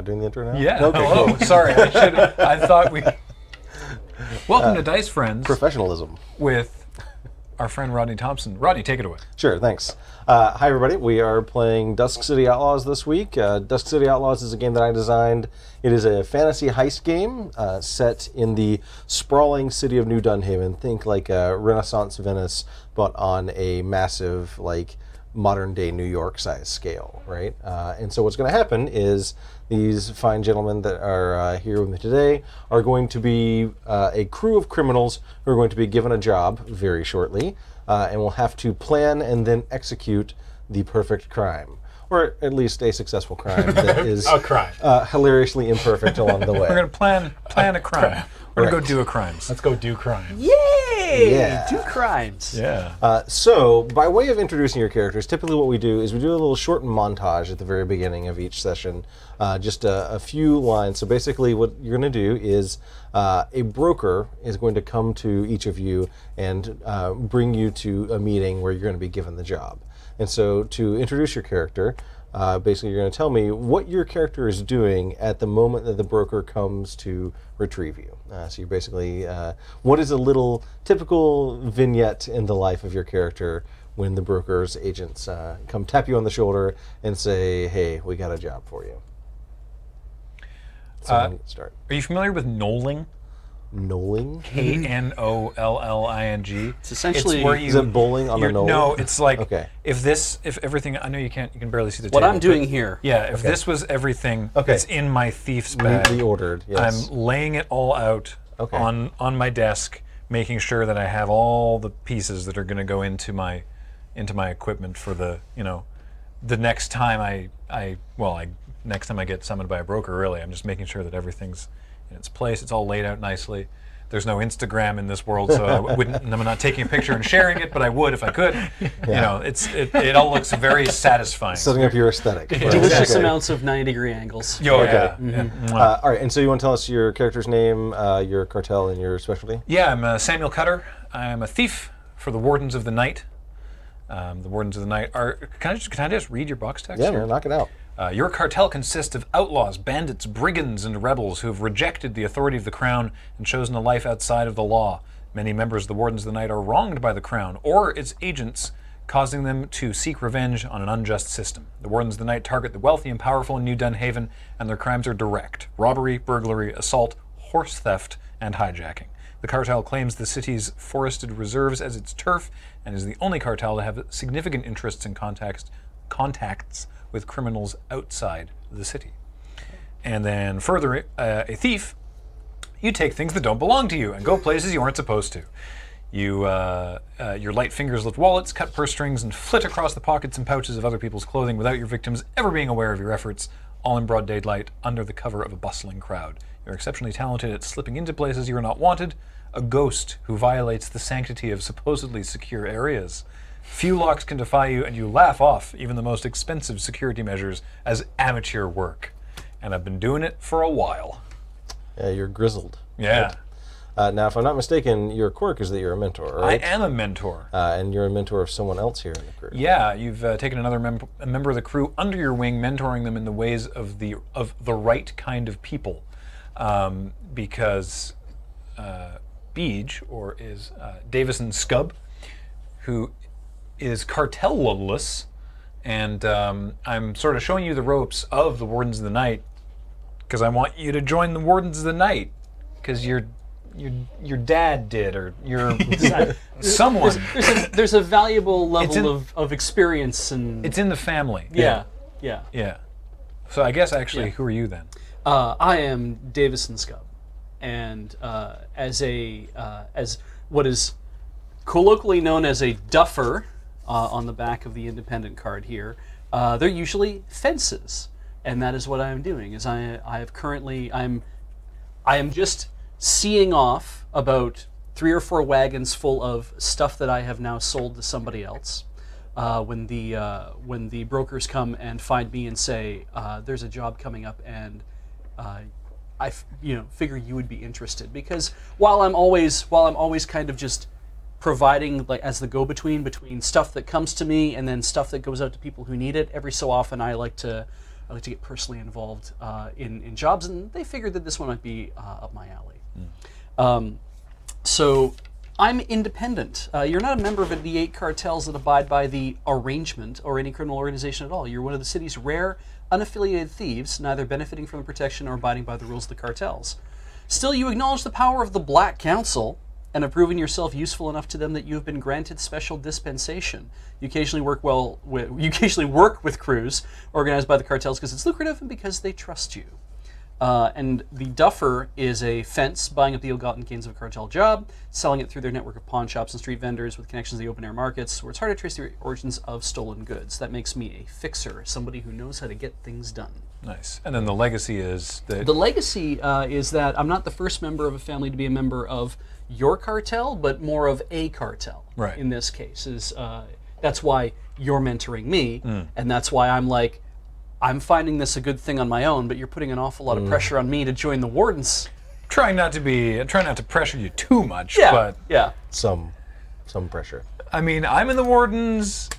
doing the intro now? Yeah. Okay, Hello. cool. Sorry, I thought we. Welcome to Dice Friends. Professionalism. With our friend Rodney Thompson. Rodney, take it away. Sure, thanks. Hi, everybody. We are playing Dusk City Outlaws this week. Dusk City Outlaws is a game that I designed. It is a fantasy heist game set in the sprawling city of New Dunhaven. Think like a Renaissance Venice, but on a massive, like, modern-day New York size scale, right? And so what's going to happen is these fine gentlemen that are here with me today are going to be a crew of criminals who are going to be given a job very shortly, and will have to plan and then execute the perfect crime, or at least a successful crime that is a crime. Hilariously imperfect along the way. We're going to plan a crime. We're going to Right. go do a crimes. Let's go do crimes. Yay! Yeah. Do crimes. Yeah. So, by way of introducing your characters, typically what we do is we do a little short montage at the very beginning of each session, just a few lines. So basically what you're going to do is a broker is going to come to each of you and bring you to a meeting where you're going to be given the job. And so to introduce your character, basically you're going to tell me what your character is doing at the moment that the broker comes to retrieve you. So you're basically, what is a little typical vignette in the life of your character when the broker's agents come tap you on the shoulder and say, hey, we got a job for you. So I'm going to start. Are you familiar with knolling? Knolling? Knolling. It's essentially where you, Is it bowling on a knoll? No, it's like Okay. if everything. I know you can barely see the what table. I'm doing but here. Yeah, if this was everything Okay. that's in my thief's bag, Neatly ordered, yes. I'm laying it all out Okay. on my desk, making sure that I have all the pieces that are going to go into my equipment for the the next time next time I get summoned by a broker. Really, I'm just making sure that everything's in its place. It's all laid out nicely. There's no Instagram in this world, so I'm not taking a picture and sharing it, but I would if I could. Yeah. It all looks very satisfying. Setting up your aesthetic. Right? Delicious Okay. amounts of 90-degree angles. Oh, Okay. yeah. All right, and so you want to tell us your character's name, your cartel, and your specialty? Yeah, I'm Samuel Cutter. I'm a thief for the Wardens of the Night. The Wardens of the Night are... Can I just read your box text Yeah, here? man, knock it out. Your cartel consists of outlaws, bandits, brigands, and rebels who have rejected the authority of the Crown and chosen a life outside of the law. Many members of the Wardens of the Night are wronged by the Crown or its agents, causing them to seek revenge on an unjust system. The Wardens of the Night target the wealthy and powerful in New Dunhaven, and their crimes are direct: robbery, burglary, assault, horse theft, and hijacking. The cartel claims the city's forested reserves as its turf and is the only cartel to have significant interests and contacts with criminals outside the city. And then further, a thief, you take things that don't belong to you and go places you aren't supposed to. Your light fingers lift wallets, cut purse strings, and flit across the pockets and pouches of other people's clothing without your victims ever being aware of your efforts, all in broad daylight under the cover of a bustling crowd. You're exceptionally talented at slipping into places you are not wanted, a ghost who violates the sanctity of supposedly secure areas. Few locks can defy you, and you laugh off even the most expensive security measures as amateur work. And I've been doing it for a while. Yeah, you're grizzled. Yeah. Now, if I'm not mistaken, your quirk is that you're a mentor, right? I am a mentor. And you're a mentor of someone else here in the crew. Yeah, you've taken another a member of the crew under your wing, mentoring them in the ways of the right kind of people. Because Beej, or is Davison Scub, who is cartel-less, and I'm sort of showing you the ropes of the Wardens of the Night because I want you to join the Wardens of the Night because your dad did, or your someone. There's a valuable level of experience, and It's in the family. yeah. So I guess actually, who are you then? I am Davison Scub, and as what is colloquially known as a duffer on the back of the independent card here, they're usually fences, and that is what I am doing. Is I am just seeing off about 3 or 4 wagons full of stuff that I have now sold to somebody else. When the brokers come and find me and say, "There's a job coming up," and I figure you would be interested, because while I'm always kind of just providing, like, as the go-between between stuff that comes to me and then stuff that goes out to people who need it, every so often I like to I like to get personally involved in jobs, and they figured that this one might be up my alley. So I'm independent. You're not a member of the 8 cartels that abide by the arrangement or any criminal organization at all. You're one of the city's rare, unaffiliated thieves, neither benefiting from the protection nor abiding by the rules of the cartels. Still, you acknowledge the power of the Black Council and have proven yourself useful enough to them that you have been granted special dispensation. You occasionally work with crews organized by the cartels because it's lucrative and because they trust you. And the duffer is a fence buying up the ill-gotten gains of a cartel job, selling it through their network of pawn shops and street vendors with connections to the open-air markets, where it's hard to trace the origins of stolen goods. That makes me a fixer, somebody who knows how to get things done. Nice. And then the legacy is that... The legacy is that I'm not the first member of a family to be a member of your cartel, but more of a cartel. Right. In this case, that's why you're mentoring me, and that's why I'm like, I'm finding this a good thing on my own, but you're putting an awful lot of pressure on me to join the Wardens. Trying not to pressure you too much, Yeah, but yeah. Some pressure. I mean, I'm in the Wardens.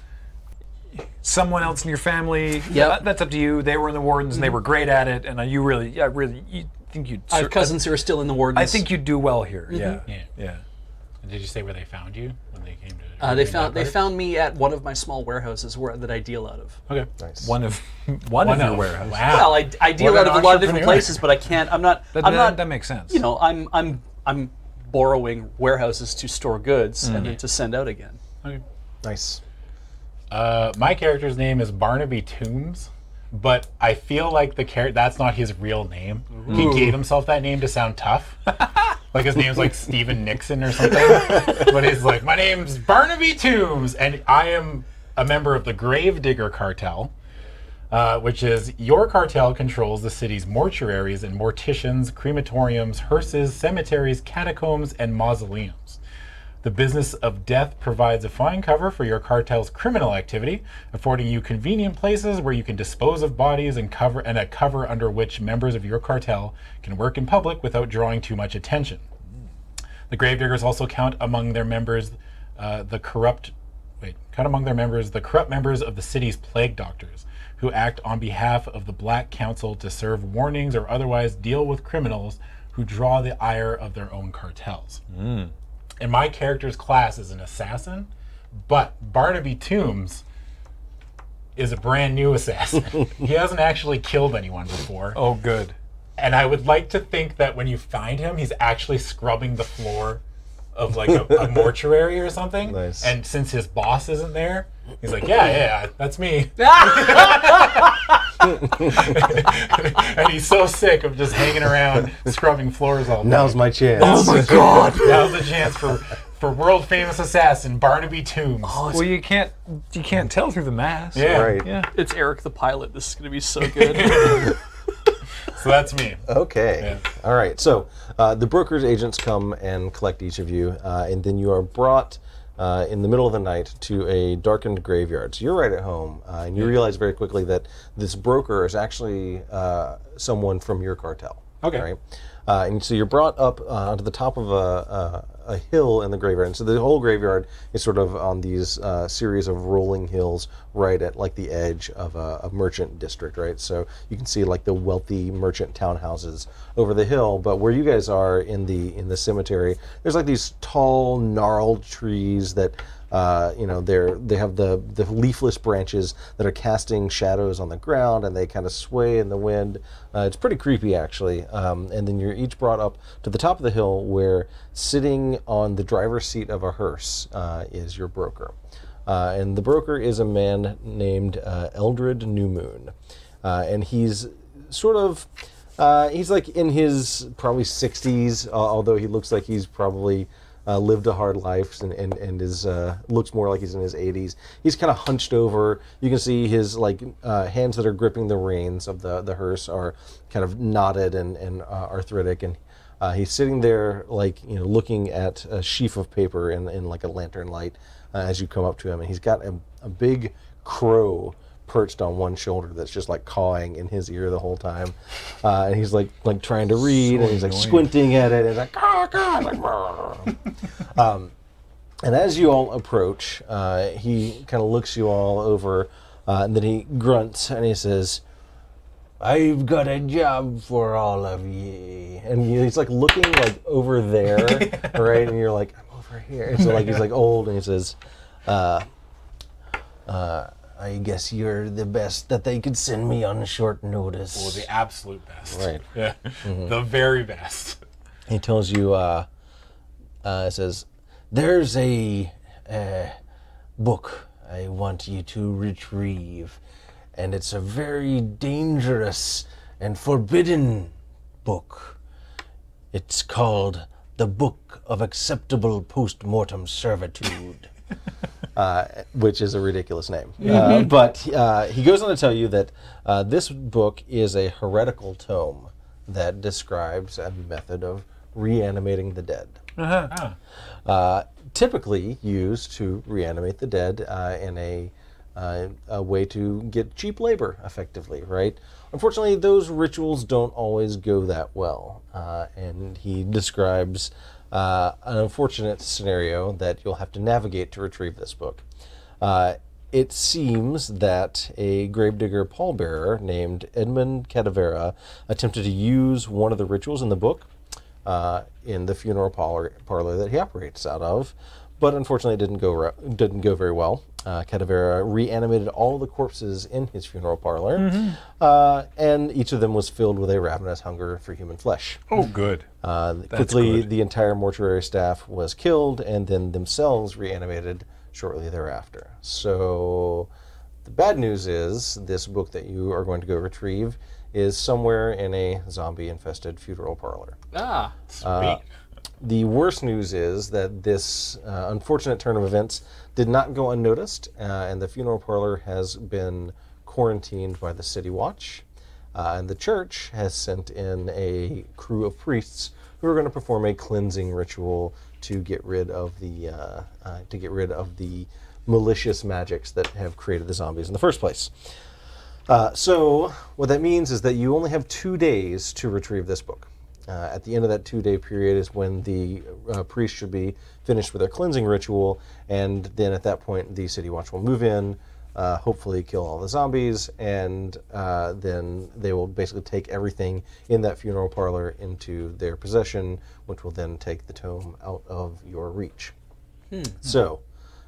Someone else in your family, that's up to you. They were in the Wardens and they were great at it, and you think you'd... I have cousins who are still in the Wardens. I think you'd do well here. Yeah. And did you say where they found you when they came to? They found me at one of my small warehouses that I deal out of. Okay. Nice. One of your warehouses. Wow. Well, I deal out of a lot of different places, but I can't. I'm not. That makes sense. You know, I'm borrowing warehouses to store goods and then to send out again. Okay. Nice. My character's name is Barnaby Toombs, but I feel like that's not his real name. Ooh. He gave himself that name to sound tough. Like his name's like Steven Nixon or something. But he's like, my name's Barnaby Toombs, and I am a member of the Gravedigger Cartel, which is your cartel controls the city's mortuaries and morticians, crematoriums, hearses, cemeteries, catacombs, and mausoleums. The business of death provides a fine cover for your cartel's criminal activity, affording you convenient places where you can dispose of bodies and a cover under which members of your cartel can work in public without drawing too much attention. The Gravediggers also count among their members the corrupt members of the city's plague doctors, who act on behalf of the Black Council to serve warnings or otherwise deal with criminals who draw the ire of their own cartels. And my character's class is an assassin, but Barnaby Toombs is a brand new assassin. He hasn't actually killed anyone before. Oh, good. And I would like to think that when you find him, he's actually scrubbing the floor of like a mortuary or something. Nice. And since his boss isn't there, he's like, yeah, that's me. And he's so sick of just hanging around scrubbing floors all day. Now's my chance. Oh my God! Now's the chance for world famous assassin Barnaby Toombs. Oh, well, you can't tell through the mask. Yeah, Right. Yeah. It's Eric the pilot. This is going to be so good. So that's me. Okay. Yeah. All right. So the broker's agents come and collect each of you, and then you are brought in the middle of the night to a darkened graveyard. So you're right at home, and you realize very quickly that this broker is actually someone from your cartel. Okay. Right? And so you're brought up onto the top of a hill in the graveyard. And so the whole graveyard is sort of on these series of rolling hills right at like the edge of a merchant district, right? So you can see like the wealthy merchant townhouses over the hill. But where you guys are in the cemetery, there's like these tall, gnarled trees that they have the leafless branches that are casting shadows on the ground, and they kind of sway in the wind. It's pretty creepy, actually. And then you're each brought up to the top of the hill, where sitting on the driver's seat of a hearse is your broker. And the broker is a man named Eldred Newmoon. And he's sort of, he's like in his probably 60s, although he looks like he's probably lived a hard life and is looks more like he's in his 80s. He's kind of hunched over. You can see his hands that are gripping the reins of the hearse are kind of knotted and arthritic, and he's sitting there looking at a sheaf of paper in like a lantern light as you come up to him, and he's got a big crow perched on one shoulder that's just like cawing in his ear the whole time, and he's like trying to read, and he's like squinting at it, and like and as you all approach, he kind of looks you all over, and then he grunts and he says, I've got a job for all of ye. And he's like looking like over there, right? And you're like, I'm over here. And so like he's like old, and he says, I guess you're the best that they could send me on short notice. Well, the absolute best. Right. Yeah. The very best. He tells you, it says, there's a book I want you to retrieve, and it's a very dangerous and forbidden book. It's called The Book of Acceptable Post-Mortem Servitude. Which is a ridiculous name. But he goes on to tell you that this book is a heretical tome that describes a method of reanimating the dead. Typically used to reanimate the dead in a way to get cheap labor, effectively, right? Unfortunately, those rituals don't always go that well. And he describes an unfortunate scenario that you'll have to navigate to retrieve this book. It seems that a gravedigger pallbearer named Edmund Cadavera attempted to use one of the rituals in the book in the funeral parlor that he operates out of, but unfortunately it didn't go very well. Cadavera reanimated all the corpses in his funeral parlor, and each of them was filled with a ravenous hunger for human flesh. Oh, good. Quickly, the entire mortuary staff was killed, and then themselves reanimated shortly thereafter. So the bad news is this book that you are going to go retrieve is somewhere in a zombie-infested funeral parlor. Ah, Sweet. The worst news is that this unfortunate turn of events did not go unnoticed, and the funeral parlor has been quarantined by the City Watch, and the church has sent in a crew of priests who are going to perform a cleansing ritual to get rid of the malicious magics that have created the zombies in the first place. So what that means is that you only have 2 days to retrieve this book. At the end of that 2-day period is when the priest should be finished with their cleansing ritual, and then at that point the City Watch will move in, hopefully kill all the zombies, and then they will basically take everything in that funeral parlor into their possession, which will then take the tome out of your reach. So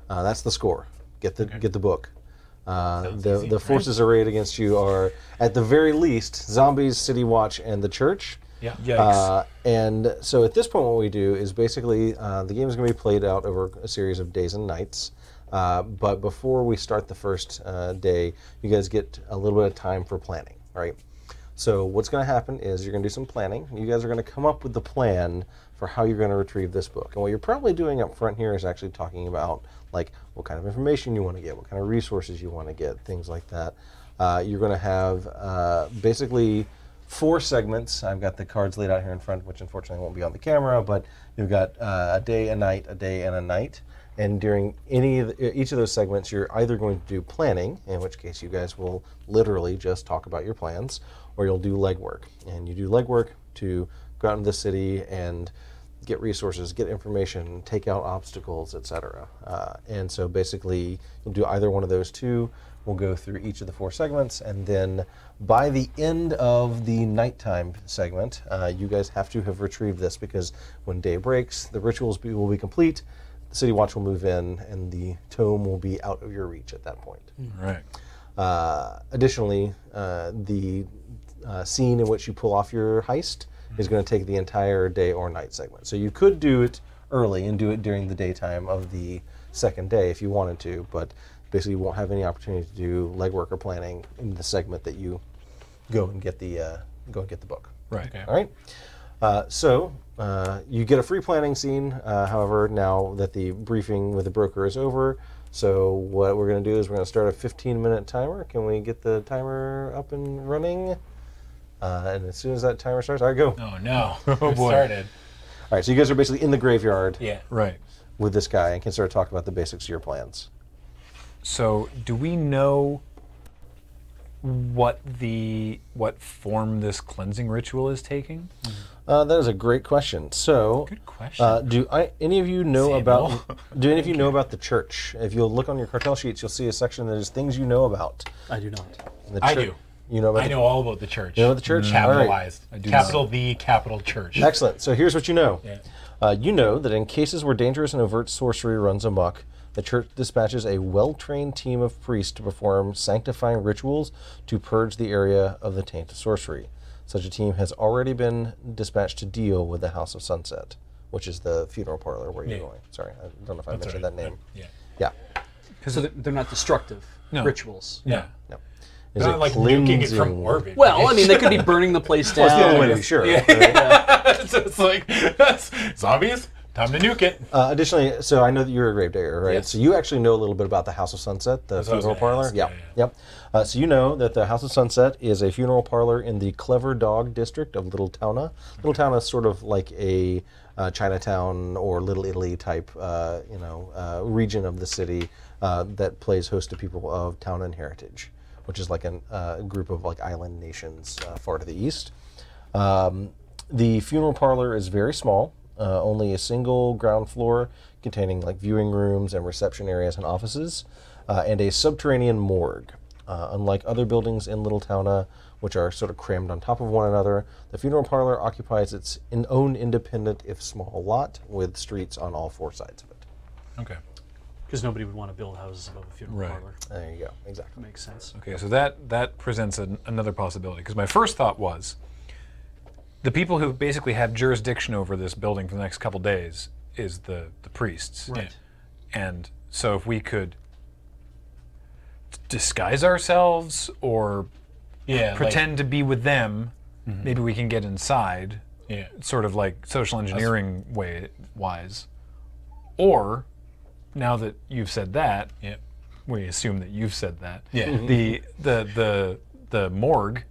that's the score. Get the book. The forces arrayed against you are, at the very least, zombies, City Watch, and the church. Yeah. Yikes. And so at this point what we do is basically the game is going to be played out over a series of days and nights. But before we start the first day, you guys get a little bit of time for planning, right? So what's going to happen is you're going to do some planning. You guys are going to come up with the plan for how you're going to retrieve this book. And what you're probably doing up front here is actually talking about like what kind of information you want to get, what kind of resources you want to get, things like that. You're going to have basically 4 segments. I've got the cards laid out here in front, which unfortunately won't be on the camera, but you've got a day, a night, a day, and a night. And during each of those segments, you're either going to do planning, in which case you guys will literally just talk about your plans, or you'll do legwork. And you do legwork to go out into the city and get resources, get information, take out obstacles, etc. And so basically, you'll do either one of those 2. We'll go through each of the 4 segments, and then by the end of the nighttime segment, you guys have to have retrieved this, because when day breaks, the rituals will be complete, the City Watch will move in, and the tome will be out of your reach at that point. Right. Additionally, the scene in which you pull off your heist is going to take the entire day or night segment. So you could do it early and do it during the daytime of the second day if you wanted to, but basically you won't have any opportunity to do legwork or planning in the segment that you go and get the book. Right. Okay. All right. So you get a free planning scene. However, now that the briefing with the broker is over, so what we're going to do is we're going to start a 15-minute timer. Can we get the timer up and running? And as soon as that timer starts, all right, go. Oh no. Oh, boy. Started. All right. So you guys are basically in the graveyard Yeah. Right. with this guy and can start talking about the basics of your plans. So, do we know what form this cleansing ritual is taking? That is a great question. So, Good question. do any of you know Samuel. about? Do any of you know about the church? If you'll look on your cartel sheets, you'll see a section that is things you know about. I do not. And the I do. You know about I know all about the church. You know about the church? Capitalized. I do Capital the capital church. Excellent. So here's what you know. Yeah. You know that in cases where dangerous and overt sorcery runs amok, the church dispatches a well-trained team of priests to perform sanctifying rituals to purge the area of the taint of sorcery. Such a team has already been dispatched to deal with the House of Sunset, which is the funeral parlor where you're going. Sorry, I don't know if I mentioned that name. Yeah. So they're not destructive rituals. Yeah. No. It's not like nuking it from orbit. Well, I mean, they could be burning the place down. That's the only way to be sure. So it's like, zombies, time to nuke it. Additionally, so I know that you're a gravedigger, right? Yes. So you actually know a little bit about the House of Sunset, the That's what I was funeral gonna parlor? ask. Yeah. Yeah. Yep. So you know that the House of Sunset is a funeral parlor in the Clever Dog district of Little Towna. Little Towna is sort of like a Chinatown or Little Italy type, region of the city that plays host to people of Townan heritage, which is like a group of like island nations far to the east. The funeral parlor is very small, only a single ground floor containing like viewing rooms and reception areas and offices, and a subterranean morgue. Unlike other buildings in Little Towna, which are sort of crammed on top of one another, the funeral parlor occupies its own independent, if small, lot with streets on all four sides of it. Okay. Because nobody would want to build houses above a funeral parlor. There you go. Exactly. Makes sense. Okay, so that presents another possibility. Because my first thought was, the people who basically have jurisdiction over this building for the next couple days is the priests. Right. And so if we could disguise ourselves or pretend to be with them, maybe we can get inside. Yeah. Sort of like social engineering wise. Or, now that you've said that, we assume that you've said that. Yeah. The morgue,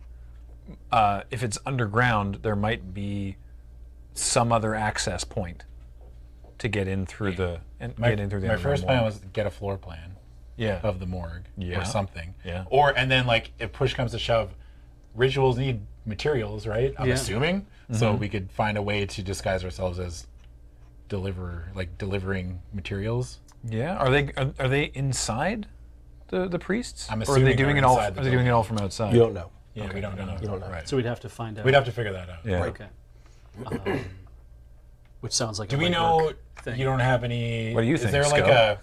if it's underground, there might be some other access point to get in through the My underground first plan morgue. was to get a floor plan Yeah. of the morgue Yeah. or something. Yeah. And then like if push comes to shove, rituals need materials, right? I'm Yeah. assuming. So we could find a way to disguise ourselves as delivering materials. Yeah. Are they inside the priests? I'm or are they assuming doing they're it all? inside the Are they doing it all from outside? You don't know. Yeah, we don't know. You don't know. Right. So we'd have to find out. We'd have to figure that out. Yeah. Okay. Which sounds like Do a we legwork know thing. you don't have any? What do you is think, there like Sco?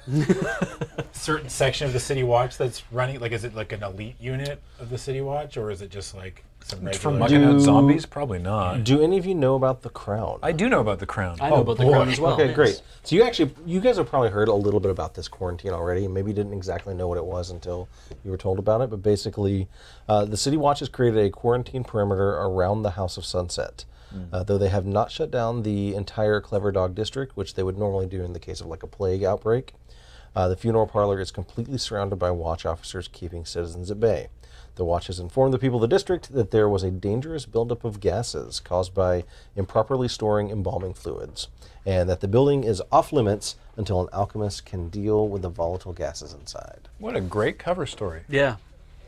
a certain section of the City Watch that's running? Like, is it like an elite unit of the City Watch, or is it just like some regular? From mucking out zombies? Probably not. Do any of you know about the Crown? I do know about the Crown. I know about the crown as well. Okay, yes. great. So you guys have probably heard a little bit about this quarantine already, and maybe didn't exactly know what it was until you were told about it. But basically, the City Watch has created a quarantine perimeter around the House of Sunset. Though they have not shut down the entire Clever Dog district, which they would normally do in the case of like a plague outbreak. The funeral parlor is completely surrounded by watch officers keeping citizens at bay. The watch has informed the people of the district that there was a dangerous buildup of gases caused by improperly storing embalming fluids, and that the building is off limits until an alchemist can deal with the volatile gases inside. What a great cover story. Yeah.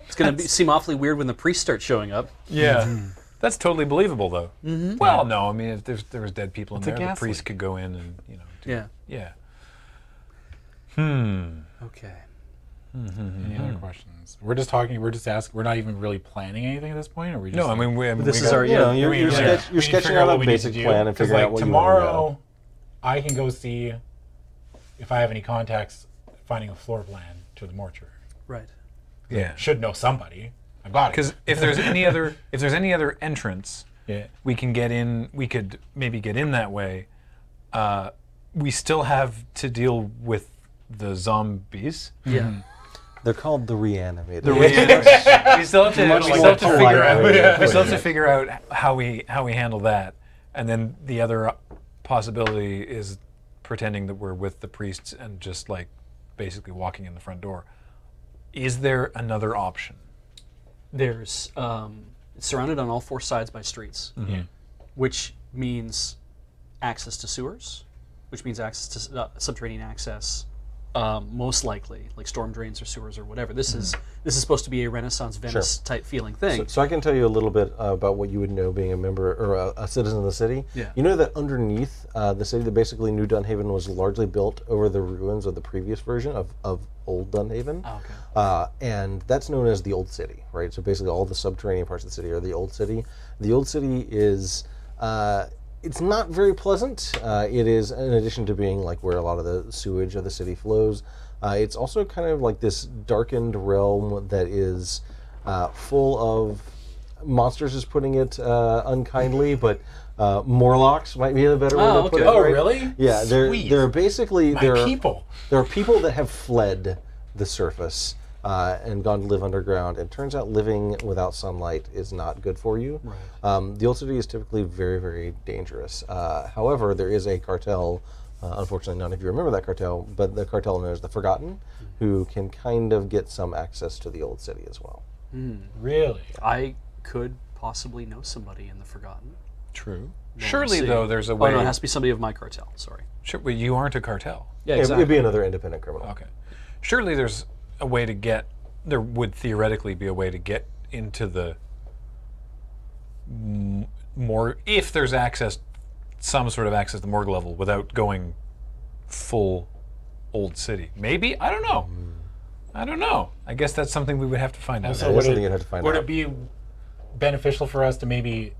It's going to seem awfully weird when the priests start showing up. Yeah. That's totally believable, though. Well, no, I mean, if there was dead people in there, the gas priest leak. could go in and, Yeah. Yeah. Okay. Any other questions? We're just talking. We're just asking. We're not even really planning anything at this point. Or we just No, I mean, This we is got- our You know, yeah. you're, We you're, need to- sketch, we you're need to sketching figure out what a we need to basic do, plan and 'cause, figuring out like, what you want to tomorrow, I can go see if I have any contacts finding a floor plan to the mortuary. Right. Yeah. Should know somebody. I've got it. Because if there's any other entrance, Yeah. we can get in. We could maybe get in that way. We still have to deal with the zombies. Yeah. They're called the reanimated. We still have to. Much We more still have to figure polite out. way to We still put have to figure out how we handle that, and then the other possibility is pretending that we're with the priests and just like basically walking in the front door. Is there another option? There's it's surrounded on all four sides by streets, which means access to sewers, which means access to subterranean access most likely, like storm drains or sewers or whatever. This is supposed to be a Renaissance Venice type feeling thing. So I can tell you a little bit about what you would know being a member or a citizen of the city. Yeah. You know that underneath the city, that basically New Dunhaven was largely built over the ruins of the previous version of Old Dunhaven. Oh, okay. And that's known as the Old City, right? So basically all the subterranean parts of the city are the Old City. The Old City is... it's not very pleasant. It is, in addition to being like where a lot of the sewage of the city flows, it's also kind of like this darkened realm that is full of monsters, is putting it unkindly, but Morlocks might be a better way to put it. Oh, right? really? Yeah, they're basically people. There are people that have fled the surface and gone to live underground, and turns out living without sunlight is not good for you. Right. The Old City is typically very, very dangerous. However, there is a cartel, unfortunately none of you remember that cartel, but the cartel known as the Forgotten, who can kind of get some access to the Old City as well. Really? I could possibly know somebody in the Forgotten. True. We'll Surely, see. though, there's a way... Oh, no, it has to be somebody of my cartel, sorry. Sure, but you aren't a cartel. Yeah, Yeah, exactly. it'd be another independent criminal. Okay. Surely there's a way to get... There would theoretically be a way to get into the more... If there's access, some sort of access to morgue level without going full Old City. Maybe? I don't know. I don't know. I guess that's something we would have to find out. So That's would something it, you'd have to find would out. it be beneficial for us to maybe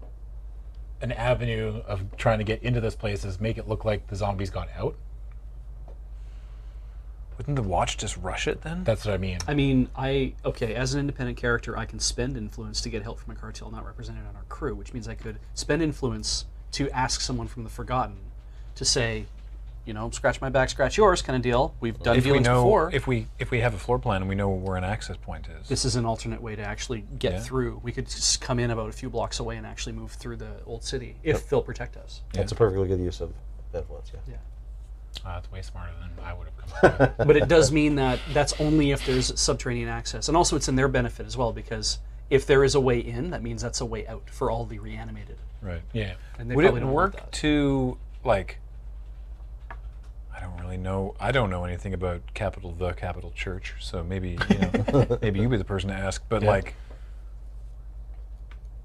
an avenue of trying to get into this place is make it look like the zombies got out? Wouldn't the watch just rush it then? That's what I mean. I mean, as an independent character, I can spend influence to get help from a cartel not represented on our crew, which means I could spend influence to ask someone from the Forgotten to say, you know, scratch my back, scratch yours kind of deal. We've done if we dealings know, before. if we have a floor plan and we know where an access point is. This is an alternate way to actually get Yeah. through. We could just come in about a few blocks away and actually move through the Old City if they'll protect us. That's a perfectly good use of influence, yeah. Yeah. That's way smarter than I would have come up with. But it does mean that that's only if there's subterranean access. And also it's in their benefit as well, because if there is a way in, that means that's a way out for all the reanimated. Right. Yeah. And they Would probably it don't want work that. to, like... I don't really know. I don't know anything about the capital church, so maybe, you know, maybe you'd be the person to ask. But like,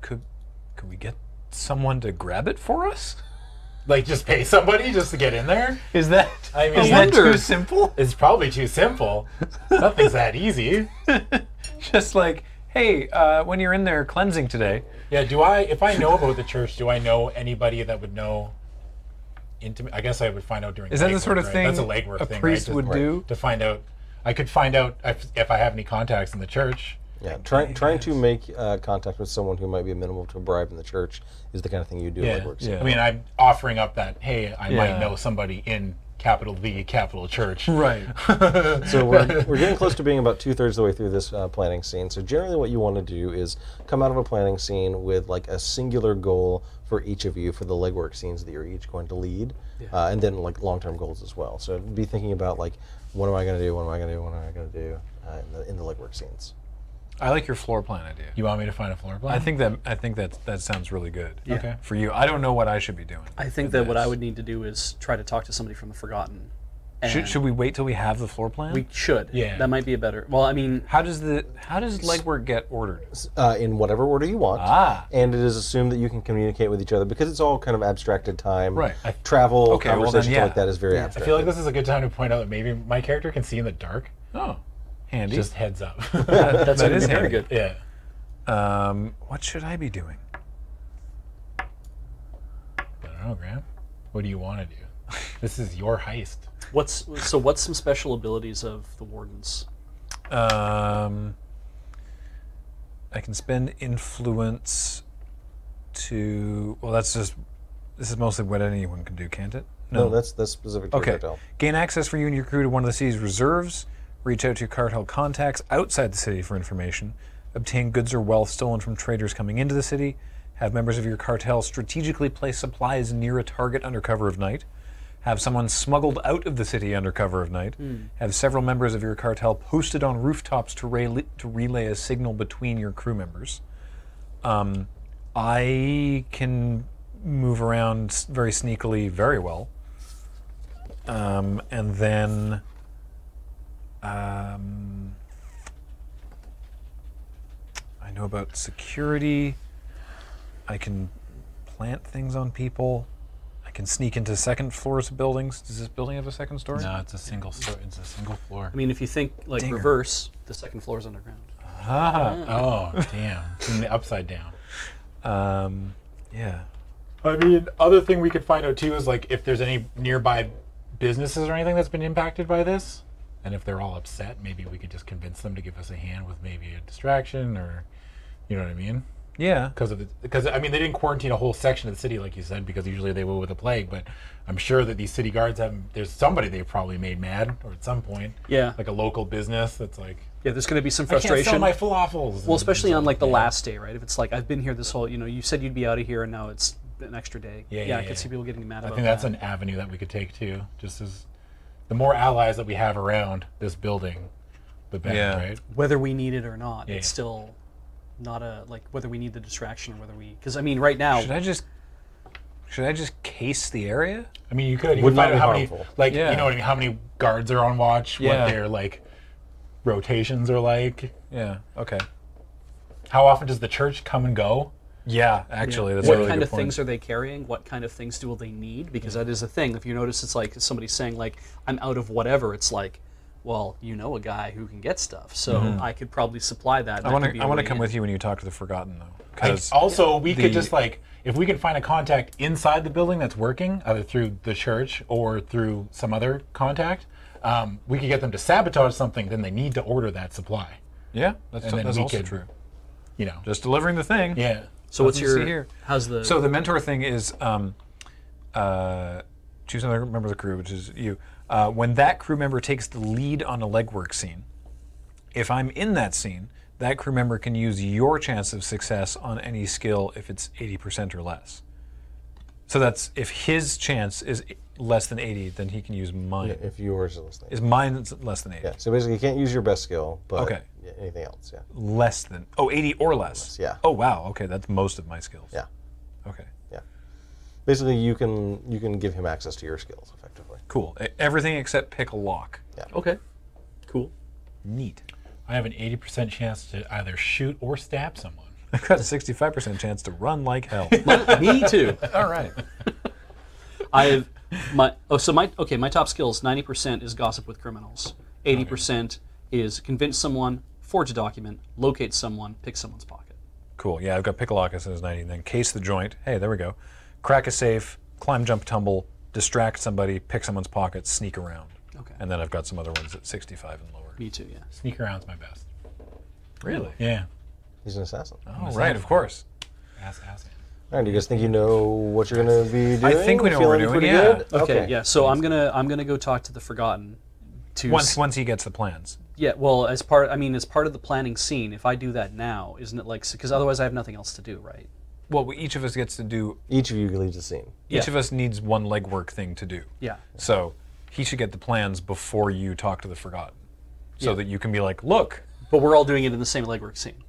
could we get someone to grab it for us? Like, just pay somebody just to get in there? Is that? I mean, is that too simple? It's probably too simple. Nothing's that easy. Just like, hey, when you're in there cleansing today, Yeah, if I know about the church, do I know anybody that would know I guess I would find out during is that the legwork, sort of right? thing That's a legwork a thing, priest right? would do? To find out. I could find out if I have any contacts in the church. Yeah, trying to make contact with someone who might be amenable to a bribe in the church is the kind of thing you do Yeah. in Legwork. Yeah. I mean, I'm offering up that, hey, I Yeah. might know somebody in capital church. right? So we're getting close to being about 2/3 of the way through this planning scene. So generally what you want to do is come out of a planning scene with like a singular goal for each of you for the legwork scenes that you're each going to lead, and then like long-term goals as well. So be thinking about like, what am I going to do, what am I going to do, what am I going to do in the legwork scenes. I like your floor plan idea. You want me to find a floor plan? I think that sounds really good. Yeah. Okay. For you, I don't know what I should be doing. I think that what I would need to do is try to talk to somebody from the Forgotten. And Should we wait till we have the floor plan? We should. Yeah. That might be a better. Well, I mean, How does legwork get ordered? In whatever order you want. And it is assumed that you can communicate with each other because it's all kind of abstracted time. Right. Travel, Okay, well then, conversations yeah. like that is very I abstract. feel like this is a good time to point out that maybe my character can see in the dark. Oh, handy. Just heads up. that's that gonna is be very handy. good. Yeah. What should I be doing? I don't know, Graham. What do you want to do? This is your heist. What's some special abilities of the wardens? I can spend influence to. Well, this is mostly what anyone can do, can't it? No, that's specific to Okay. your cartel. Gain access for you and your crew to one of the city's reserves. Reach out to cartel contacts outside the city for information. Obtain goods or wealth stolen from traders coming into the city. Have members of your cartel strategically place supplies near a target under cover of night. Have someone smuggled out of the city under cover of night. Have several members of your cartel posted on rooftops to relay a signal between your crew members. I can move around very sneakily very well. And then I know about security. I can plant things on people. I can sneak into second floors of buildings. Does this building have a second story? No, it's a single story. It's a single floor. I mean, if you think like Dinger. reverse, the second floor is underground. Oh, damn. From the upside down. Yeah. I mean, other thing we could find out too is like if there's any nearby businesses or anything that's been impacted by this, and if they're all upset, maybe we could just convince them to give us a hand with maybe a distraction, or you know what I mean? Yeah. Because I mean they didn't quarantine a whole section of the city like you said, because usually they will with the plague, but I'm sure that these city guards there's somebody they've probably made mad, or at some point, Yeah. like a local business that's like, Yeah, there's going to be some I can't frustration. sell my falafels. Well, especially on like the Yeah. last day, right? If it's like I've been here this whole, you said you'd be out of here, and now it's an extra day. Yeah, I could see people getting mad I about think that's that. an avenue that we could take too. Just as the more allies that we have around this building, the better, Yeah. right? Whether we need it or not, Yeah. it's still not whether we need the distraction or whether because I mean right now Should I just case the area? I mean, you could Would not find be out how many, harmful. like Yeah. you know what I mean, how many guards are on watch, Yeah. what their like rotations are like. Yeah. Okay. How often does the church come and go? Yeah. Actually, that's what a really kind good of point. things are they carrying? What kind of things do they need? Because that is a thing. If you notice, it's like somebody saying like I'm out of whatever. It's like, well, you know a guy who can get stuff, so I could probably supply that. I want to come with you when you talk to the Forgotten, though. Because Also, we the- could just like, if we can find a contact inside the building that's working, either through the church or through some other contact, we could get them to sabotage something. Then they need to order that supply. yeah, that's And then that's we also could- true. You know. Just delivering the thing. Yeah. So what's Nothing to see your here. how's the So the mentor thing is choose another member of the crew, which is you. When that crew member takes the lead on a legwork scene, if I'm in that scene, that crew member can use your chance of success on any skill if it's 80% or less. So that's if his chance is less than 80, then he can use mine. If yours is listening. Is mine less than 80? Yeah, so basically you can't use your best skill, but Okay. yeah, anything else, yeah. Less than 80 or less. Yeah. Oh wow. Okay, that's most of my skills. Yeah. Okay. Yeah. Basically you can give him access to your skills effectively. Cool. Everything except pick a lock. okay, cool. Neat. I have an 80% chance to either shoot or stab someone. I've got a 65% chance to run like hell. Me too. All right. I've my top skills 90% is gossip with criminals. 80% is convince someone, forge a document, locate someone, pick someone's pocket. Cool. Yeah, I've got pick a lock as 90, and then case the joint. Hey, there we go. Crack a safe, climb, jump, tumble, distract somebody, pick someone's pocket, sneak around. Okay. And then I've got some other ones at 65 and lower. Me too. Yeah. Sneak around's my best. Really? Yeah. He's an assassin. Oh, right, of course. Ass. All right, do you guys think you know what you're going to be doing? I think we know what we're Feeling doing, pretty yeah. good? Okay. Yeah. So I'm gonna go talk to the Forgotten. To Once he gets the plans. Yeah. Well, as part of the planning scene, if I do that now, isn't it like because otherwise I have nothing else to do, right? Well, each of us gets to do. Each of you leaves a scene. Each Yeah. of us needs one legwork thing to do. Yeah. So he should get the plans before you talk to the Forgotten, so Yeah. that you can be like, look. But we're all doing it in the same legwork scene,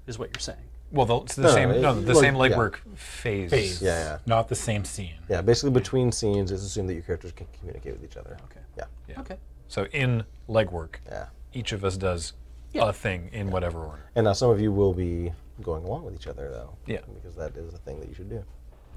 is what you're saying. Well, it's the No, same. it- No, the like, same yeah. legwork phase. Yeah. Not the same scene. Yeah, basically between scenes, it's assumed that your characters can communicate with each other. Okay. Yeah. Yeah. Okay. So in legwork, Yeah. each of us does Yeah. a thing in whatever order. And now some of you will be going along with each other, though. Yeah. Because that is a thing that you should do.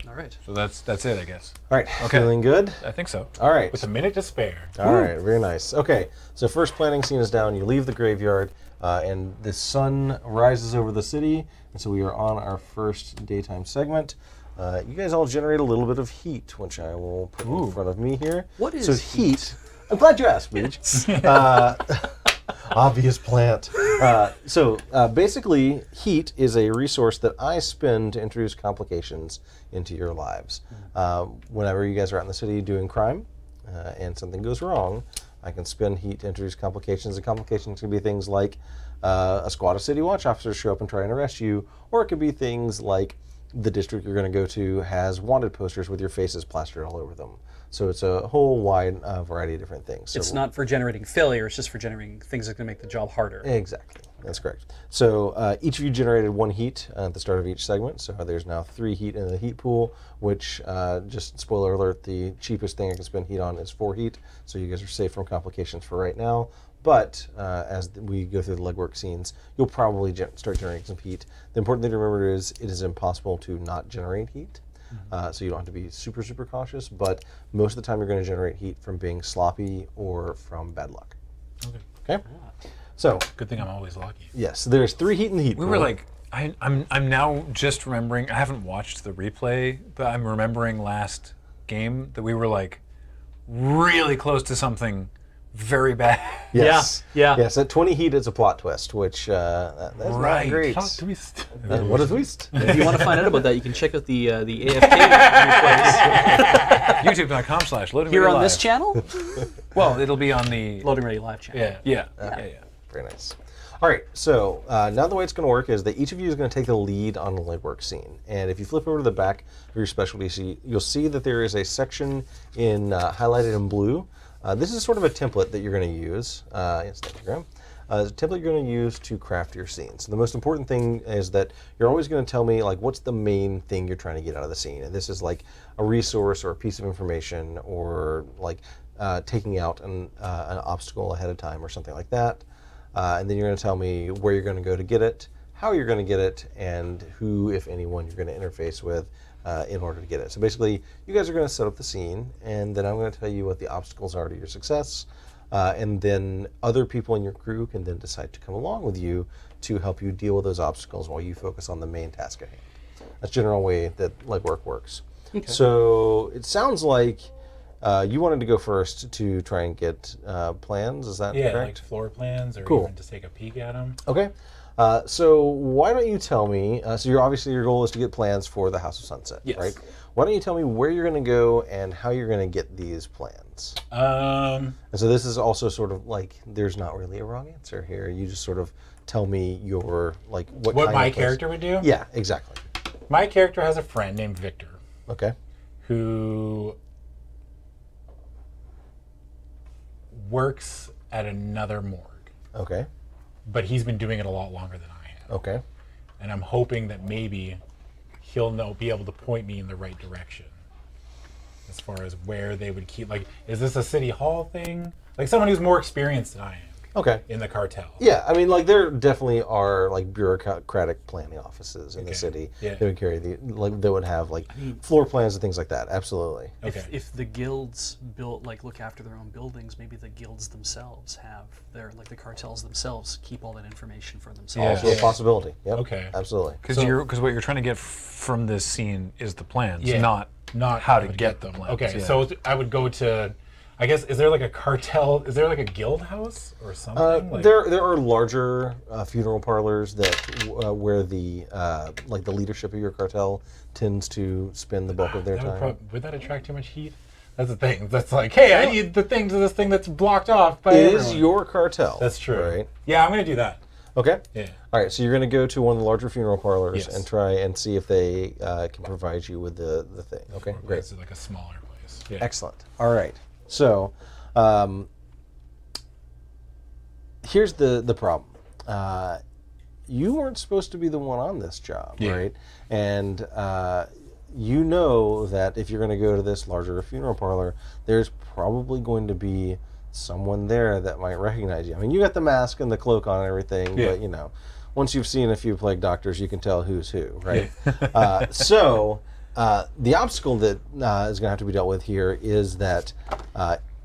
All right. So that's it, I guess. All right. Okay. Feeling good? I think so. All right. With a minute to spare. All right, very nice. Okay, so first planning scene is down. You leave the graveyard, and the sun rises over the city, and so we are on our first daytime segment. You guys all generate a little bit of heat, which I will put in front of me here. What is so heat? I'm glad you asked, Beej. Obvious plant. Basically, heat is a resource that I spend to introduce complications into your lives. Whenever you guys are out in the city doing crime, and something goes wrong, I can spend heat to introduce complications. The complications can be things like a squad of city watch officers show up and try and arrest you, or it could be things like the district you're going to go to has wanted posters with your faces plastered all over them. So it's a whole wide variety of different things. So It's not for generating failure. It's just for generating things that can make the job harder. Exactly. That's correct. So each of you generated 1 heat at the start of each segment. So there's now 3 heat in the heat pool, which, just spoiler alert, the cheapest thing I can spend heat on is 4 heat. So you guys are safe from complications for right now. But as we go through the legwork scenes, you'll probably start generating some heat. The important thing to remember is it is impossible to not generate heat. So you don't have to be super, super cautious, but most of the time you're going to generate heat from being sloppy or from bad luck. Okay? So, Good thing I'm always lucky. yes, there's 3 heat in the heat We pool. were like, I'm now just remembering. I haven't watched the replay, but I'm remembering last game that we were like really close to something very bad. Yes. Yeah. Yes, at 20 heat it's a plot twist, which that's Right. not great. Plot twist. What a twist. If you want to find out about that, you can check out the AFK replays YouTube.com/loading here ready on this live. channel. Well, it'll be on the Loading Ready Live channel. Yeah. yeah. Very nice. All right, so now the way it's going to work is that each of you is going to take the lead on the legwork scene. And if you flip over to the back of your specialty sheet, you'll see that there is a section in highlighted in blue. This is sort of a template that you're going to use. Yes, thank you, Graham. It's a template you're going to use to craft your scene. So the most important thing is that you're always going to tell me like what's the main thing you're trying to get out of the scene. And this is like a resource or a piece of information or like taking out an obstacle ahead of time or something like that. And then you're going to tell me where you're going to go to get it, how you're going to get it, and who, if anyone, you're going to interface with in order to get it. So basically, you guys are going to set up the scene, and then I'm going to tell you what the obstacles are to your success, and then other people in your crew can then decide to come along with you to help you deal with those obstacles while you focus on the main task at hand. That's the general way that legwork works. Okay. So it sounds like you wanted to go first to try and get plans, is that correct? Like floor plans or even just take a peek at them. Okay. So why don't you tell me, so your goal is to get plans for the House of Sunset, right? Why don't you tell me where you're going to go and how you're going to get these plans? And so this is also sort of like, there's not really a wrong answer here. You just sort of tell me your, like, what my character would do? Yeah, exactly. My character has a friend named Victor. Okay. Who works at another morgue. Okay. But he's been doing it a lot longer than I have. Okay. And I'm hoping that maybe he'll be able to point me in the right direction as far as where they would keep, like, is this a city hall thing? Like someone who's more experienced than I am. Okay. In the cartel. Yeah, I mean, like there definitely are like bureaucratic planning offices in the city. Yeah. They would carry they would have like floor plans and things like that. Absolutely. Okay. If the guilds look after their own buildings, maybe the guilds themselves have the cartels themselves keep all that information for themselves. Also a possibility. Yep. Okay. Absolutely. Because what you're trying to get from this scene is the plans, not how how to to get them. Okay, so I would go to, I guess, is there like a cartel, is there like a guild house or something? There are larger funeral parlors that where the like the leadership of your cartel tends to spend the bulk of their time. Would that attract too much heat? That's the thing. That's like, hey, I need the thing to this thing that's blocked off by It everyone. is your cartel. That's true. Right? Yeah, I'm going to do that. Okay. Yeah. All right, so you're going to go to one of the larger funeral parlors Yes. and try and see if they can provide you with the thing. Okay, great. It's like a smaller place. Yeah. Excellent. All right. So here's the problem. You weren't supposed to be the one on this job, right? And you know that if you're going to go to this larger funeral parlor, there's probably going to be someone there that might recognize you. I mean, you got the mask and the cloak on and everything, but you know, once you've seen a few plague doctors, you can tell who's who, right? So the obstacle that is going to have to be dealt with here is that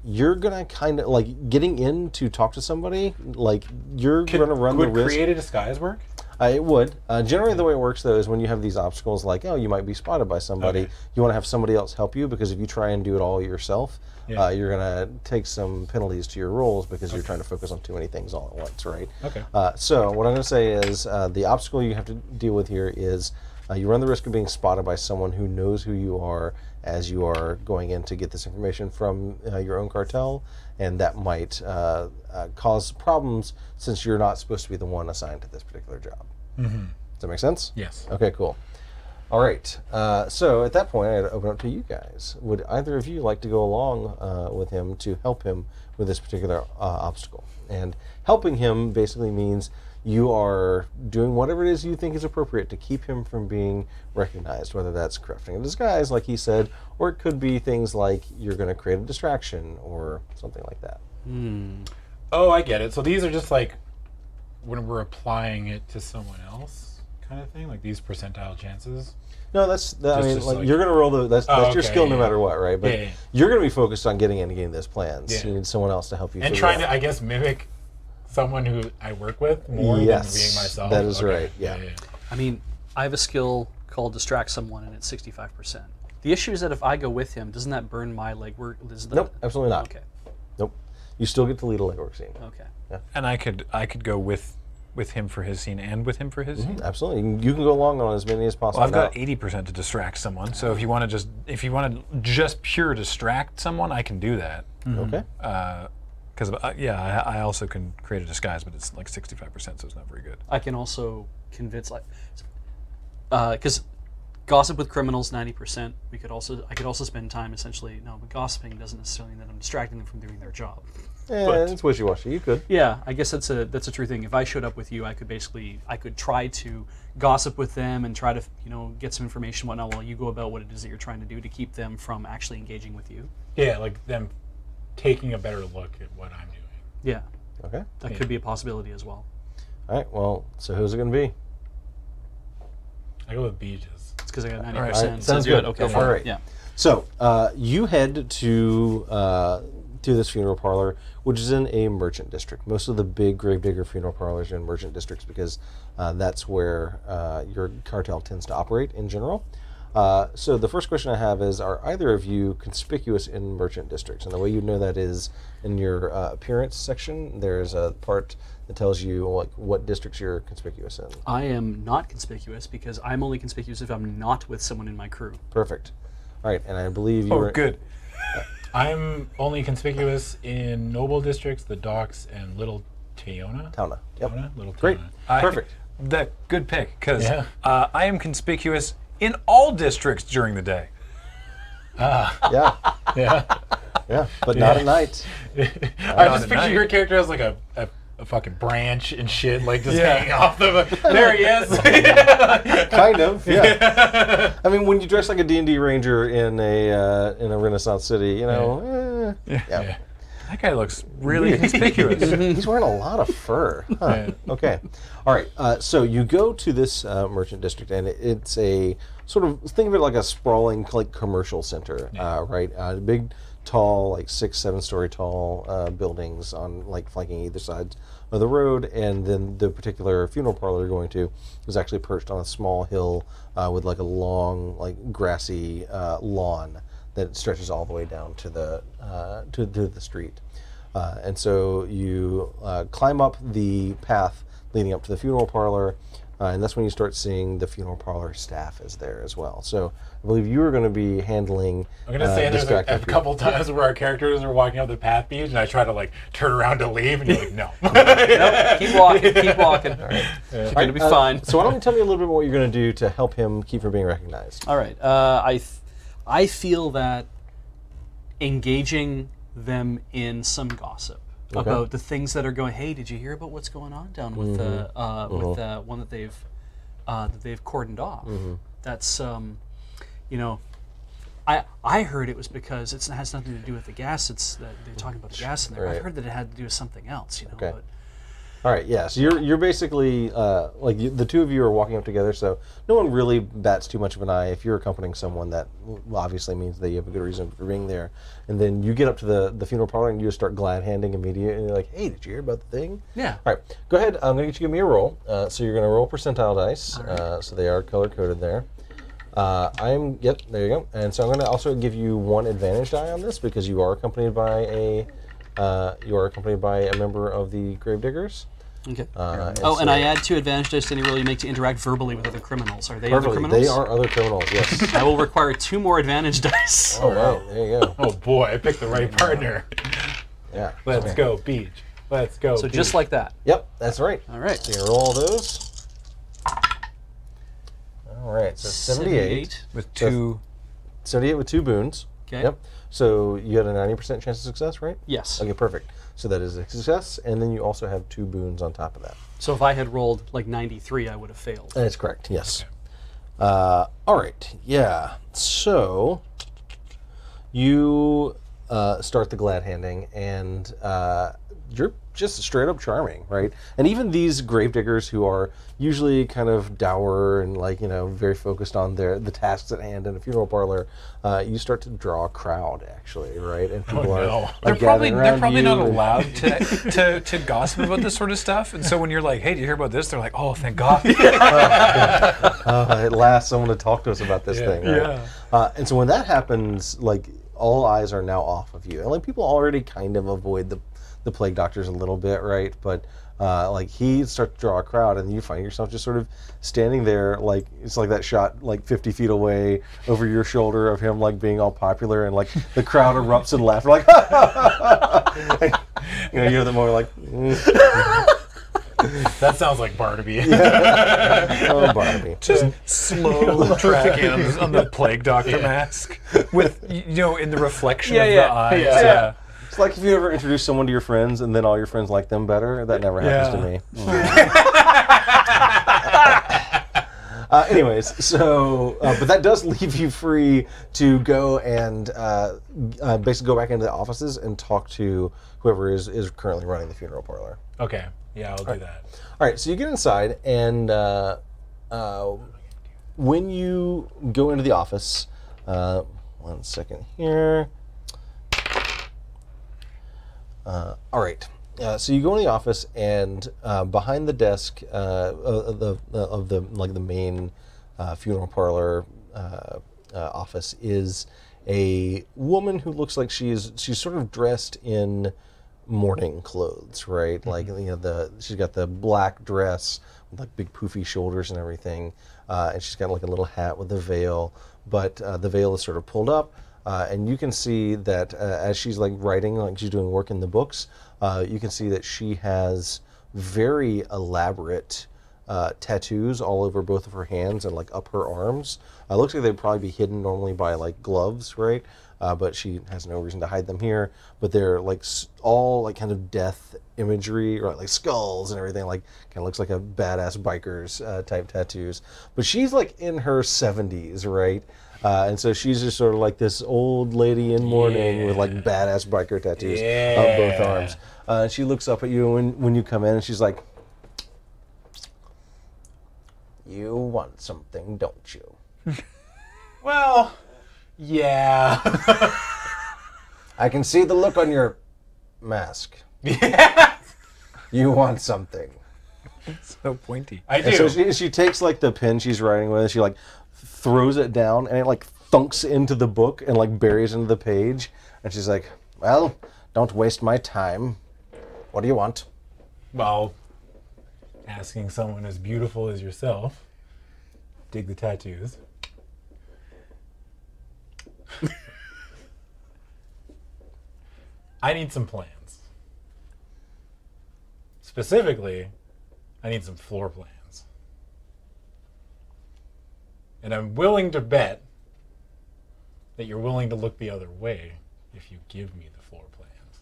you're going to kind of, like, getting in to talk to somebody, like, you're going to run the risk. Would create a disguise work? It would. Generally, the way it works, though, is when you have these obstacles, like, oh, you might be spotted by somebody, you want to have somebody else help you, because if you try and do it all yourself, you're going to take some penalties to your rolls because you're trying to focus on too many things all at once, right? Okay. So what I'm going to say is the obstacle you have to deal with here is you run the risk of being spotted by someone who knows who you are as you are going in to get this information from your own cartel, and that might cause problems since you're not supposed to be the one assigned to this particular job. Does that make sense? Yes. Okay, cool. All right. So at that point, I'd open up to you guys. Would either of you like to go along with him to help him with this particular obstacle? And helping him basically means you are doing whatever it is you think is appropriate to keep him from being recognized, whether that's crafting a disguise, like he said, or it could be things like you're going to create a distraction or something like that. Oh, I get it. So these are just like when we're applying it to someone else kind of thing, like these percentile chances. No, I mean, like, like- you're going to roll that's your okay, skill no yeah. matter what, right? But Yeah. you're going to be focused on getting those plans. Yeah. You need someone else to help you. And figure trying it out. to, I guess, mimic someone who I work with more than being myself. that is Okay. right. Yeah. I mean, I have a skill called distract someone, and it's 65%. The issue is that if I go with him, doesn't that burn my legwork? Nope, absolutely not. Okay. Nope. You still get to lead a legwork scene. Okay. And I could go with him for his scene and with him for his scene. Absolutely. You can go along on as many as possible. Well, I've got 80% to distract someone. So if you want to just pure distract someone, I can do that. Okay. Because I also can create a disguise, but it's like 65%, so it's not very good. I can also convince, like, because gossip with criminals 90%. I could also spend time essentially. No, but gossiping doesn't necessarily mean that I'm distracting them from doing their job. Yeah, it's wishy-washy. You could. Yeah, I guess that's a true thing. If I showed up with you, I could try to gossip with them and try to get some information and whatnot while you go about what it is that you're trying to do to keep them from actually engaging with you. Yeah, like them taking a better look at what I'm doing. Yeah, Okay. that could be a possibility as well. All right. Well, so who's it going to be? I go with Beej's. It's because I got 90%. All right, sounds good. Okay, All fine. right. Yeah. So you head to this funeral parlor, which is in a merchant district. Most of the bigger funeral parlors are in merchant districts because that's where your cartel tends to operate in general. So the first question I have is, are either of you conspicuous in merchant districts? And the way you know that is in your appearance section. There's a part that tells you like what districts you're conspicuous in. I am not conspicuous because I'm only conspicuous if I'm not with someone in my crew. Perfect. All right, and I believe you Oh, were good. I'm only conspicuous in noble districts, the docks, and Little Taona. Tauna. Yep. Taona? Little Great. Taona. Perfect. Good pick, because Yeah. I am conspicuous in all districts during the day. Yeah. Yeah. Yeah. But not at night. I just at picture night. your character as like a fucking branch and shit, like just hanging off the. There he is. Kind of. Yeah. I mean, when you dress like a D&D ranger in a Renaissance city, yeah. Yeah. That guy looks really conspicuous. He's wearing a lot of fur. Huh. Okay. All right. So you go to this merchant district, and it's a sort of, think of it like a sprawling like commercial center, right? Big, tall, like 6-7 story tall buildings on like flanking either side of the road, and then the particular funeral parlor you're going to is actually perched on a small hill with like a long, like grassy lawn that stretches all the way down to the street. And so you climb up the path leading up to the funeral parlor, and that's when you start seeing the funeral parlor staff is there as well. So I believe you are going to be handling. I'm gonna say there's distracting a people. couple times where our characters are walking up the path, Beej, and I try to like turn around to leave, and you're like, no. Nope, keep walking, keep walking. All right. You're going to be fine. So why don't you tell me a little bit more what you're going to do to help him keep from being recognized? All right. I feel that engaging them in some gossip about the things that are going. Hey, did you hear about what's going on down with the one that they've cordoned off? That's I heard it was because it has nothing to do with the gas. It's that they're talking about the gas in there. Right. I heard that it had to do with something else. Okay. But All right, yeah. So you're basically the two of you are walking up together. So no one really bats too much of an eye. If you're accompanying someone, that obviously means that you have a good reason for being there. And then you get up to the funeral parlor and you just start glad handing immediately. And you're like, hey, did you hear about the thing? yeah. All right, go ahead. I'm going to get you to give me a roll. So you're going to roll percentile dice. So they are color coded there. Yep, there you go. And so I'm going to also give you one advantage die on this because you are accompanied by a member of the Gravediggers. Okay. And I add 2 advantage dice to any roll you make to interact verbally with other criminals. Are they other perfectly. criminals? They are other criminals. Yes. I will require 2 more advantage dice. All right, there you go. Oh boy, I picked the right partner. Yeah. Let's go, Beej. Let's go. So Beej. just like that. Yep, that's right. All right. So you roll all those. All right, so 78. With two. 78 with 2 boons. Okay. Yep. So you had a 90% chance of success, right? Yes. Okay, perfect. So that is a success, and then you also have 2 boons on top of that. So if I had rolled like 93, I would have failed. That is correct, yes. All right, yeah. So you start the glad handing, and you're just straight up charming, right? And even these gravediggers who are usually kind of dour and like, you know, very focused on the tasks at hand in a funeral parlor, you start to draw a crowd actually, right? And people are like, they're probably not allowed to gossip about this sort of stuff. And so when you're like, hey, did you hear about this? They're like, oh, thank God. At last someone to talk to us about this thing, right? Yeah. And so when that happens, like all eyes are now off of you. And like people already kind of avoid the plague doctors a little bit, right? But like he starts to draw a crowd, and you find yourself just sort of standing there, like it's like that shot like 50 feet away over your shoulder of him like being all popular, and like the crowd erupts in laughter, like and, you know, you hear them more like That sounds like Barnaby. Yeah. Oh, Barnaby. Just slow tracking on the plague doctor mask with, you know, in the reflection of the eyes. Yeah. It's like if you ever introduce someone to your friends and then all your friends like them better. That never happens to me. Anyways, so, but that does leave you free to go and basically go back into the offices and talk to whoever is currently running the funeral parlor. Okay. Yeah, I'll do that. All right, so you get inside, and when you go into the office, 1 second here. All right, so you go in the office, and behind the desk of the main funeral parlor office is a woman who looks like she's sort of dressed in mourning clothes, right? Like, you know, she's got the black dress with like big poofy shoulders and everything, and she's got like a little hat with a veil, but the veil is sort of pulled up. And you can see that as she's like writing, like she's doing work in the books, you can see that she has very elaborate tattoos all over both of her hands and like up her arms. It looks like they'd probably be hidden normally by like gloves, right? But she has no reason to hide them here. But they're like all like kind of death imagery, or like skulls and everything. Like kind of looks like a badass biker's type tattoos. But she's like in her 70s, right? And so she's just sort of like this old lady in mourning with like badass biker tattoos on both arms. She looks up at you when you come in, and she's like, "You want something, don't you?" Well, yeah. I can see the look on your mask. Yeah. You want something. So pointy. I do. And so she takes like the pen she's writing with, she like throws it down, and it like thunks into the book and like buries into the page. And she's like, "Well, don't waste my time. What do you want?" Well, asking someone as beautiful as yourself, dig the tattoos. I need some plans. Specifically, I need some floor plans. And I'm willing to bet that you're willing to look the other way if you give me the floor plans.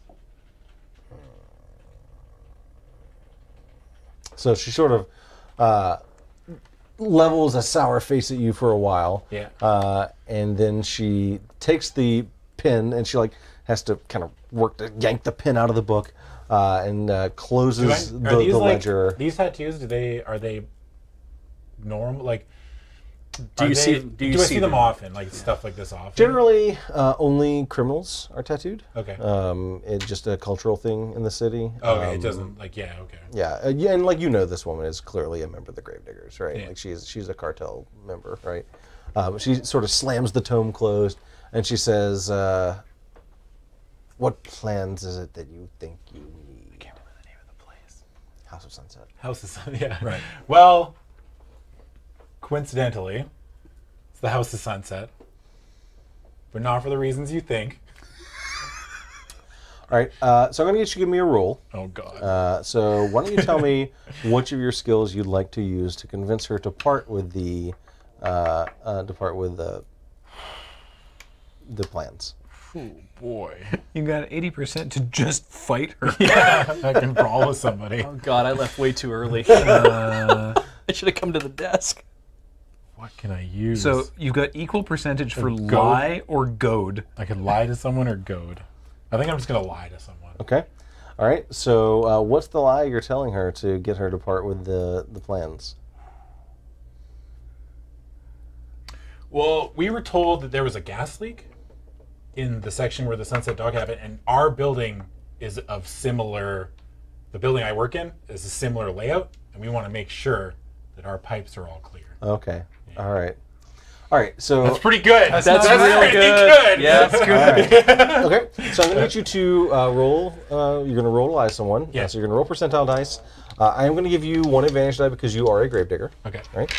So she sort of levels a sour face at you for a while. Yeah. And then she takes the pen, and she like has to kind of work to yank the pen out of the book, and closes the ledger. These tattoos, are they normal? Like, Do you see I see them often, like stuff like this often? Generally, only criminals are tattooed. Okay. It's just a cultural thing in the city. Okay, it doesn't, like, yeah, okay. Yeah, yeah, and like, you know, this woman is clearly a member of the Gravediggers, right? Yeah. Like she's a cartel member, right? She sort of slams the tome closed, and she says, "What plans is it that you think you need?" I can't remember the name of the place. House of Sunset. House of Sunset, yeah. Right. Well, coincidentally, it's the House of Sunset, but not for the reasons you think. All right, so I'm going to get you to give me a roll. Oh, God. So why don't you tell me which of your skills you'd like to use to convince her to part with the plans. Oh, boy. You got 80% to just fight her. Yeah, I can brawl with somebody. Oh God, I left way too early. I should have come to the desk. What can I use? So you've got equal percentage for goad? lie or goad. I could lie to someone or goad. I think I'm just gonna lie to someone. Okay. All right. So, what's the lie you're telling her to get her to part with the plans? Well, we were told that there was a gas leak in the section where the Sunset Dog happened, and our building is of similar. The building I work in is a similar layout, and we want to make sure that our pipes are all clear. Okay. Yeah. All right. All right. So that's pretty good. That's really pretty good. Yeah, that's good. Right. Okay. So I'm going to get you to roll. You're going to roll to lie someone. Yeah. So you're going to roll percentile dice. I am going to give you one advantage die because you are a gravedigger. Okay. Right.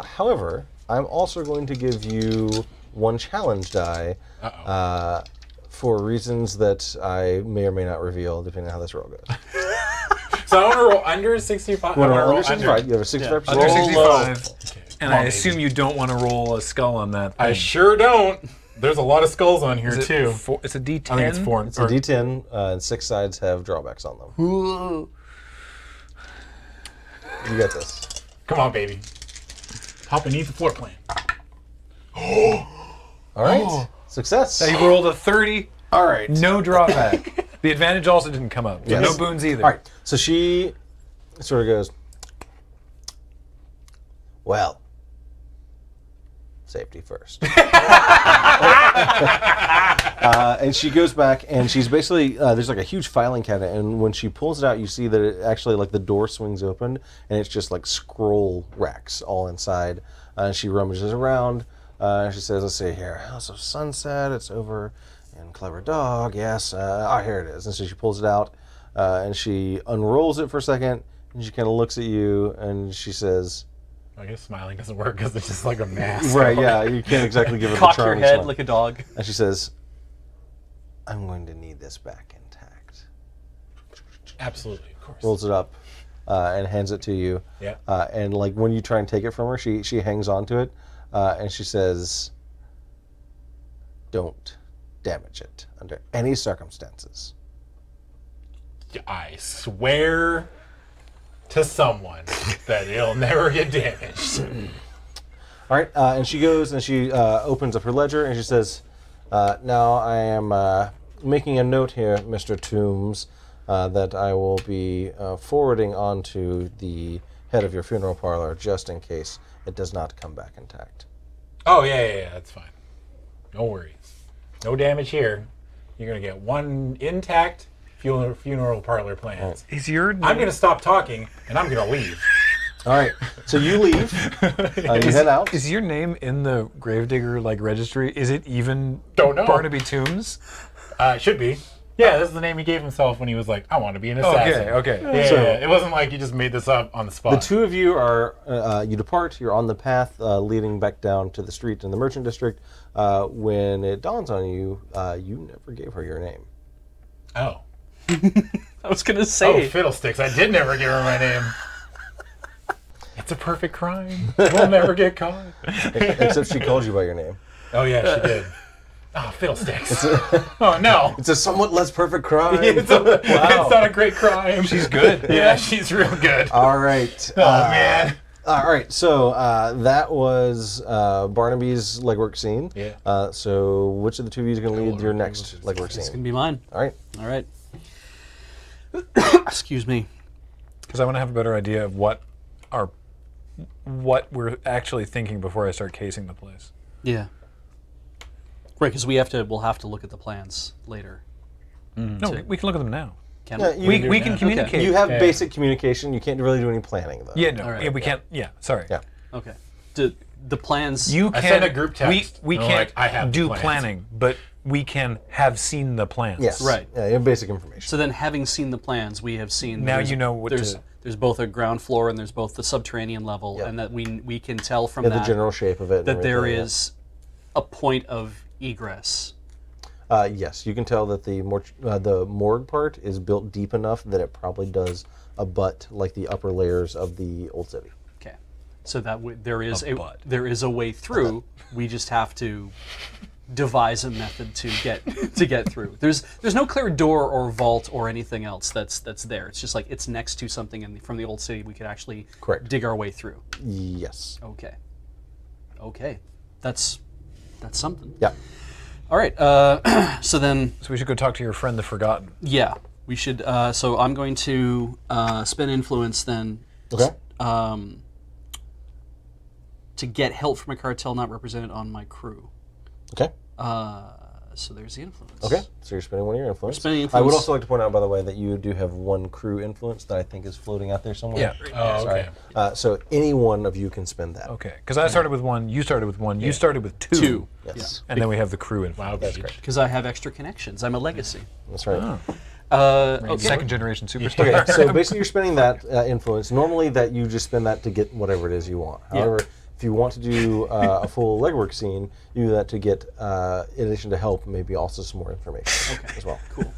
However, I'm also going to give you one challenge die. For reasons that I may or may not reveal, depending on how this roll goes. So I want to roll under 65. You want to roll under 65? You have a 65%. Under Roll 65. Okay. And I assume you don't want to roll a skull on that thing. I sure don't. There's a lot of skulls on here Is it too. It's a D10. I think it's 4. It's a D10, and 6 sides have drawbacks on them. You got this. Come on, baby. Hop and eat the floor plan. All right. Success. Now you rolled a 30. All right. No drawback. The advantage also didn't come up. So Yes. no boons either. All right. So she sort of goes, well, safety first. And she goes back, and she's basically, there's like a huge filing cabinet, and when she pulls it out, you see that it actually, like, the door swings open, and it's just like scroll racks all inside. And she rummages around. She says, let's see here, House of Sunset, it's over in Clever Dog, yes. Here it is. And so she pulls it out, and she unrolls it for a second, and she kind of looks at you, and she says, I guess smiling doesn't work because it's just like a mask. right, yeah, you can't exactly give her the Cock your charming head smile. like a dog. And she says, I'm going to need this back intact. Absolutely, of course. Rolls it up and hands it to you. Yeah. And like when you try and take it from her, she hangs on to it, and she says, don't damage it under any circumstances. I swear to someone that it'll never get damaged. All right, and she goes and she opens up her ledger and she says, now I am making a note here, Mr. Toombs, that I will be forwarding on to the head of your funeral parlor just in case it does not come back intact. Oh, yeah, that's fine. No worries. No damage here. You're going to get one intact funeral parlor plans. Is your I'm going to stop talking, and I'm going to leave. All right, so you leave. You head out. Is your name in the gravedigger like registry? Is it even Don't know. Barnaby Tombs? It should be. Yeah, this is the name he gave himself when he was like, I want to be an assassin. Okay. Yeah, it wasn't like you just made this up on the spot. The two of you are, you depart, you're on the path leading back down to the street in the merchant district. When it dawns on you, you never gave her your name. Oh. I was gonna say. Oh, fiddlesticks. I did never give her my name. It's a perfect crime. We'll never get caught. Except she called you by your name. Oh, yeah, she did. Oh, fiddlesticks. Oh, no. It's a somewhat less perfect crime. It's not a great crime. She's good. Yeah, she's real good. All right. Oh, man. All right, so that was Barnaby's legwork scene. Yeah. So which of the two of you is going to lead your next legwork It's scene? gonna be mine. All right. All right. Excuse me. Because I want to have a better idea of what we're actually thinking before I start casing the place. Yeah. Right, because we'll have to look at the plans later. No, we can look at them now. Can Yeah, we? you- We can communicate. You have Yeah. basic communication. You can't really do any planning, though. Yeah, no, All right. yeah, we can't. Yeah, sorry. Yeah. Okay. The plans. You I can. sent a group text. We I'm can't like, I have do plans. planning, but we can have seen the plans. Yes. Right. Yeah, you have basic information. So then, having seen the plans, we have seen. Now there's- you know what there's to- there's both a ground floor and there's both the subterranean level, Yep. and that we can tell from Yeah, that the general shape of it. and that there everything, yeah. is a point of egress. Yes, you can tell that the morgue part is built deep enough that it probably does abut like the upper layers of the old city. Okay. So that there is butt. there is a way through. We just have to devise a method to get through. There's no clear door or vault or anything else that's there. It's just like it's next to something from the old city we could actually Correct. dig our way through. Yes. Okay. Okay. That's something. Yeah. All right. So we should go talk to your friend, the Forgotten. yeah, we should. So I'm going to spend influence then. Okay. To get help from a cartel not represented on my crew. Okay. So there's the influence. Okay. So you're spending one of your influence. Spending I influence. would also like to point out, by the way, that you do have one crew influence that I think is floating out there somewhere. Yeah. Oh, Sorry. okay. So any one of you can spend that. Okay, because I started with 1, you started with 1, you started with 2. 2. Yes. And then we have the crew influence. Wow, That's Beej. great. Because I have extra connections. I'm a legacy. That's right. Okay. Second generation superstar. Okay, so basically you're spending that influence. Normally that you just spend that to get whatever it is you want. However, if you want to do a full legwork scene, you do that to get, in addition to help, maybe also some more information as well. Cool.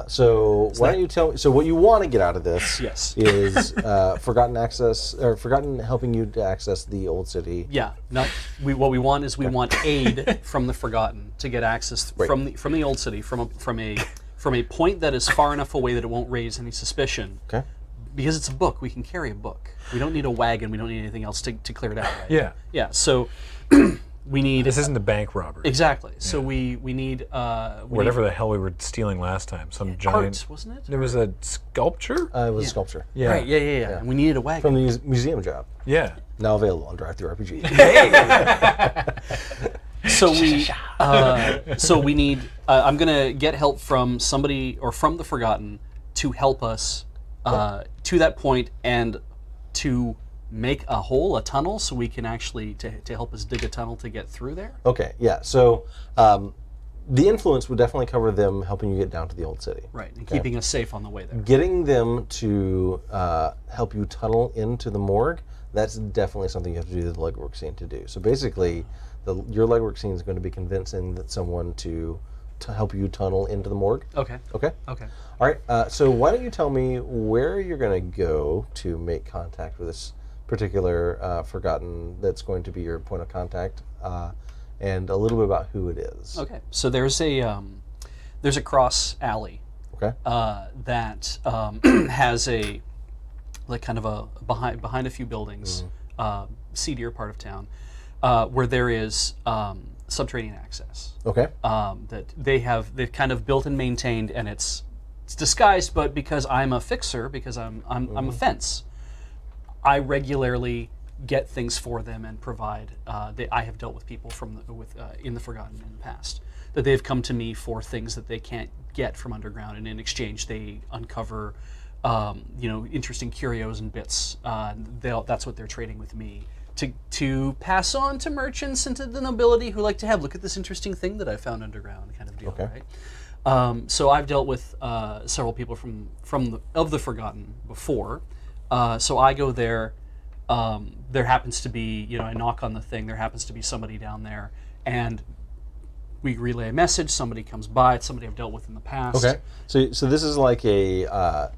So why don't you tell me? So what you want to get out of this Yes. is Forgotten access, or Forgotten helping you to access the old city. Yeah. What we want is we want aid from the Forgotten to get access from the old city from a point that is far enough away that it won't raise any suspicion. Okay. Because it's a book, we can carry a book. We don't need a wagon. We don't need anything else to clear it out. Right? Yeah. Yeah. So we need. This isn't a bank robbery. Exactly. So we need Whatever the hell we were stealing last time. Some giant. art, wasn't it? There was a sculpture? It was a sculpture. Yeah. Right. Yeah. And we needed a wagon. From the museum job. Yeah. Now available on Drive-Thru RPG. So we need. I'm gonna get help from somebody or from the Forgotten to help us to that point and to make a tunnel, so we can actually to help us dig a tunnel to get through there. Okay, yeah. So the influence would definitely cover them helping you get down to the old city. Right, and keeping us safe on the way there. Getting them to help you tunnel into the morgue, that's definitely something you have to do the legwork scene to do. So basically, your legwork scene is going to be convincing someone to help you tunnel into the morgue. Okay. Okay? Okay. All right, so why don't you tell me where you're going to go to make contact with this particular Forgotten that's going to be your point of contact, and a little bit about who it is. Okay. So there's a cross alley Okay. that has a kind of a behind a few buildings, seedier part of town, where there is subterranean access. Okay. That they've kind of built and maintained, and it's disguised, but because I'm a fixer, because I'm a fence, I regularly get things for them and provide. I have dealt with people in the Forgotten in the past, that they've come to me for things that they can't get from underground, and in exchange they uncover interesting curios and bits. That's what they're trading with me to pass on to merchants and to the nobility who like to have, look at this interesting thing that I found underground, kind of deal. Okay. Right. So I've dealt with several people of the Forgotten before. So I go there. There happens to be, I knock on the thing. There happens to be somebody down there, and we relay a message. Somebody comes by. It's somebody I've dealt with in the past. Okay. So this is like a.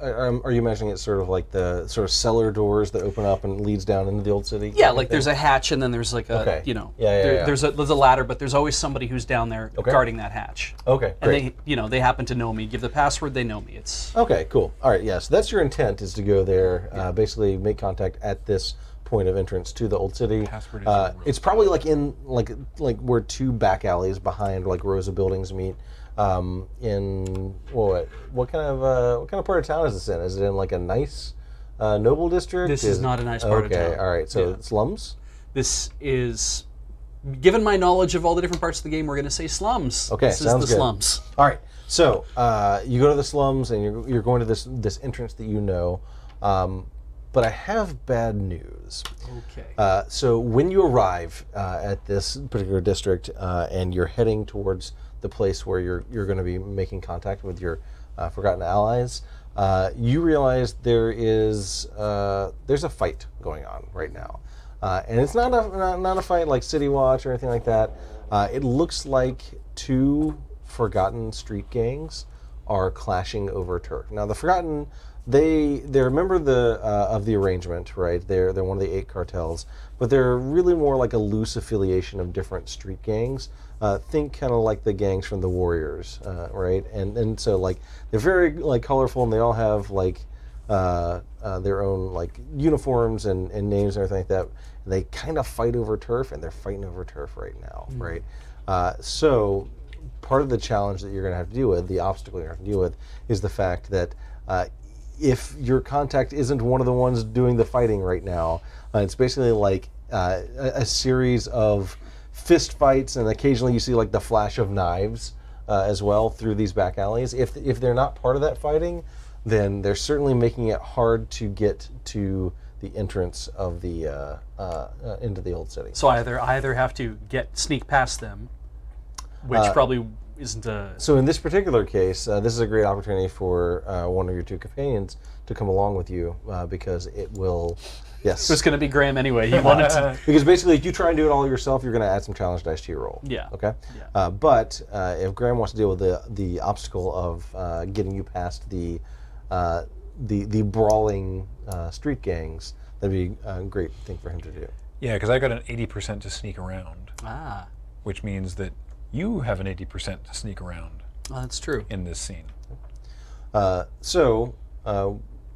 Are you imagining it's sort of like the sort of cellar doors that open up and leads down into the old city? Yeah, like there's a hatch, and then there's like a, Okay. Yeah. There's a ladder, but there's always somebody who's down there guarding that hatch. Okay, And great. they happen to know me. Give the password, they know me. It's Okay, cool. All right, yeah. So that's your intent, is to go there, basically make contact at this point of entrance to the old city. Password is It's probably like in like where two back alleys behind like rows of buildings meet. In what kind of part of town is this in? Is it in like a nice noble district? This is not a nice part of town. Okay, all right. So Yeah. slums. This is, given my knowledge of all the different parts of the game, we're going to say slums. Okay, this sounds is the good. slums. All right. So you go to the slums and you're going to this entrance that you know. But I have bad news. Okay. So when you arrive at this particular district and you're heading towards the place where you're going to be making contact with your Forgotten allies, you realize there's a fight going on right now, and it's not a fight like City Watch or anything like that. It looks like two Forgotten street gangs are clashing over turf. Now the Forgotten, they're a member of the arrangement, right? They're one of the 8 cartels, but they're really more like a loose affiliation of different street gangs. Think kind of like the gangs from the Warriors, right? And so like they're very like colorful, and they all have like their own like uniforms and names and everything like that. And they kind of fight over turf, and they're fighting over turf right now, right? So part of the challenge that you're going to have to deal with, the obstacle you're going to have to deal with, is the fact that if your contact isn't one of the ones doing the fighting right now, it's basically like a series of fist fights, and occasionally you see like the flash of knives as well through these back alleys. If they're not part of that fighting, then they're certainly making it hard to get to the entrance of the into the old city. So I either have to sneak past them, which probably isn't a... So in this particular case, this is a great opportunity for one of your two companions to come along with you because it will... Yes. It was going to be Graham anyway. You wanted to... Because basically, if you try and do it all yourself, you're going to add some challenge dice to your roll. Yeah. Okay? Yeah. But if Graham wants to deal with the obstacle of getting you past the brawling street gangs, that'd be a great thing for him to do. Yeah, because I got an 80% to sneak around. Ah. Which means that you have an 80% to sneak around. Oh, that's true. In this scene.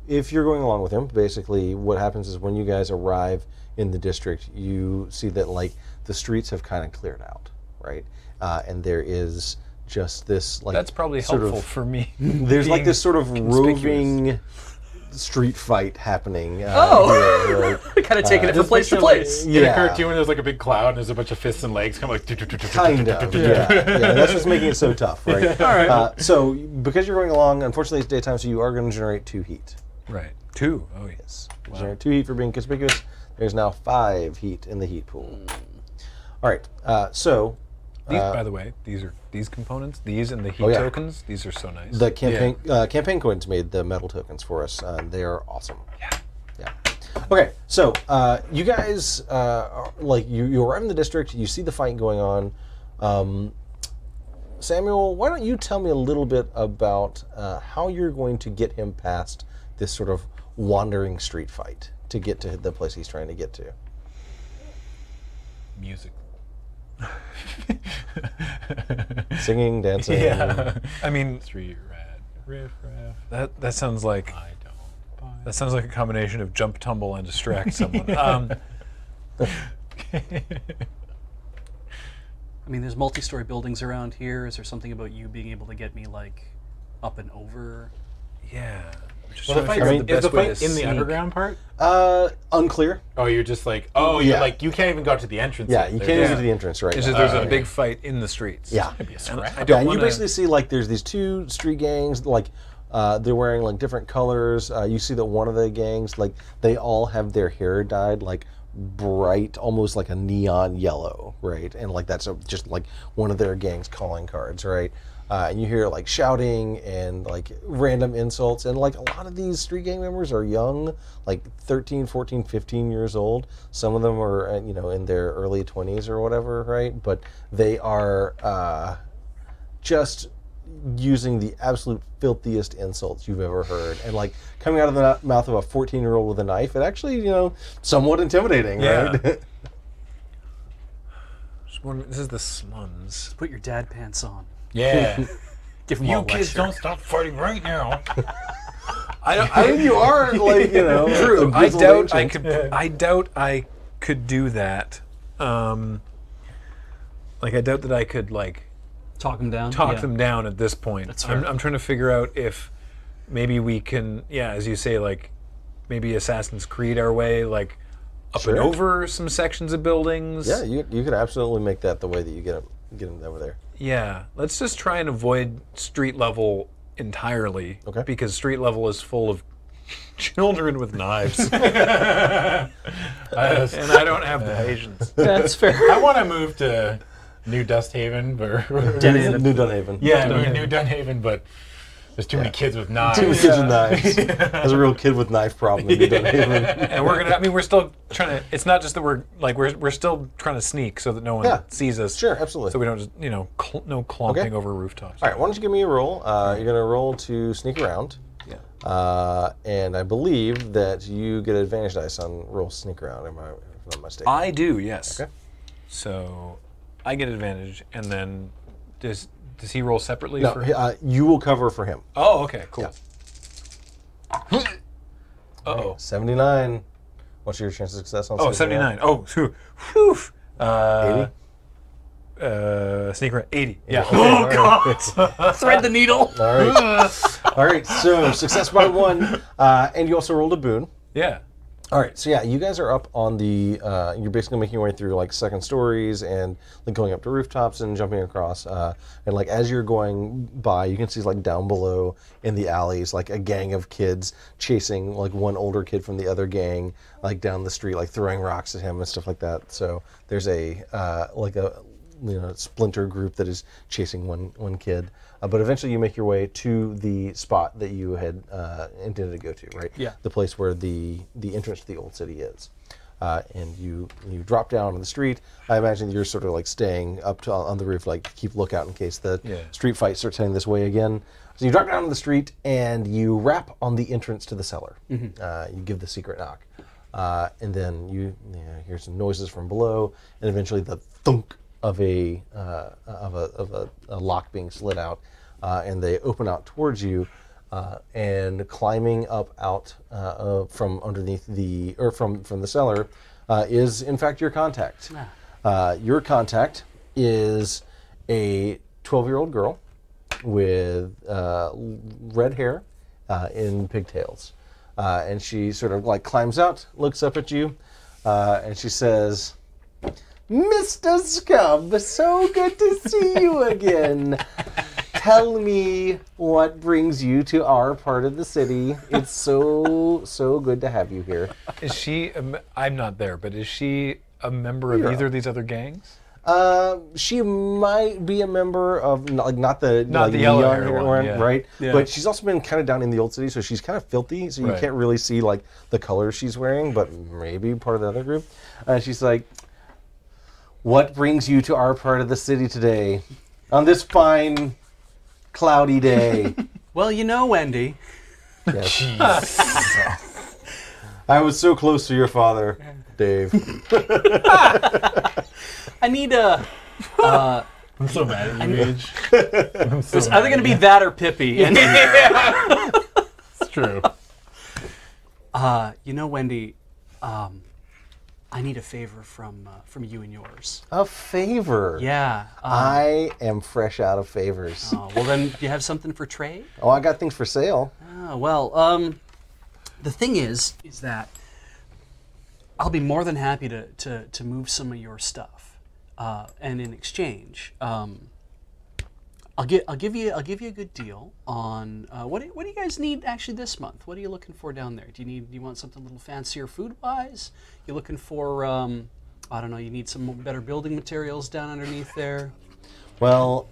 If you're going along with him, basically what happens is when you guys arrive in the district, you see that like the streets have kind of cleared out, right? And there is just this like... That's probably helpful for me. There's like this sort of roving street fight happening. Here, right? Kind of taking it from place to place. In a cartoon, there's like a big cloud and there's a bunch of fists and legs kind of like... Kind of, yeah. That's what's making it so tough, right? All right. So because you're going along, unfortunately it's daytime, so you are going to generate 2 heat. Right. 2? Oh, yes. Wow. Generate 2 heat for being conspicuous. There's now 5 heat in the heat pool. All right. These, by the way, these components, these and the heat tokens, these are so nice. The campaign coins made the metal tokens for us. They are awesome. Yeah. Okay, so you guys, you arrive in the district, you see the fight going on. Samuel, why don't you tell me a little bit about how you're going to get him past this sort of wandering street fight to get to the place he's trying to get to? Music. Singing, dancing. Yeah. I mean, Street rat, riff raff. That sounds like that sounds like a combination of jump, tumble, and distract someone. I mean, there's multi-story buildings around here. Is there something about you being able to get me like up and over? Yeah. Well, the fight, is the fight in the underground part? Unclear. Oh, you're just like, you're like, you can't even go to the entrance. Yeah, you can't even get to the entrance right now. There's a big fight in the streets. Yeah. And you basically see like there's these 2 street gangs, like they're wearing like different colors. You see that one of the gangs, like they all have their hair dyed like bright, almost like a neon yellow, right? And like that's just like one of their gang's calling cards, right? And you hear like shouting and like random insults, and like a lot of these street gang members are young, like 13, 14, 15 years old. Some of them are in their early 20s or whatever, right? But they are just using the absolute filthiest insults you've ever heard, and like coming out of the mouth of a 14-year-old with a knife. It actually, somewhat intimidating, right? This is the slums. Put your dad pants on. Yeah. Give him you kids don't stop fighting right now. I mean, you are like, True. I doubt I could do that. I doubt that I could like talk them down. Talk them down at this point. That's fair. I'm trying to figure out if maybe we can, as you say, like maybe Assassin's Creed our way, like up and over some sections of buildings. Yeah, you could absolutely make that the way that you get them over there. Yeah, let's just try and avoid street level entirely. Okay. Because street level is full of children with knives. And I don't have the patience. That's fair. I want to move to New Dusthaven. New Dunhaven. Yeah, New Dunhaven, but there's too many kids with knives. Too many kids with knives. There's a real kid with knife problem in New Dunhaven. And we're still trying to, it's not just that we're still trying to sneak so that no one sees us. Sure, absolutely. So we don't just, no clomping over rooftops. All right, why don't you give me a roll? You're going to roll to sneak around. Yeah. And I believe that you get advantage dice on roll sneak around, if I'm not mistaken. I do, yes. Okay. So I get advantage, and then does he roll separately? No, you will cover for him. Oh, okay, cool. Yeah. Uh-oh. 79. What's your chance of success on 79? Oh, whew. 80? Sneaker 80. Yeah. Oh, God. Thread the needle. All right. All right, so success by 1, and you also rolled a boon. Yeah. All right, so yeah, you guys are up on the, you're basically making your way through like second stories and like going up to rooftops and jumping across. And like as you're going by, you can see like down below in the alleys, like a gang of kids chasing like one older kid from the other gang, like down the street, like throwing rocks at him and stuff like that. So there's a, like a, splinter group that is chasing one kid. But eventually you make your way to the spot that you had intended to go to, right? Yeah. The place where the entrance to the old city is. And you drop down on the street. I imagine you're sort of like staying up on the roof, like keep lookout in case the street fight starts heading this way again. So you drop down on the street and you rap on the entrance to the cellar. You give the secret knock. And then you hear some noises from below, and eventually the thunk of a lock being slid out, and they open out towards you, and climbing up out from underneath from the cellar is in fact your contact. Your contact is a 12-year-old girl with red hair in pigtails, and she sort of like climbs out, looks up at you, and she says, "Mr. Scub, so good to see you again. Tell me what brings you to our part of the city. It's so good to have you here." Is she, I'm not there, but is she a member of either of these other gangs? She might be a member of not the yellow young hair one, yeah. right? Yeah. But she's also been kind of down in the old city, so she's kind of filthy, so you can't really see like the colors she's wearing, but maybe part of the other group. She's like, "What brings you to our part of the city today, on this fine, cloudy day?" Well, Wendy. Yes. I was so close to your father, Dave. I need a. I'm so mad at you, Beej. It's either going to be that or Pippi. And It's true. Wendy, I need a favor from you and yours. A favor? Yeah. I am fresh out of favors. Oh, well, then, do you have something for trade? Oh, I got things for sale. Oh, well, the thing is that I'll be more than happy to move some of your stuff, and in exchange, I'll give you a good deal on what do you guys need actually this month? What are you looking for down there? Do you want something a little fancier food wise? You looking for I don't know. You need some better building materials down underneath there. Well,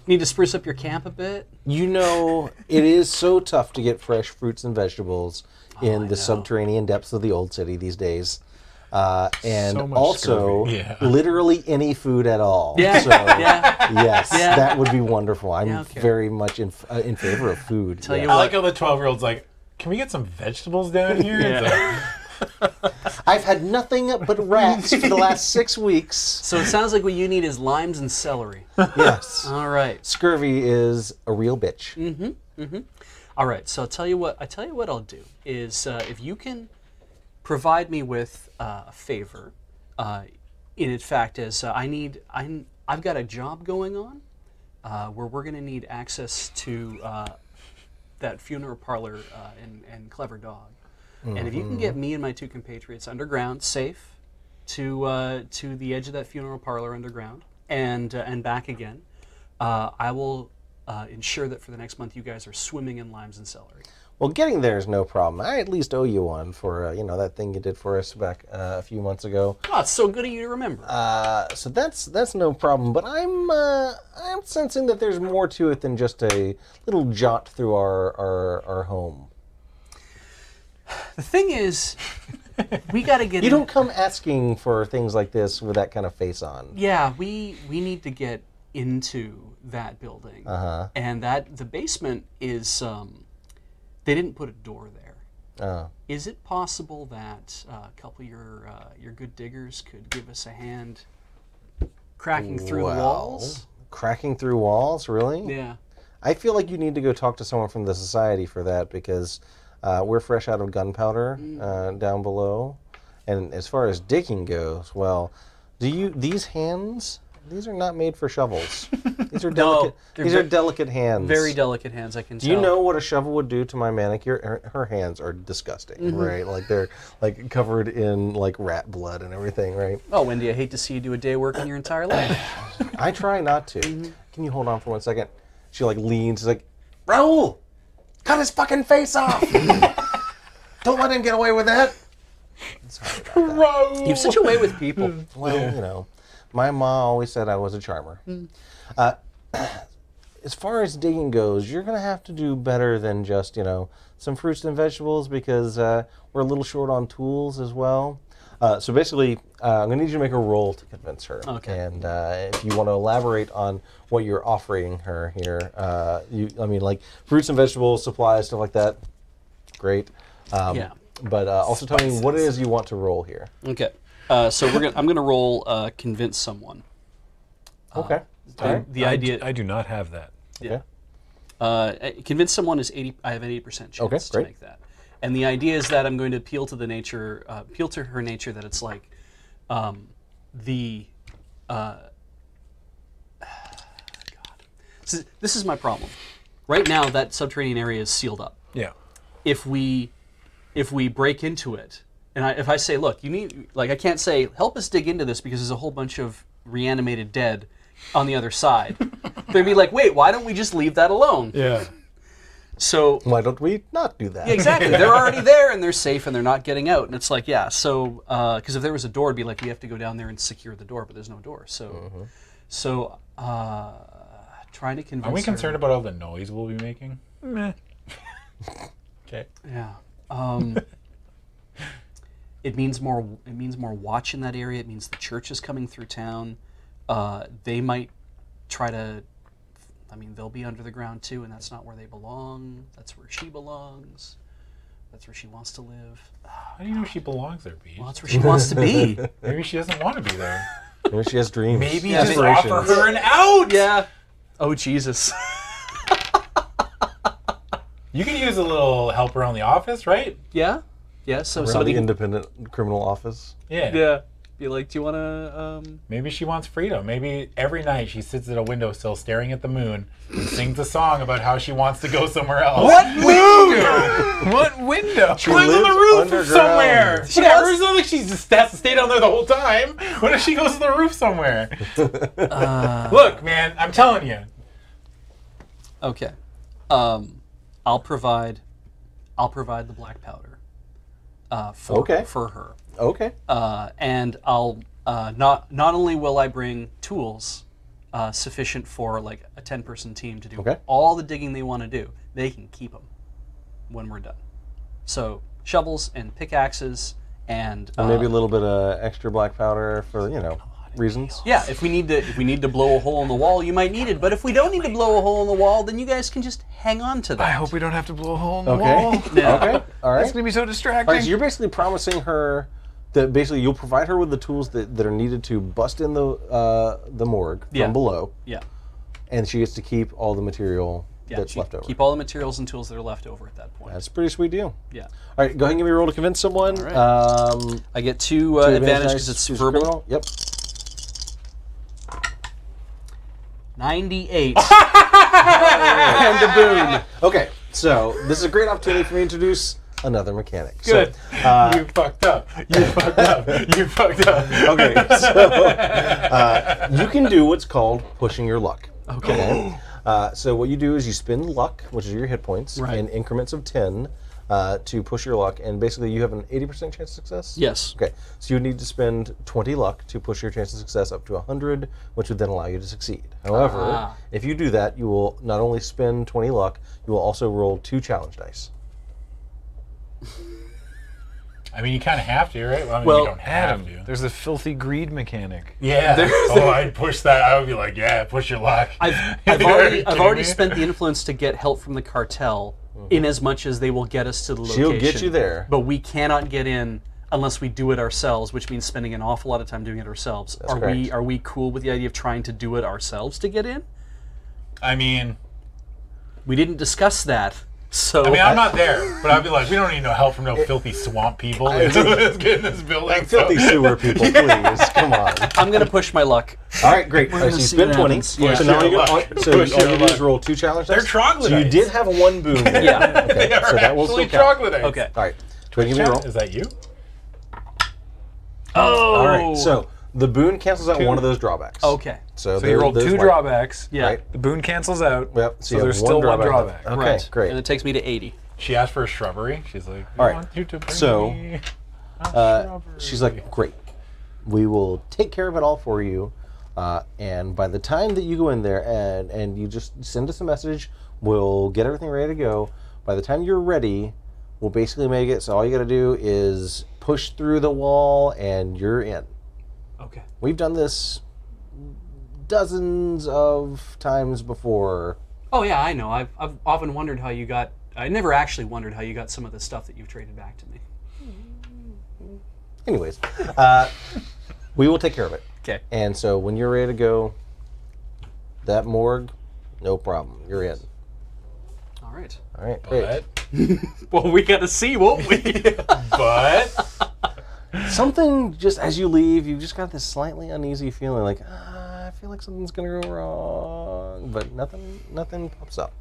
need to spruce up your camp a bit. It is so tough to get fresh fruits and vegetables in the know. subterranean depths of the old city these days. And So much also, scurvy. Yeah. literally any food at all. Yeah. So, Yeah. yes, Yeah. that would be wonderful. I'm Yeah, okay. very much in favor of food. Tell yes. you I like how the 12-year-old's like, "Can we get some vegetables down here?" Yeah. I've had nothing but rats for the last 6 weeks. So it sounds like what you need is limes and celery. Yes. All right. Scurvy is a real bitch. All right. So I'll tell you what I'll do is if you can provide me with a favor, in fact, as I've got a job going on where we're going to need access to that funeral parlor and Clever Dog. And if you can get me and my two compatriots underground, safe, to the edge of that funeral parlor underground, and back again, I will ensure that for the next month you guys are swimming in limes and celery. Well, getting there is no problem. I at least owe you one for that thing you did for us back a few months ago. Oh, it's so good of you to remember. So that's no problem. But I'm sensing that there's more to it than just a little jaunt through our home. The thing is, we got to get. You don't come asking for things like this with that kind of face on. Yeah, we need to get into that building, and the basement is. They didn't put a door there. Is it possible that a couple of your good diggers could give us a hand cracking through the walls? Cracking through walls, really? Yeah. I feel like you need to go talk to someone from the society for that because we're fresh out of gunpowder down below, and as far as digging goes, well, these hands These are not made for shovels. These are No, delicate. they're These are delicate hands. Very delicate hands, I can Do tell. you know what a shovel would do to my manicure? Her hands are disgusting, right? Like they're like covered in like rat blood and everything, right? Oh, Wendy, I hate to see you do a day of work in your entire life. I try not to. Can you hold on for 1 second? She like leans, she's like, Raul, cut his fucking face off. Don't let him get away with that. Sorry about that. You have such a way with people. Well, you know, my mom always said I was a charmer. As far as digging goes, you're going to have to do better than just, you know, some fruits and vegetables because we're a little short on tools as well. So basically, I'm going to need you to make a roll to convince her. Okay. And if you want to elaborate on what you're offering her here, I mean, like fruits and vegetables, supplies, stuff like that, great. Yeah. But also tell me what it is you want to roll here. Okay. So I'm gonna roll convince someone. Okay. All right. The idea. I do not have that. Yeah. Convince someone is 80. I have an 80% chance Okay, to great. make that. And the idea is that I'm going to appeal to the nature, appeal to her nature that it's like, God. This is my problem. Right now, that subterranean area is sealed up. Yeah. If we break into it, and if I say, look, you need, like, I can't say, help us dig into this because there's a whole bunch of reanimated dead on the other side. They'd be like, wait, why don't we just leave that alone? Yeah. So why don't we not do that? Yeah, exactly. They're already there and they're safe and they're not getting out. And it's like, yeah, so, because if there was a door, it'd be like, we have to go down there and secure the door, but there's no door. So, trying to convince Are we her- concerned about all the noise we'll be making? Meh. Okay. Yeah. It means more. It means more watch in that area. It means the church is coming through town. They might try to. I mean, they'll be under the ground too, and that's not where they belong. That's where she belongs. That's where she wants to live. How do you know she belongs there, Beej? Well, that's where she wants to be. Maybe she doesn't want to be there. Maybe she has dreams. Maybe Yeah, just they- offer her an out. Yeah. Oh Jesus. You could use a little help around the office, right? Yeah. Yeah. So Around somebody. the independent criminal office. Yeah. Yeah. Be like, do you want to? Maybe she wants freedom. Maybe every night she sits at a windowsill staring at the moon and sings a song about how she wants to go somewhere else. What window? What window? She lives on the lives roof underground. somewhere. She Yeah, does? it's not like she just has to stay down there the whole time. What if she goes to the roof somewhere? Look, man, I'm telling you. Okay. I'll provide the black powder. For her. Okay. And I'll not only will I bring tools sufficient for like a 10-person team to do Okay. all the digging they want to do, they can keep them when we're done. So shovels and pickaxes and Maybe a little bit of extra black powder for, you know, reasons. yeah, if we need to blow a hole in the wall, you might need it. But if we don't need to blow a hole in the wall, then you guys can just hang on to that. I hope we don't have to blow a hole in the Okay. wall. Yeah. Okay. All right. It's gonna be so distracting. All right, so you're basically promising her that basically you'll provide her with the tools that are needed to bust in the morgue Yeah. from below, Yeah. and she gets to keep all the material that's left over. Keep all the materials and tools that are left over at that point. That's a pretty sweet deal. Yeah. All right, go ahead and give me a roll to convince someone. All right. I get two advantage because it's verbal. Criminal. Yep. 98. And a boon. Okay, so this is a great opportunity for me to introduce another mechanic. Good. So, You fucked up. You fucked up. You fucked up. okay, so you can do what's called pushing your luck. Okay. So what you do is you spend luck, which is your hit points, Right. in increments of 10 to push your luck, and basically you have an 80% chance of success? Yes. Okay, so you need to spend 20 luck to push your chance of success up to 100, which would then allow you to succeed. However, if you do that, you will not only spend 20 luck, you will also roll 2 challenge dice. I mean, you kind of have to, right? Well, I mean, Well, you don't have Adam, to. there's a filthy greed mechanic. Yeah. Oh, I'd push that. I would be like, yeah, push your luck. I've Are you already kidding me? spent the influence to get help from the cartel, in as much as they will get us to the location. She'll get you there. But we cannot get in unless we do it ourselves, which means spending an awful lot of time doing it ourselves. That's correct. Are we cool with the idea of trying to do it ourselves to get in? I mean, We didn't discuss that. So I mean, I'm not there, but I'd be like, we don't need no help from no filthy swamp people. Let's get in this building. Filthy sewer people, please. Come on. I'm going to push my luck. All right, great. All right, so you see spent what 20. happens. So Yeah. now you're Push going to all you your do is luck. roll 2 challenge They're dice. troglodytes. So you did have 1 boon. Yeah. Okay, They are so that will actually still count. troglodytes. Okay. All right. Go ahead and give me a roll. Is that you? Oh. All right, so the boon cancels out 1 of those drawbacks. Okay. So you rolled 2 drawbacks. Yeah. Right. The boon cancels out. Yep. So you have there's still 1 drawback. Okay, Right. great. And it takes me to 80. She asked for a shrubbery. She's like, All I right. want you to bring So, me a shrubbery. She's like, great. We will take care of it all for you. And by the time that you go in there and you just send us a message, we'll get everything ready to go. By the time you're ready, we'll basically make it so all you got to do is push through the wall and you're in. Okay. We've done this dozens of times before. Oh yeah, I know. I've often wondered how you got. I never actually wondered how you got some of the stuff that you've traded back to me. Anyways, we will take care of it. Okay. And so when you're ready to go, that morgue, no problem. You're in. All right. All right, great. Well, we got to see, won't we? But Something just as you leave, you've just got this slightly uneasy feeling, like I feel like something's gonna go wrong, but nothing pops up.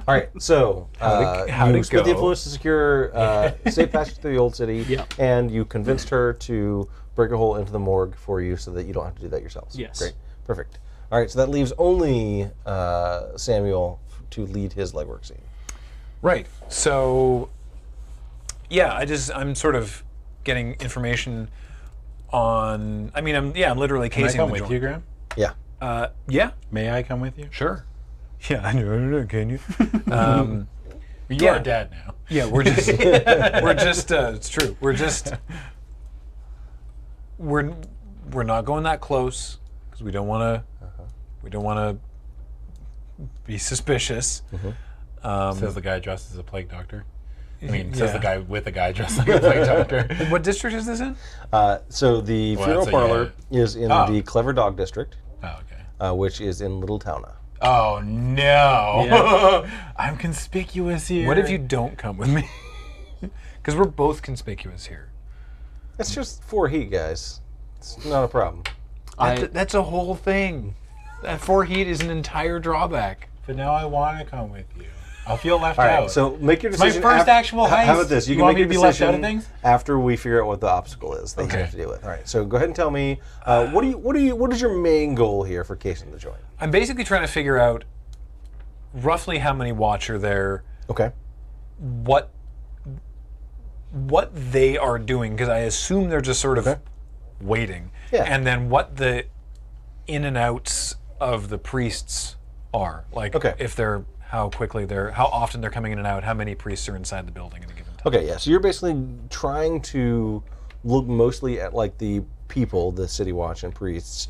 All right, so how'd you it spent the go? influence to secure safe passage through the old city, Yeah. and you convinced her to break a hole into the morgue for you, so that you don't have to do that yourselves. Yes. Great, perfect. All right, so that leaves only Samuel to lead his legwork scene. Right. So, yeah, I'm sort of getting information on. I mean, I'm literally can I casing come the with joint. you, Graham? Yeah. Yeah, May I come with you? sure. Yeah, I know. Can you? You Yeah. are dad now. Yeah, we're just it's true. We're not going that close because we don't want to be suspicious. Says the guy dressed as a plague doctor. I mean, Yeah. says the guy with a guy dressed like a plague doctor. What district is this in? So the funeral that's a parlor is in Oh. the Clever Dog district, Oh, okay. which is in Little Towna. Oh no! I'm conspicuous here. What if you don't come with me? Because we're both conspicuous here. It's just 4 heat, guys. It's not a problem. That's a whole thing. That 4 heat is an entire drawback. But now I want to come with you. I'll feel left All right, out. so make your It's my decision. first actual How heist. about this? You You can want make me your to be left out decision of things? after we figure out what the obstacle is that you have to deal with. All right, so go ahead and tell me what is your main goal here for casing the joint? I'm basically trying to figure out roughly how many watch are there, Okay. what they are doing, because I assume they're just sort of Okay. waiting, Yeah. and then what the in and outs of the priests are, like Okay. how often they're coming in and out, how many priests are inside the building at a given time. Okay, yeah. So you're basically trying to look mostly at like the people, the city watch and priests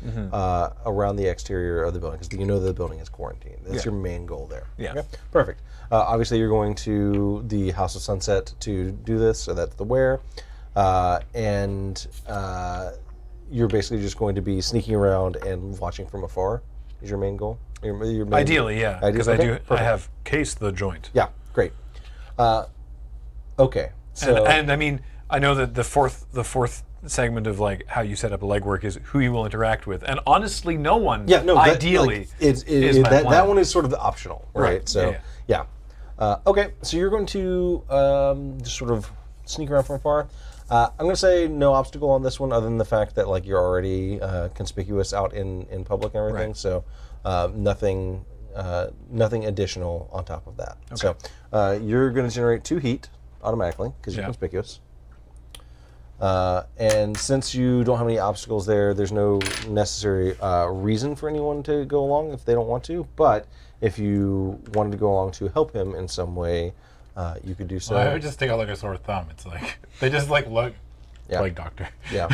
around the exterior of the building, because you know the building is quarantined. That's Yeah. your main goal there. Yeah. Okay, perfect. Obviously, you're going to the House of Sunset to do this, so that's the where, and you're basically just going to be sneaking around and watching from afar. Is your main goal? Your main, Ideally, yeah, because Okay, I perfect. have cased the joint. Yeah, great. Okay, so And I mean, I know that the fourth segment of like how you set up a legwork is who you will interact with, and honestly, no one. yeah, no. ideally, is my that plan. one is sort of the optional, right? Right, So yeah. Okay, so you're going to just sort of sneak around from afar. I'm going to say no obstacle on this one, other than the fact that like you're already conspicuous out in public and everything. Right. So nothing additional on top of that. So you're going to generate 2 heat automatically because you're Yeah. conspicuous. And since you don't have any obstacles there, there's no necessary reason for anyone to go along if they don't want to. But if you wanted to go along to help him in some way, you could do so. I would just take out like a sore thumb. It's like they just like look Yeah. like doctor. Yeah.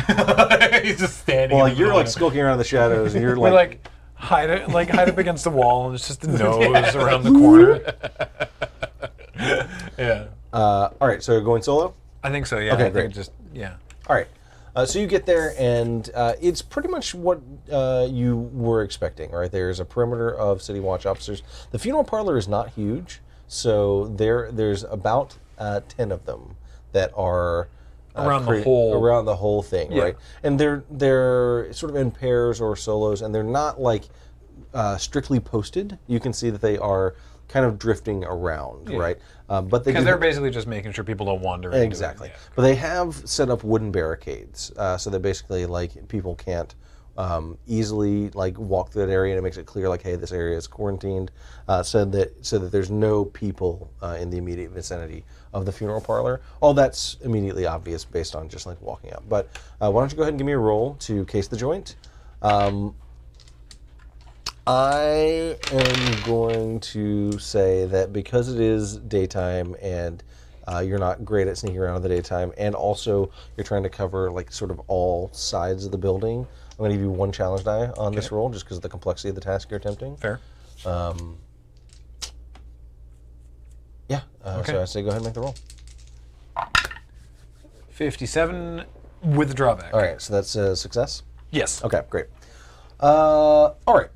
He's just standing. Well, in the you're middle like of- skulking around the shadows, and you're we like, hide up against the wall, and it's just the nose around the corner. Yeah. all right. So you're going solo. I think so. Yeah. Okay, I think great. it just yeah. All right. So you get there, and it's pretty much what you were expecting, right? There's a perimeter of City Watch officers. The funeral parlor is not huge, So there's about 10 of them that are Around the whole thing, right? And they're sort of in pairs or solos, and they're not like strictly posted. You can see that they are kind of drifting around, right? But because they're basically just making sure people don't wander. Exactly. Into it. But they have set up wooden barricades, so that basically like people can't easily like walk through that area, and it makes it clear like, hey, this area is quarantined, so that there's no people in the immediate vicinity of the funeral parlor. All that's immediately obvious based on just like walking up. But why don't you go ahead and give me a roll to case the joint? I am going to say that because it is daytime and you're not great at sneaking around in the daytime, and also you're trying to cover like sort of all sides of the building, I'm going to give you 1 challenge die on this roll just because of the complexity of the task you're attempting. Fair. Yeah, so I say go ahead and make the roll. 57 with the drawback. All right, so that's a success? Yes. Okay, great. All right.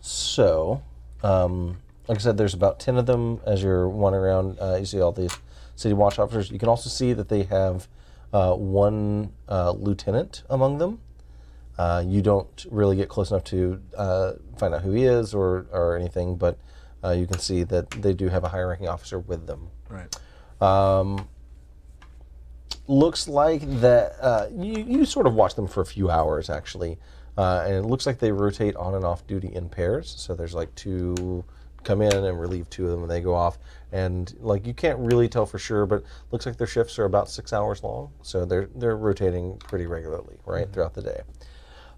So, like I said, there's about 10 of them as you're wandering around. You see all these city watch officers. You can also see that they have 1 lieutenant among them. You don't really get close enough to find out who he is or anything, but you can see that they do have a high-ranking officer with them. Right. Looks like that you sort of watch them for a few hours, actually. And it looks like they rotate on and off duty in pairs. So there's like 2 come in and relieve 2 of them, and they go off. And like you can't really tell for sure, but looks like their shifts are about 6 hours long. So they're rotating pretty regularly, right, throughout the day.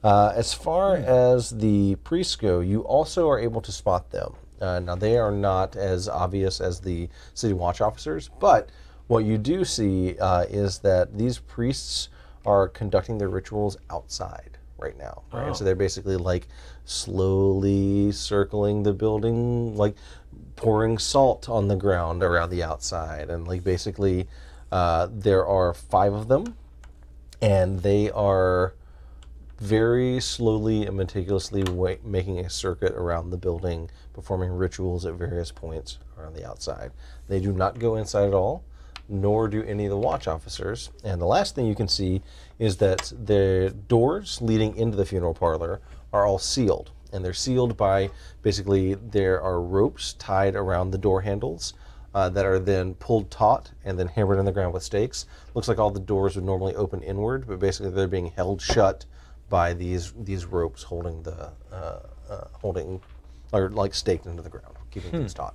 As far as the priests go, you also are able to spot them. Now they are not as obvious as the city watch officers, but what you do see is that these priests are conducting their rituals outside right now, right? Oh. So they're basically like slowly circling the building, like pouring salt on the ground around the outside, and like basically there are 5 of them, and they are very slowly and meticulously making a circuit around the building, performing rituals at various points around the outside. They do not go inside at all, nor do any of the watch officers. And the last thing you can see is that the doors leading into the funeral parlor are all sealed. And they're sealed by, basically, there are ropes tied around the door handles that are then pulled taut and then hammered in the ground with stakes. Looks like all the doors would normally open inward, but basically they're being held shut by these ropes holding the or like staked into the ground, keeping things taut.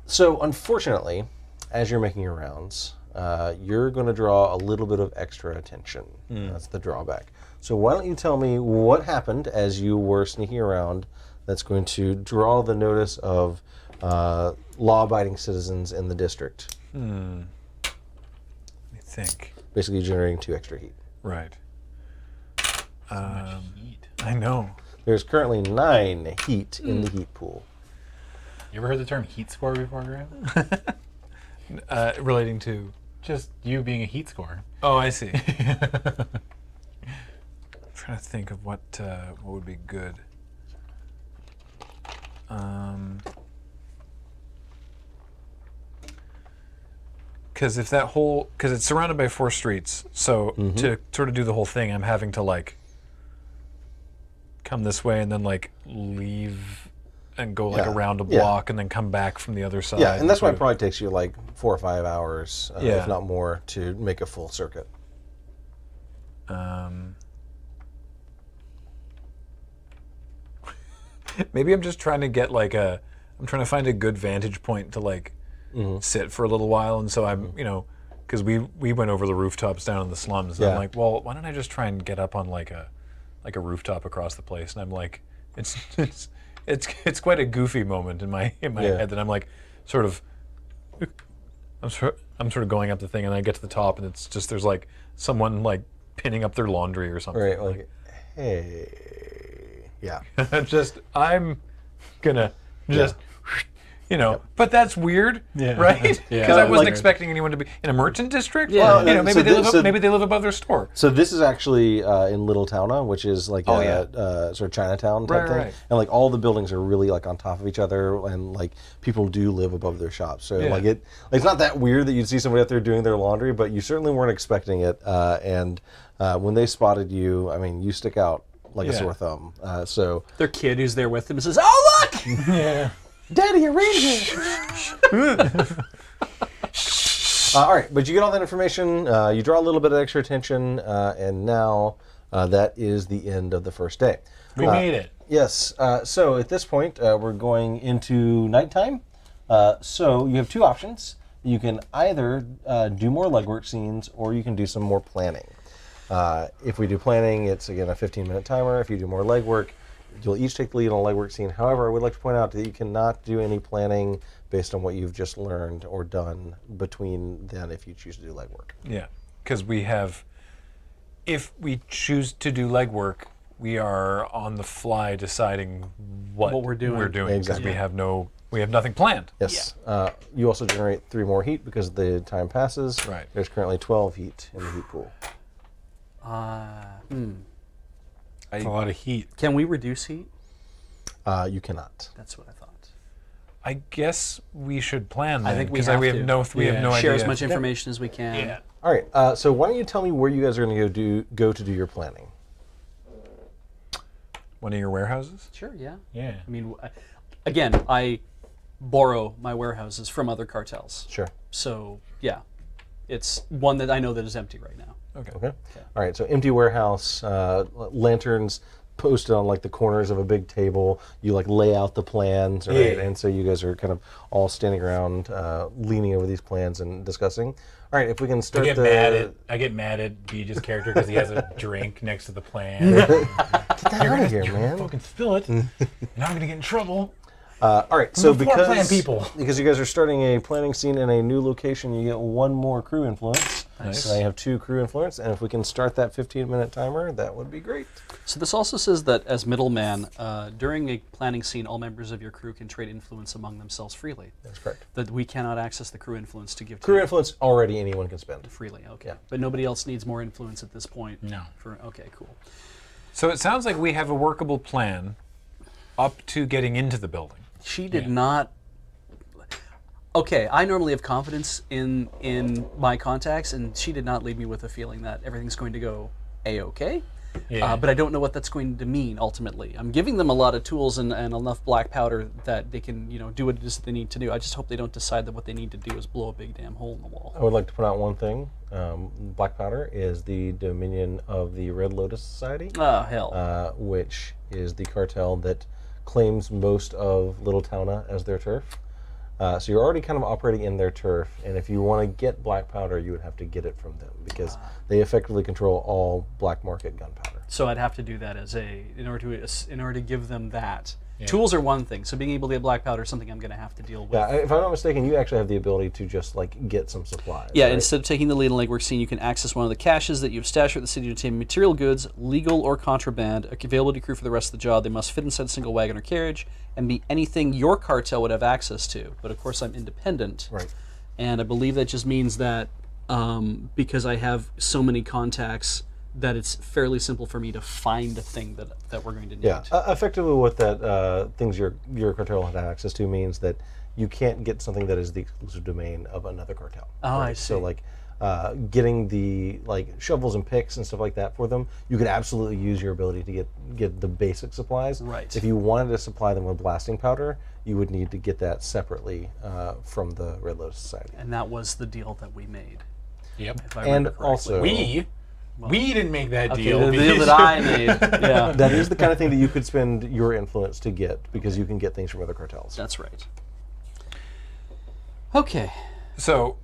So unfortunately, as you're making your rounds, you're going to draw a little bit of extra attention. That's the drawback. So why don't you tell me what happened as you were sneaking around that's going to draw the notice of law-abiding citizens in the district? Let me think. Basically generating 2 extra heat. Right. Heat. I know. There's currently 9 heat in the heat pool. You ever heard the term heat score before, Graham? Relating to... Just you being a heat score. Oh, I see. I'm trying to think of what would be good. Because if that whole... Because it's surrounded by 4 streets, so to sort of do the whole thing, I'm having to, like, come this way and then, like, leave and go, like, around a block and then come back from the other side. Yeah, and that's why it probably takes you, like, 4 or 5 hours, Yeah. if not more, to make a full circuit. Maybe I'm just trying to get, like, I'm trying to find a good vantage point to, like, sit for a little while, and so I'm, you know, because we went over the rooftops down in the slums, and I'm like, well, why don't I just try and get up on like a rooftop across the place? And I'm like, it's quite a goofy moment in my head that I'm like, sort of, I'm sort of going up the thing, and I get to the top, and it's just there's like someone like pinning up their laundry or something. Right, like, hey, yeah. I'm gonna just You know, but that's weird, right? Because Yeah. I wasn't Like- expecting anyone to be in a merchant district. Yeah. You know, maybe So maybe they live above their store. So this is actually in Little Towna, which is like Oh, sort of Chinatown type thing, Right. and like all the buildings are really like on top of each other, and like people do live above their shops. So Yeah. like it's not that weird that you'd see somebody out there doing their laundry, but you certainly weren't expecting it. And when they spotted you, I mean, you stick out like a Yeah. sore thumb. So Their kid who's there with them says, "Oh look, Yeah. Daddy, a ranger!" All right, but you get all that information. You draw a little bit of extra attention, and now that is the end of the first day. We made it. Yes. So at this point, we're going into nighttime. So you have two options. You can either do more legwork scenes, or you can do some more planning. If we do planning, it's again a 15-minute timer. If you do more legwork, you'll each take the lead on a legwork scene. However, I would like to point out that you cannot do any planning based on what you've just learned or done between then if you choose to do legwork. Yeah, because if we choose to do legwork, we are on the fly deciding what we're doing. because Exactly. we have nothing planned. Yes. You also generate 3 more heat because the time passes. Right. There's currently 12 heat in the heat pool. That's a lot of heat. Can we reduce heat?" You cannot. That's what I thought. I guess we should plan I then, think we because have we have to. no Share idea. as much information as we can. Yeah. All right. So why don't you tell me where you guys are going to go to do your planning? One of your warehouses. Sure. Yeah. Yeah. I mean, again, I borrow my warehouses from other cartels. Sure. So yeah, it's one that I know that is empty right now. Okay. All right. So empty warehouse, lanterns posted on like the corners of a big table. You like lay out the plans, right? Yeah. And so you guys are kind of all standing around, leaning over these plans and discussing. All right. If we can start I get mad at Beej's character because he has a drink next to the plan. Get that out of here, man. Fucking spill it, and I'm gonna get in trouble. All right, so the floor plan people. because you guys are starting a planning scene in a new location, you get 1 more crew influence. Nice. So now you have 2 crew influence, and if we can start that 15-minute timer, that would be great. So this also says that as middleman, during a planning scene, all members of your crew can trade influence among themselves freely. That's correct. That we cannot access the crew influence to give to Crew you influence already anyone can spend. freely. Okay, Yeah. but nobody else needs more influence at this point. No. Okay, cool. So it sounds like we have a workable plan up to getting into the building. She did not. Okay, I normally have confidence in my contacts, and she did not leave me with a feeling that everything's going to go a-okay. Yeah. But I don't know what that's going to mean ultimately. I'm giving them a lot of tools and enough black powder that they can, do what it is that they need to do. I just hope they don't decide that what they need to do is blow a big damn hole in the wall. I would like to point out one thing. Black Powder is the dominion of the Red Lotus Society, Ah, hell. which is the cartel that claims most of Little Towna as their turf. So you're already kind of operating in their turf, and if you want to get black powder, you would have to get it from them because they effectively control all black market gunpowder. So I'd have to do that in order to give them that. Tools are one thing, so being able to get black powder is something I'm going to have to deal with. Yeah, if I'm not mistaken, you actually have the ability to just like get some supplies. Yeah, right? instead of taking the lead in legwork scene, you can access one of the caches that you've stashed at the city to obtain material goods, legal or contraband, available to crew for the rest of the job. They must fit inside a single wagon or carriage and be anything your cartel would have access to. But of course, I'm independent. Right. And I believe that just means that because I have so many contacts, that it's fairly simple for me to find a thing that we're going to need. Yeah, effectively what that things your cartel had access to means that you can't get something that is the exclusive domain of another cartel. Oh, I see. So like getting the shovels and picks and stuff like that for them, you could absolutely use your ability to get the basic supplies. Right. If you wanted to supply them with blasting powder, you would need to get that separately from the Red Lotus Society. And that was the deal that we made. Yep. If I And remember correctly. also, We didn't make that Okay, deal. the deal that I made. Yeah. that is the kind of thing that you could spend your influence to get because you can get things from other cartels. That's right. Okay. So,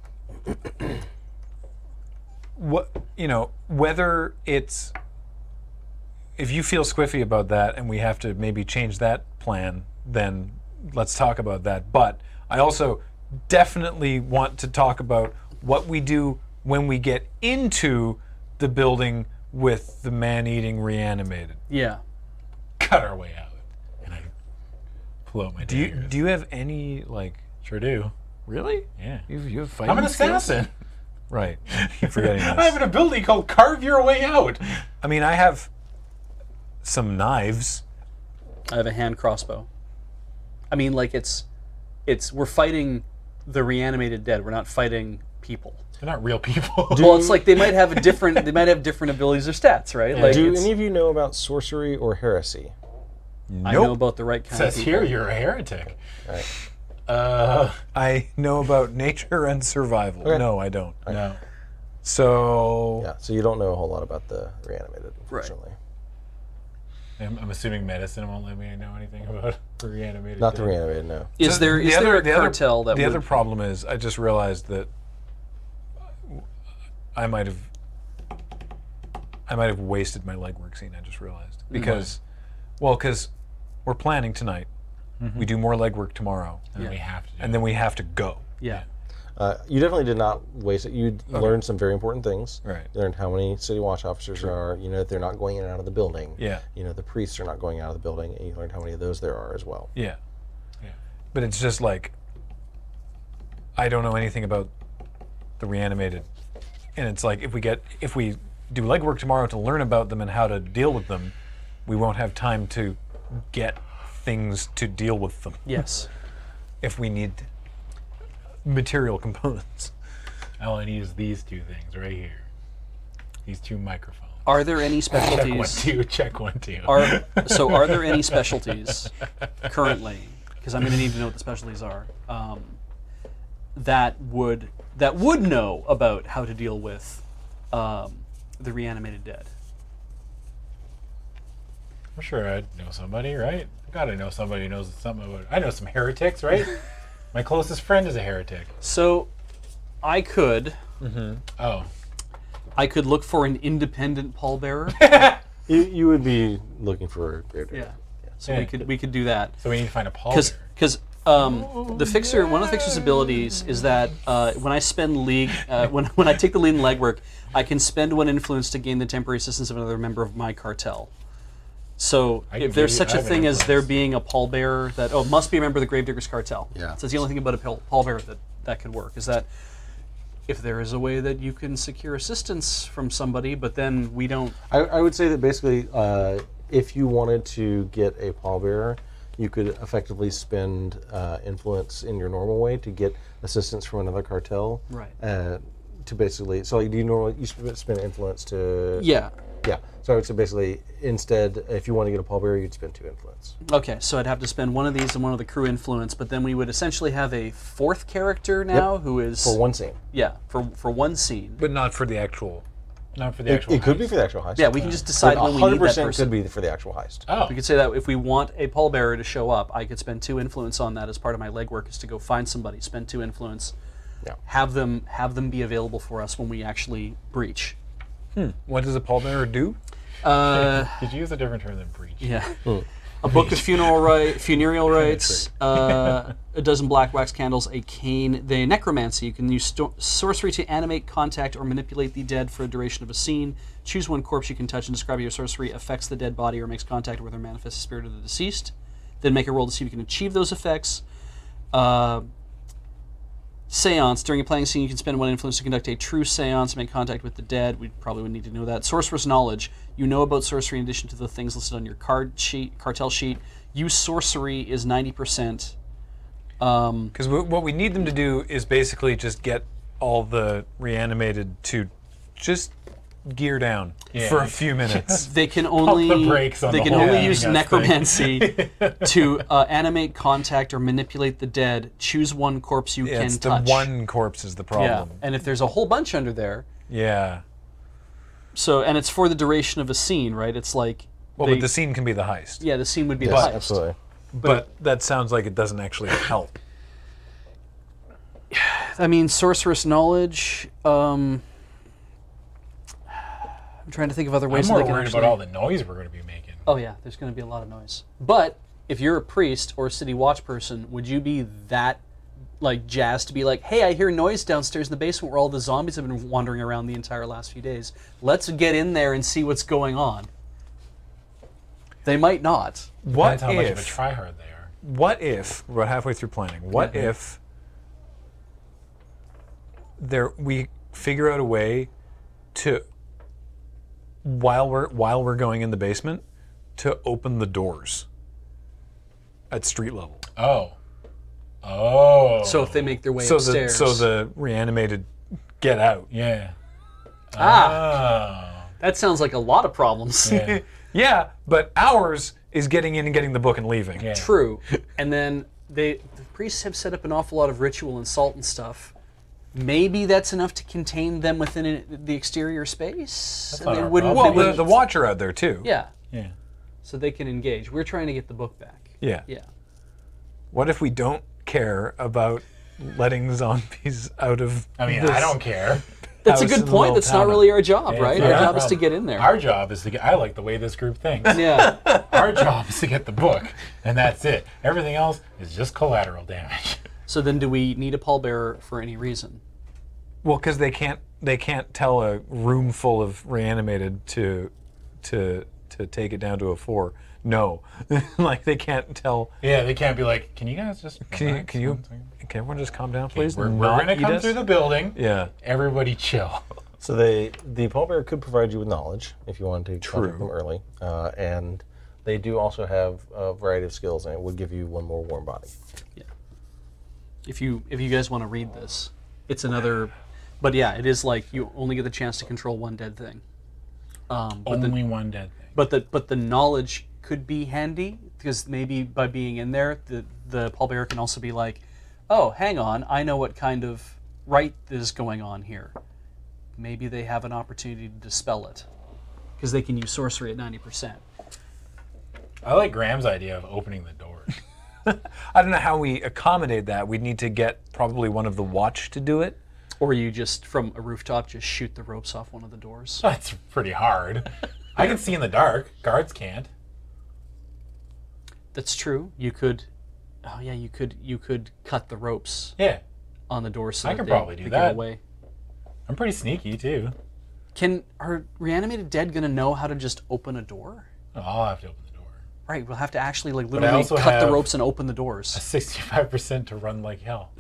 whether it's, if you feel squiffy about that and we have to maybe change that plan, then let's talk about that. But I also definitely want to talk about what we do when we get into the building with the man-eating reanimated. Yeah. Cut our way out, and I pull out my Do you daggers. do you have any like? Sure do. Really? Yeah. You have fighting I'm an skills? assassin. Right. Keep forgetting this. I have an ability called Carve Your Way Out. I mean, I have some knives. I have a hand crossbow. I mean, like it's we're fighting the reanimated dead. We're not fighting people. They're not real people. Well, it's like they might have different abilities or stats, right? Like Do it's- any of you know about sorcery or heresy? I know about the right kind It says of people. here you're a heretic. Right. I know about nature and survival. Okay. No, I don't. No. So Yeah, so you don't know a whole lot about the reanimated, unfortunately. I'm assuming medicine won't let me know anything about reanimated. Not the dead. So reanimated, no. Is there the is there other- a the other- cartel that the would, other problem is I just realized that I might have wasted my legwork scene. I just realized because we're planning tonight. We do more legwork tomorrow, And then we have to do and then we have to go. yeah. You definitely did not waste it. You learned some very important things. Right. You learned how many city watch officers there are. You know that they're not going in and out of the building. Yeah. You know the priests are not going out of the building, and you learned how many of those there are as well. Yeah. Yeah. But it's just like I don't know anything about the reanimated, and it's like if we do legwork tomorrow to learn about them and how to deal with them, we won't have time to get things to deal with them Yes. if we need material components. All I need is these two things right here. These two microphones. Are there any Check 1, specialties? 2. Check 1, 2. Are there any specialties currently? Because I'm going to need to know what the specialties are. That would know about how to deal with the reanimated dead. I'm sure I'd know somebody, right? I gotta know somebody who knows something about it. I know some heretics, right? My closest friend is a heretic. So, I could Oh. look for an independent pallbearer. You would be looking for a greater. Yeah. So Yeah. we could do that. So we need to find a pallbearer. Because the fixer, one of the fixer's abilities is that when I spend league, when I take the lead in legwork, I can spend one influence to gain the temporary assistance of another member of my cartel. So I can if there's give you- such I a have an thing as there influence. being a pallbearer that must be a member of the Gravediggers cartel. Yeah. So it's the only thing about a pallbearer that could work is that if there is a way that you can secure assistance from somebody, but then we don't. I would say that basically, if you wanted to get a pallbearer, you could effectively spend influence in your normal way to get assistance from another cartel. Right. To basically, so do you spend influence to? Yeah. Yeah. So I would say basically, instead, if you want to get a pallbearer, you'd spend 2 influence. Okay, so I'd have to spend one of these and one of the crew influence, but then we would essentially have a fourth character now who is For one scene. Yeah, for one scene. But not for the actual. Not for the actual It could be heist. for the actual heist. Yeah, we can just decide when we need that 100% person. could be for the actual heist. Oh. We could say that if we want a pallbearer to show up, I could spend 2 influence on that as part of my legwork is to go find somebody, spend 2 influence, Yeah. have them be available for us when we actually breach. What does a pallbearer do? Did you use a different term than breach? Yeah. A book of funereal rites, a dozen black wax candles, a cane, the necromancy. You can use sorcery to animate, contact, or manipulate the dead for a duration of a scene. Choose one corpse you can touch and describe how your sorcery affects the dead body or makes contact with or manifests the spirit of the deceased. Then make a roll to see if you can achieve those effects. Seance. During a playing scene, you can spend 1 influence to conduct a true seance and make contact with the dead. We probably would need to know that. Sorcerer's knowledge. You know about sorcery in addition to the things listed on your cartel sheet. Use sorcery is 90%. Because what we need them to do is basically just get all the reanimated to just gear down for a few minutes. They can only the brakes on they the can whole only thing, use I think. necromancy to animate, contact, or manipulate the dead. Choose one corpse you can It's the touch. one corpse is the Yeah, problem. and if there's a whole bunch under there, Yeah. so and it's for the duration of a scene, right? It's like Well, but the scene can be the heist. yeah, the scene would be Yes, the heist. absolutely. But that sounds like it doesn't actually help. I mean, sorceress knowledge. I'm trying to think of other I'm ways that more they can worried actually. about all the noise we're going to be making. Oh yeah, there's going to be a lot of noise. But if you're a priest or a city watch person, would you be that like jazzed to be like, hey, I hear noise downstairs in the basement where all the zombies have been wandering around the entire last few days. Let's get in there and see what's going on. They might not. What Depends how much of a if? tryhard they are. what if, we're about halfway through planning, what if we figure out a way to, while we're going in the basement, to open the doors at street level. Oh. So if they make their way upstairs. So the reanimated get out. Yeah. That sounds like a lot of problems. Yeah. Yeah, but ours is getting in and getting the book and leaving. Yeah. True. And then the priests have set up an awful lot of ritual and salt and stuff. Maybe that's enough to contain them within the exterior space. That's And not they our wouldn't. problem. they Well, wouldn't- the Watcher out there too. yeah. Yeah. So they can engage. We're trying to get the book back. Yeah. Yeah. What if we don't care about letting zombies out of I mean, this I don't care. That's a house in good the point. middle of That's not town? really our job, Yeah, right? it's Our not our job is to problem. get in there. Our job is to get. I like the way this group thinks. Yeah. Our job is to get the book, and that's it. Everything else is just collateral damage. So then, do we need a pallbearer for any reason? Well, because they can't tell a room full of reanimated to take it down to a 4. No, like they can't tell. Yeah, they can't be like, can you guys just Can relax you one second?" can everyone just calm down, please? We're Not gonna eat come us? through the building. Yeah. Everybody chill. So the pallbearer could provide you with knowledge if you wanted to contact True. them early, and they do also have a variety of skills, and it would give you one more warm body. Yeah. If you guys want to read this, it's another. But yeah, it is like you only get the chance to control one dead thing. Only one dead thing. But the knowledge could be handy because maybe by being in there, the pallbearer can also be like, oh, hang on, I know what kind of rite is going on here. Maybe they have an opportunity to dispel it because they can use sorcery at 90%. I like Graham's idea of opening the doors. I don't know how we accommodate that. We'd need to get probably one of the watch to do it. Or you just from a rooftop just shoot the ropes off one of the doors. That's pretty hard. I can see in the dark. Guards can't. That's true. You could. Oh yeah, you could cut the ropes Yeah, on the door so I that could they- probably do they that. Get away. I'm pretty sneaky too. Are reanimated dead gonna know how to just open a door? Oh, I'll have to open the door. Right, we'll have to actually like I literally also cut the have ropes and open the A doors. 65% to run like hell.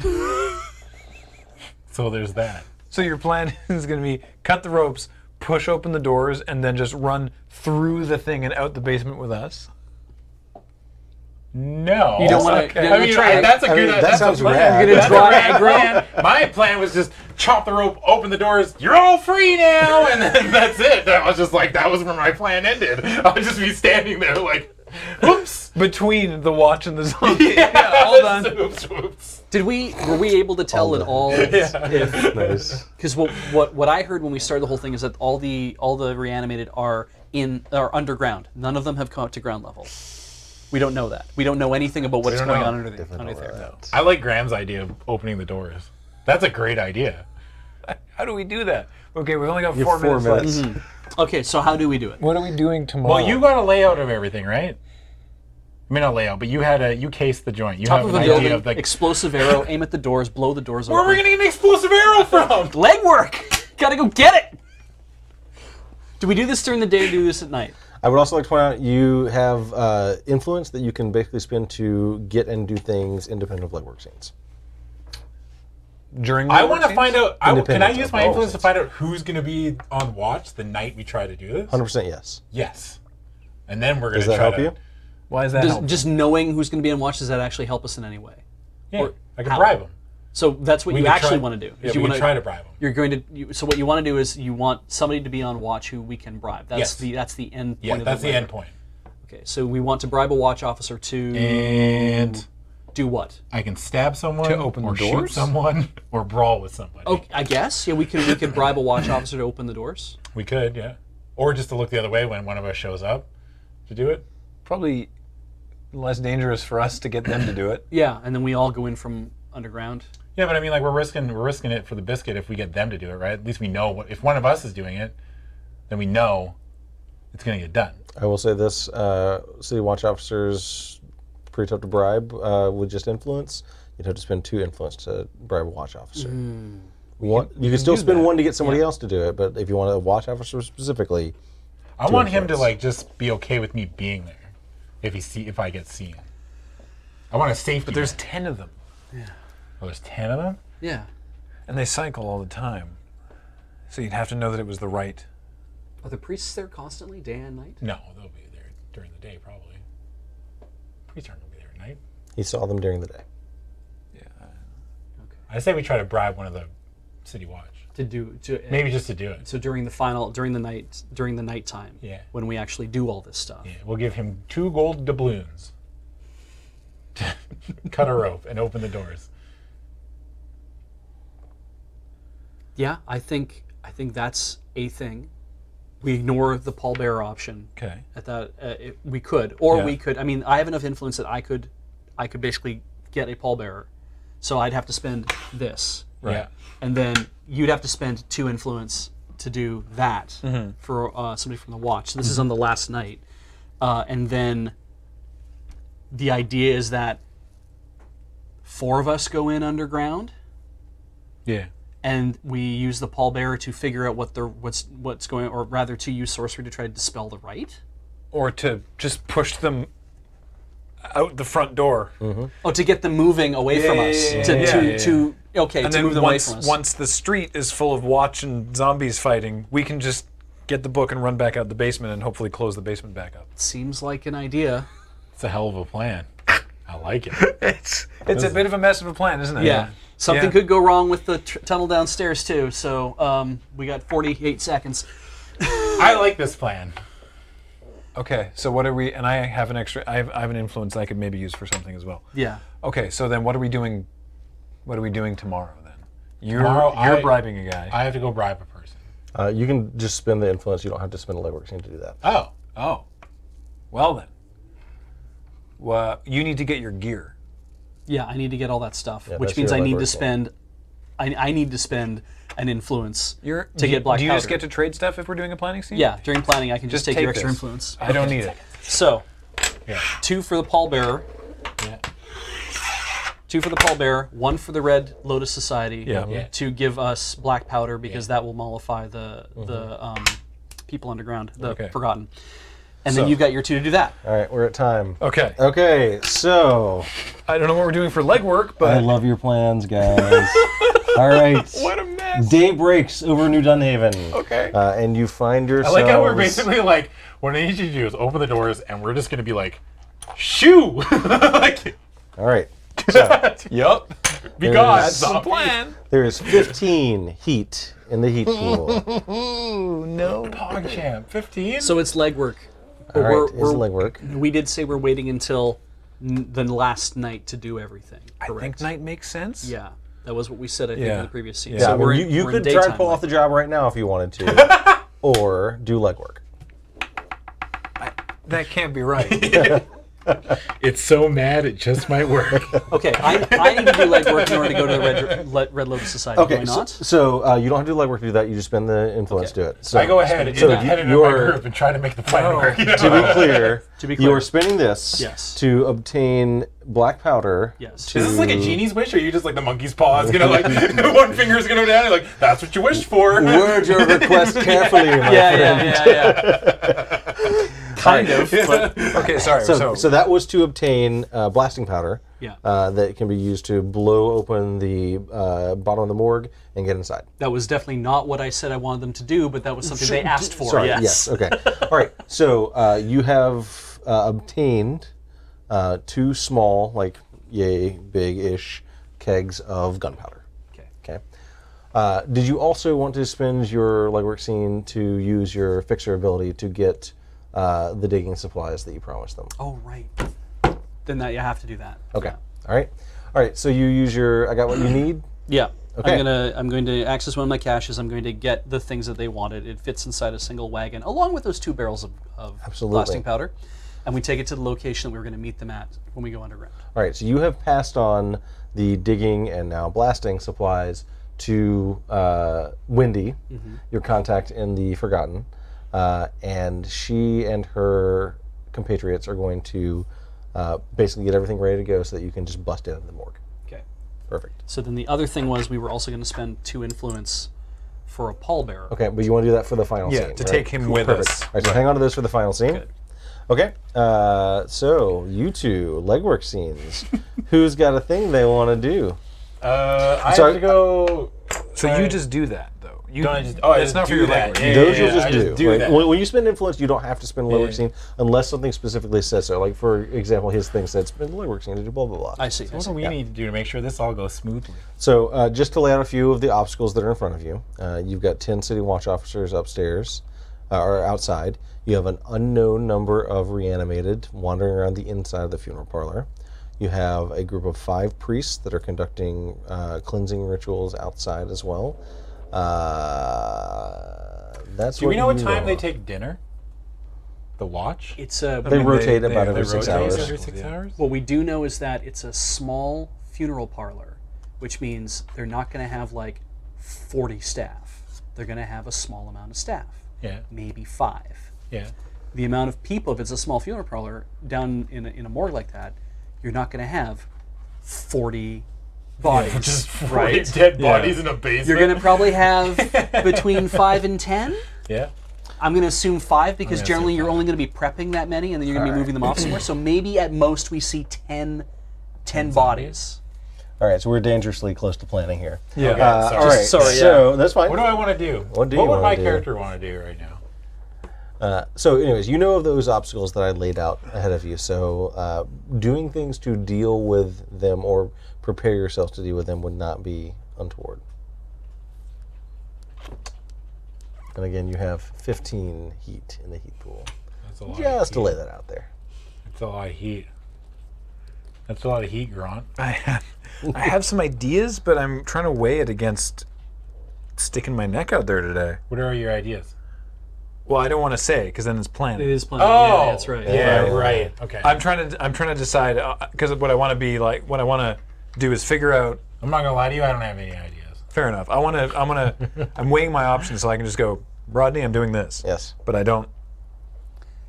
So there's that. So your plan is going to be cut the ropes, push open the doors, and then just run through the thing and out the basement with us. No. You don't wanna- Okay. you're I gonna mean, try- that's a I good. mean, that that's sounds a plan. rad. You're gonna That's draw a rad aggro? plan. My plan was just chop the rope, open the doors. You're all free now, and then that's it. I was just like, that was where my plan ended. I'll just be standing there like, whoops. Between the watch and the zombie. Yeah, all done. Oops, whoops. Were we able to tell at all if Nice. because what I heard when we started the whole thing is that all the reanimated are underground. None of them have come up to ground level. We don't know that. We don't know anything about what's don't going know. on underneath Definitely there. not. I like Graham's idea of opening the doors. That's a great idea. How do we do that? Okay, we've only got You 4 have 4 minutes left. minutes. Okay, so how do we do it? What are we doing tomorrow? Well, you got a layout of everything, right? I mean, not layout, but you cased the joint. You Top have of an a idea building, of like, explosive arrow, aim at the doors, blow the doors where are we open. gonna get an explosive arrow from? Legwork! Gotta go get it! Do we do this during the day or do this at night? I would also like to point out you have influence that you can basically spend to get and do things independent of legwork scenes. During I the want to work find scenes? out. Can I Independent use of my all influence to scenes. find out who's going to be on watch the night we try to do this? 100% yes. Yes. And then we're going Does to that try help to. you? Why is that helpful? Just knowing who's going to be on watch, does that actually help us in any way? Yeah, Or I can how? bribe them. So that's what you actually want to do. Yeah, you we wanna, can try to bribe them. You're going to. So what you want to do is you want somebody to be on watch who we can bribe. That's Yes. that's the end point. Yeah, of that's the lever. end point. Okay, so we want to bribe a watch officer to And do what? I can stab someone, To open the or shoot doors? someone, or brawl with somebody. Oh, I guess. Yeah, we could bribe a watch officer to open the doors. We could, yeah. Or just to look the other way when one of us shows up to do it. Probably less dangerous for us to get them to do it. Yeah, and then we all go in from underground. Yeah, but I mean, like we're risking it for the biscuit if we get them to do it, right? At least we know if one of us is doing it, then we know it's going to get done. I will say this, city watch officers, pretty tough to bribe with just influence. You'd have to spend 2 influence to bribe a watch officer. You can still spend that. 1 to get somebody else to do it, but if you want a watch officer specifically, I want him to influence. like just be okay with me being there if I get seen. I want a safety. But there's net. 10 of them. Oh, there's 10 of them? Yeah. And they cycle all the time. So you'd have to know that it was the right. Are the priests there constantly, day and night? No, they'll be there during the day, probably. Priests aren't going to be there at night. He saw them during the day. Yeah. I say we try to bribe one of the city watch. Maybe just to do it. So during the nighttime, Yeah. when we actually do all this stuff. Yeah, we'll give him 2 gold doubloons to cut a rope and open the doors. Yeah, I think that's a thing. We ignore the pallbearer option. Okay. At that, we could, or Yeah. we could. I mean, I have enough influence that I could basically get a pallbearer. So I'd have to spend this, Right. Yeah. and then you'd have to spend 2 influence to do that for somebody from the watch. So this is on the last night, and then the idea is that 4 of us go in underground. Yeah. And we use the pallbearer to figure out what's going, or rather to use sorcery to try to dispel the right. Or to just push them out the front door. Oh, to get them moving away from us. yeah, To yeah. to And move then them away from us. once the street is full of watch and zombies fighting, we can just get the book and run back out the basement and hopefully close the basement back up. Seems like an idea. It's a hell of a plan. I like it. It's a bit of a mess of a plan, isn't it? Yeah. Something Yeah. could go wrong with the tunnel downstairs too. So we got 48 seconds. I like this plan. Okay, so what are we? And I have an extra. I have an influence I could maybe use for something as well. Yeah. Okay, so then what are we doing? What are we doing tomorrow then? You're Tomorrow, bribing a guy. I have to go bribe a person. You can just spend the influence. You don't have to spend a legwork scene to do that. Oh. Oh, well then. Well, you need to get your gear. Yeah, I need to get all that stuff, Yeah, which that's means your I need legwork to scene. spend. I need to spend an influence To get black Do you powder. just get to trade stuff if we're doing a planning scene? Yeah, during planning, I can just take your extra this. influence. I don't need it. So, Yeah. 2 for the pallbearer. Yeah. 2 for the pallbearer, 1 for the Red Lotus Society Yeah. Yeah. to give us black powder because that will mollify the people underground, the Okay. Forgotten. And So- then you've got your 2 to do that. All right, we're at time. Okay. Okay, so I don't know what we're doing for legwork, I but love your plans, guys. All right. what a mess. Day breaks over New Dunhaven. Okay. And you find I yourselves. like how we're basically like, what I need you to do is open the doors and we're just going to be like, shoo! Like, All right. So Yup. be There's- gone. That's the zombie. plan. there is 15 heat in the heat pool. Ooh, no. PogChamp, 15? So it's legwork. All But right, is legwork. we did say we're waiting until the last night to do everything. I Correct? think night makes sense. Yeah, that was what we said, I think, Yeah. in the previous scene. Yeah. Yeah, So I mean, we're you we're could in try and daytime pull off light. the job right now if you wanted to, or do legwork. That can't be right. It's so mad, it just might work. Okay, I need to do legwork in order to go to the Red Lotus Society. Do I Okay, not? so you don't have to do legwork to do that. You just spend the influence Okay. to it. So I go ahead, So independent of my you're- group, and try to make the plan work. You know? to be clear, be clear. you're spending this Yes. to obtain black powder. Yes. To, Is this like a genie's wish, or are you just like the monkey's paw? It's gonna like one finger's gonna go down. You're like, that's what you wished for. Word your request carefully, my friend. yeah. Kind of. But, Okay, sorry. So that was to obtain blasting powder. yeah. That can be used to blow open the bottom of the morgue and get inside. That was definitely not what I said I wanted them to do, but that was something they asked for. Sorry. Yes. Okay. All right. So you have obtained 2 small, like yay big-ish kegs of gunpowder. Okay. Okay. Did you also want to spend your legwork scene to use your fixer ability to get the digging supplies that you promised them? Oh, right. Then you have to do that. Okay. All right. All right. So you use your. I got what you need. Yeah. Okay. I'm going to access one of my caches. I'm going to get the things that they wanted. It fits inside a single wagon, along with those 2 barrels of Absolutely. blasting powder. And we take it to the location that we were going to meet them at when we go underground. All right. So you have passed on the digging and now blasting supplies to Wendy, your contact in the Forgotten, and she and her compatriots are going to basically get everything ready to go so that you can just bust into the morgue. Okay. Perfect. So then the other thing was we were also going to spend 2 influence for a pallbearer. Okay, but you want to do that for the final Yeah, scene, to right? take him with Perfect. us. All right, so hang on to those for the final scene. Good. Okay, so you two, legwork scenes. Who's got a thing they want to do? I have to go. So you just do that, though. You Don't I just? Oh, I it's just not for do your that. legwork. Yeah, Those yeah, you'll just I do. just do Right? that. When you spend influence, you don't have to spend legwork Yeah. scene unless something specifically says so. Like, for example, his thing said spend legwork scene to do blah, blah, blah. I see. What do we need to do to make sure this all goes smoothly? So, just to lay out a few of the obstacles that are in front of you, you've got 10 city watch officers upstairs, or outside. You have an unknown number of reanimated wandering around the inside of the funeral parlor. You have a group of 5 priests that are conducting cleansing rituals outside as well. That's Do we know what time know they of. take dinner? The watch? It's a. They rotate they- about they every 6 rotate hours. Every 6 hours? What we do know is that it's a small funeral parlor, which means they're not going to have like 40 staff. They're going to have a small amount of staff, Yeah. maybe 5. Yeah. The amount of people, if it's a small funeral parlor down in a morgue like that, you're not going to have 40 bodies, Just 40 right? dead bodies in a basement. You're going to probably have between 5 and 10. Yeah. I'm going to assume 5 because gonna generally assume you're 5. only going to be prepping that many and then you're going to be All moving them off somewhere. So maybe at most we see 10 bodies. All right, so we're dangerously close to planning here. Yeah. Okay, All sorry. right, Sorry, so that's fine. What do I want to do? What do you would wanna my do? character want to do right now? So anyways, you know of those obstacles that I laid out ahead of you, so doing things to deal with them or prepare yourself to deal with them would not be untoward. And again, you have 15 heat in the heat pool. That's a lot. Just to of lay heat. that out there. That's a lot of heat. That's a lot of heat, Grant. I have some ideas, but I'm trying to weigh it against sticking my neck out there today. What are your ideas? Well, I don't want to say because then it's planned. It is plenty. Yeah, that's right. Yeah, Right. right. Okay. I'm trying to decide because what I want to be like, what I want to do is figure out. I'm not gonna lie to you. I don't have any ideas. Fair enough. I'm weighing my options so I can just go, Rodney, I'm doing this. Yes. But I don't.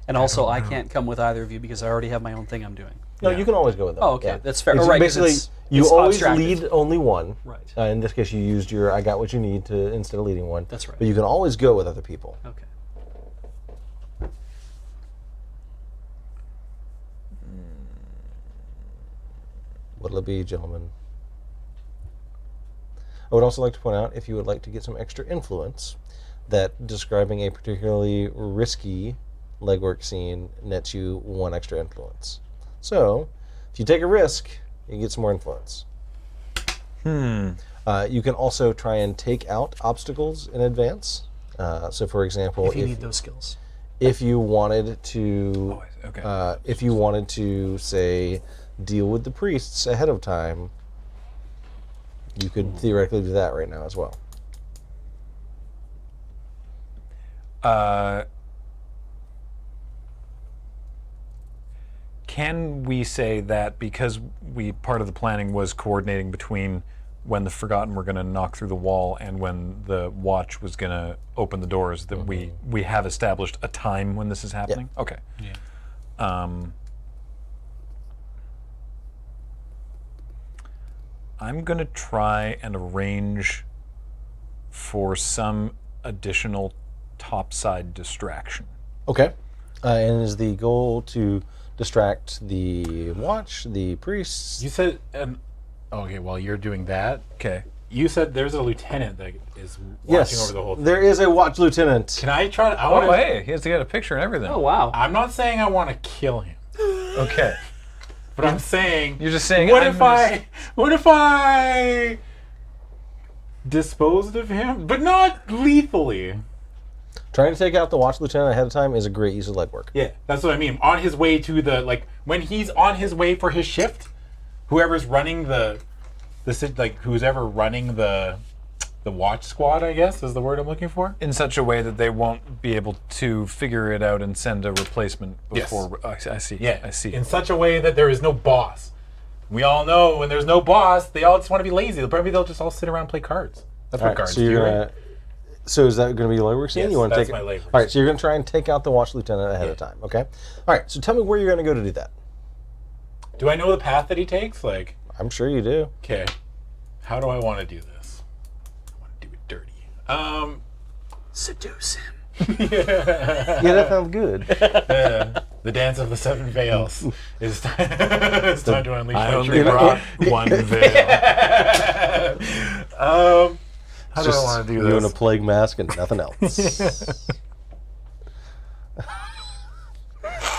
And also, I can't come with either of you because I already have my own thing I'm doing. No, Yeah. you can always go with them. Oh, okay, Yeah. that's fair. It's Oh, right, 'cause basically, it's you always abstracted. lead only one. Right. In this case, you used your I got what you need to instead of leading one. That's right. But you can always go with other people. Okay. What'll it be, gentlemen? I would also like to point out, if you would like to get some extra influence, that describing a particularly risky legwork scene nets you 1 extra influence. So, if you take a risk, you get some more influence. You can also try and take out obstacles in advance. So, for example, If you need those skills. if you wanted to, Okay. if you wanted to, say, deal with the priests ahead of time, you could theoretically do that right now as well. Can we say that because part of the planning was coordinating between when the Forgotten were going to knock through the wall and when the Watch was going to open the doors, that we have established a time when this is happening? Okay. Yeah. I'm going to try and arrange for some additional topside distraction. Okay. And is the goal to distract the Watch, the priests? You said. Okay. Well, you're doing that. Okay. You said there's a lieutenant that is watching Yes, over the whole thing. there is a Watch Lieutenant. Can I try to? I Oh, wanna, hey, he has to get a picture and everything. Oh, wow. I'm not saying I want to kill him, Okay. but I'm saying. You're just saying. What I'm if I disposed of him, but not lethally? Trying to take out the Watch Lieutenant ahead of time is a great use of legwork. Yeah, that's what I mean. On his way to the when he's on his way for his shift, whoever's running the who's ever running the watch squad, I guess is the word I'm looking for. in such a way that they won't be able to figure it out and send a replacement Yes. before. I see. Yeah, I see. In such a way that there is no boss. We all know when there's no boss, they all just want to be lazy. Maybe they'll just all sit around and play cards. That's All what right, cards so do, you're right? gonna. So is that going to be your legwork scene? Yes, You want to that's take my it? legwork All right, so you're going to try and take out the Watch Lieutenant ahead of time. Okay. All right. So tell me where you're going to go to do that. Do I know the path that he takes? Like, I'm sure you do. okay, how do I want to do this? I want to do it dirty. Seduce him. Yeah, that sounds good. The dance of the seven veils is time, it's time to unleash I my only true brought power. one veil. How do I want to do this? You in a plague mask and nothing else.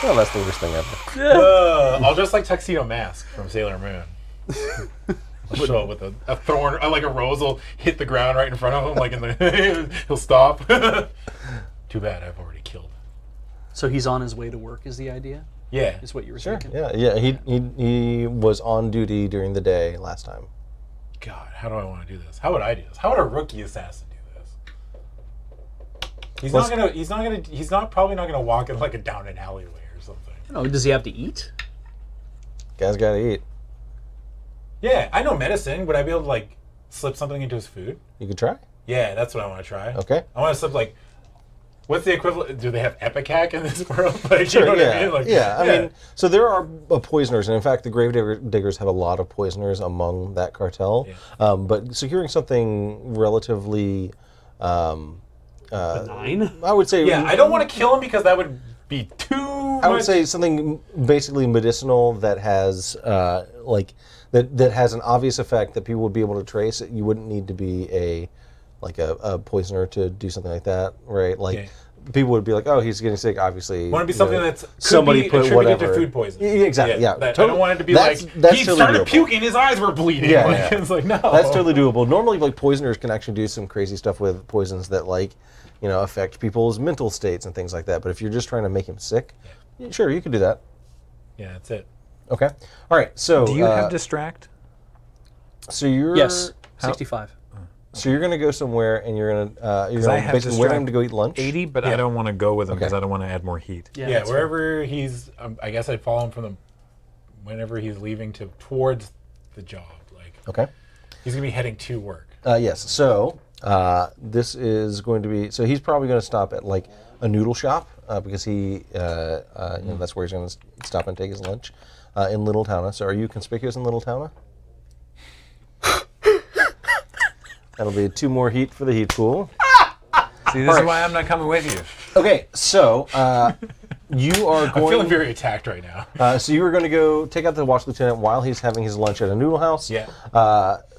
Well, that's the worst thing ever. I'll just like Tuxedo Mask from Sailor Moon. I'll show up with a thorn, like a rose will hit the ground right in front of him, like in the he'll stop. Too bad I've already killed. So he's on his way to work is the idea? Yeah. Is what you were Sure. thinking? Yeah. He was on duty during the day last time. God, how do I want to do this? How would I do this? How would a rookie assassin do this? He's probably not gonna walk in like a down an alleyway or something. No, does he have to eat? Guy's got to eat. Yeah, I know medicine. Would I be able to like slip something into his food? You could try. Yeah, that's what I want to try. Okay. I want to slip like, what's the equivalent? Do they have Epicac in this world? Like, Sure, you know what yeah. I mean? Like, I mean, so there are poisoners, and in fact, the Gravediggers have a lot of poisoners among that cartel. Yeah. But securing something relatively, Benign? I would say, yeah, I don't want to kill him because that would be too I would say something basically medicinal that has that has an obvious effect that people would be able to trace. You wouldn't need to be a poisoner to do something like that, right? Like. Yeah. People would be like, "Oh, he's getting sick." Obviously, want to be something that's somebody be put attributed whatever to food poisoning. Exactly. Yeah. I don't want it to be That's like he totally started doable. puking, his eyes were bleeding. Yeah, Like, yeah. It's like no. That's totally doable. Normally, like poisoners can actually do some crazy stuff with poisons that, like, affect people's mental states and things like that. But if you're just trying to make him sick, yeah, sure, you could do that. Yeah, that's it. Okay. All right. So, Do you have distract? so you're Yes, 65. So you're gonna go somewhere and you're gonna I have basically wait for him distract to go eat lunch. 80, but Yeah. I don't want to go with him because Okay. I don't want to add more heat. Yeah, that's wherever he's, I guess I'd follow him from whenever he's leaving towards the job. Like Okay. he's gonna be heading to work. Yes. So this is going to be. So he's probably going to stop at like a noodle shop because he, that's where he's going to stop and take his lunch in Little Towna. So are you conspicuous in Little Towna? That'll be 2 more heat for the heat pool. See, this is why I'm not coming with you. Okay. So you are I'm feeling going. very attacked right now. So you were going to go take out the watch lieutenant while he's having his lunch at a noodle house. Yeah.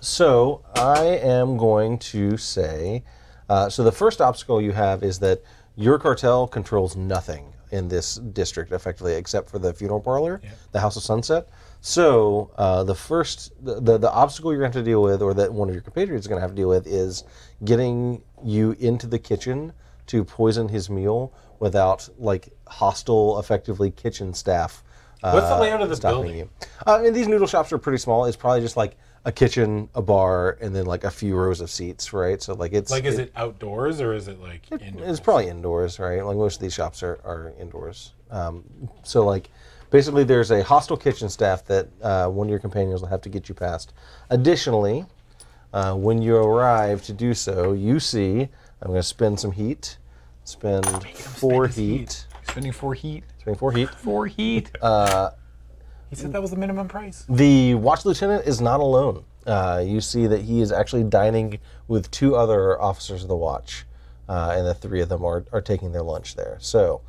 So I am going to say, so the first obstacle you have is that your cartel controls nothing in this district effectively except for the funeral parlor, the House of Sunset. So the obstacle you're going to have to deal with, or that one of your compatriots is going to have to deal with, is getting you into the kitchen to poison his meal without like hostile, effectively kitchen staff. What's the layout of the stopping building? you. And these noodle shops are pretty small. It's probably just like a kitchen, a bar, and then like a few rows of seats, right? So like it's Like, is it outdoors or is it like indoors? it's probably indoors, right? Like most of these shops are indoors. So like basically there's a hostile kitchen staff that one of your companions will have to get you past. Additionally, when you arrive to do so, you see, I'm going to spend some heat. Spend 4 heat. Spending 4 heat. Spending 4 heat. 4 heat. He said that was the minimum price. The watch lieutenant is not alone. You see that he is actually dining with 2 other officers of the watch, and the 3 of them are taking their lunch there. So,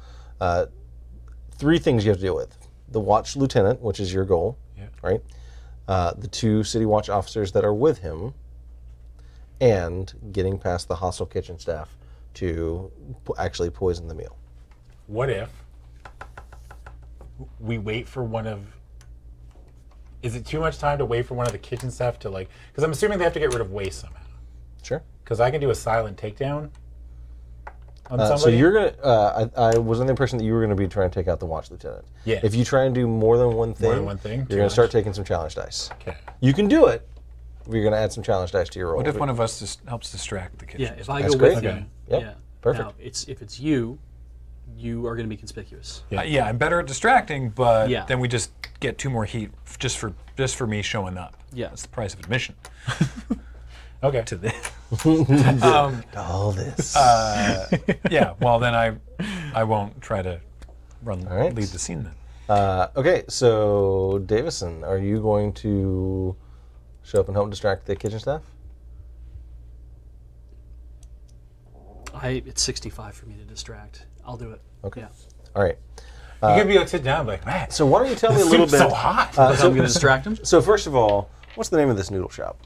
3 things you have to deal with: the watch lieutenant, which is your goal, right? The 2 city watch officers that are with him, and getting past the hostile kitchen staff to actually poison the meal. What if we wait for one of... Is it too much time to wait for one of the kitchen staff to like... Because I'm assuming they have to get rid of waste somehow. Sure. Because I can do a silent takedown on somebody. So you're gonna. I was under the impression that you were gonna be trying to take out the watch lieutenant. Yeah. If you try and do more than one thing, than one thing, you're gonna start taking some challenge dice. Okay. You can do it. But you're gonna add some challenge dice to your roll. What if one of us just helps distract the kitchen? Yeah, if I That's go with great. you, Okay. Yep. yeah. Perfect. Now, if it's you are going to be conspicuous. Yeah, I'm better at distracting, but Yeah. then we just get 2 more heat just for me showing up. Yeah. That's the price of admission Okay. to this. All this. Yeah. Well, then I won't try to right. lead the scene then. Okay, so Davison, are you going to show up and help distract the kitchen staff? It's 65 for me to distract. I'll do it. Okay. Yeah. All right. You could be like, sit down, and be like, man. So why don't you tell me a This little soup's bit? so hot. I'm going to distract him. So first of all, what's the name of this noodle shop?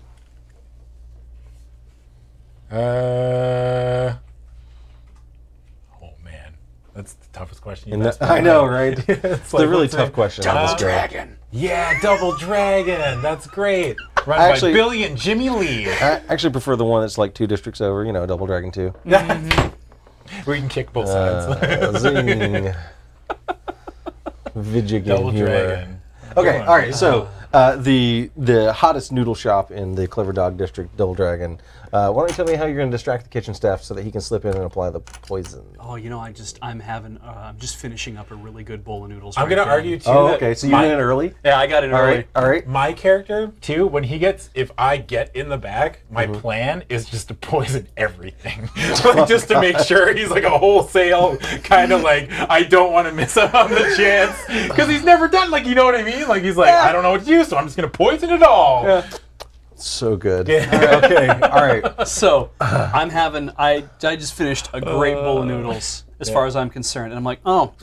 Oh man, that's the toughest question you've asked me. I know, right? It's a really tough question. Double Dragon. Yeah, Double Dragon. That's great. Run Actually- by Billy and Jimmy Lee. I actually prefer the one that's like 2 districts over. Double Dragon 2. We can kick both sides. Zing. Vidya Double humor. Dragon. Okay, all right. So the hottest noodle shop in the Clever Dog District, Double Dragon. Why don't you tell me how you're going to distract the kitchen staff so that he can slip in and apply the poison? Oh, I'm just finishing up a really good bowl of noodles. I'm right gonna now. argue too. Oh, that okay. So you went in early. Yeah, I got it All early. right. All right. My character too, when if I get in the back, my plan is just to poison everything, like, just to make sure he's like a wholesale kind of like I don't want to miss out on the chance because he's never done you know what I mean? Like he's like I don't know what to do, so I'm just gonna poison it all. Yeah. So good. Yeah. Okay. All right. So I just finished a great bowl of noodles as far as I'm concerned, and I'm like, oh,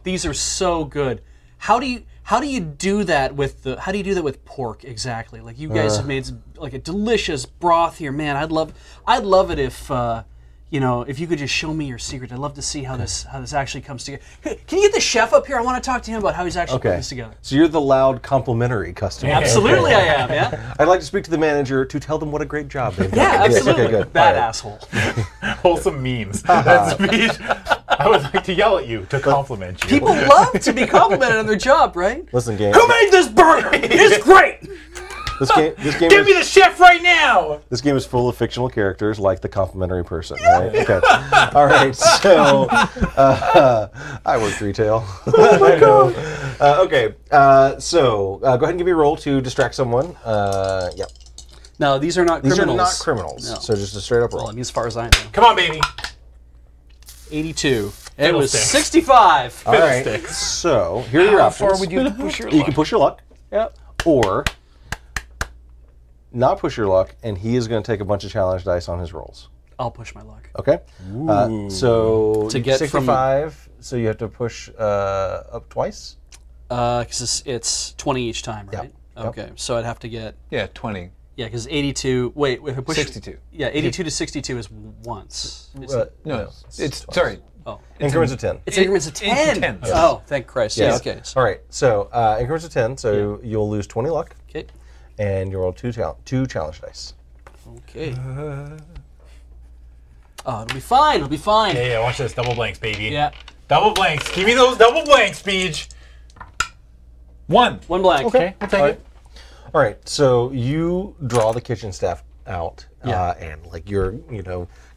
these are so good. How do you do that with pork exactly? Like you guys have made like a delicious broth here, man. I'd love it if if you could just show me your secret. I'd love to see how this actually comes together. Can you get the chef up here? I want to talk to him about how he's actually putting this together. So you're the loud, complimentary customer. Absolutely, I am. Yeah. I'd like to speak to the manager to tell them what a great job they've done. Yeah, Yes, absolutely. okay, good. Bad All right. asshole. Wholesome memes. That's Beej. I would like to yell at you to compliment you. People love to be complimented on their job, right? Listen, game. Who made this burger? It's great. This game Give me the chef right now. This game is full of fictional characters like the complimentary person, right? Okay. All right. So, I worked retail. Oh my god. Okay. So, go ahead and give me a roll to distract someone. Yep. No, these are not These criminals. are not criminals. No. So just a straight up Well, roll. I mean, as far as I know. Come on, baby. 82. It was Fiddlesticks. 65. All right. Fiddlesticks. So here are your How options. far would you push your You luck? can push your luck, Yep. or not push your luck, and he is going to take a bunch of challenge dice on his rolls. I'll push my luck. Okay. So To get from- 65. So you have to push up twice. Because it's 20 each time, right? Yep. Okay, so I'd have to get... Yeah, 20. Yeah, because 82... Wait, if I push... 62. Yeah, 82 to 62 is once. No, it's sorry. Oh. Increments of 10. It's increments of 10. tens. Oh, thank Christ. Yeah, Yes. okay. All right. So increments of 10. So you'll lose 20 luck, Okay. and you'll roll two challenge dice. Okay. Oh, it'll be fine. It'll be fine. Yeah, watch this. Double blanks, baby. Yeah. Double blanks. Give me those double blanks, Beej. 1. One blank. Okay, we'll take it. All right. So you draw the kitchen staff out, Yeah. and like you're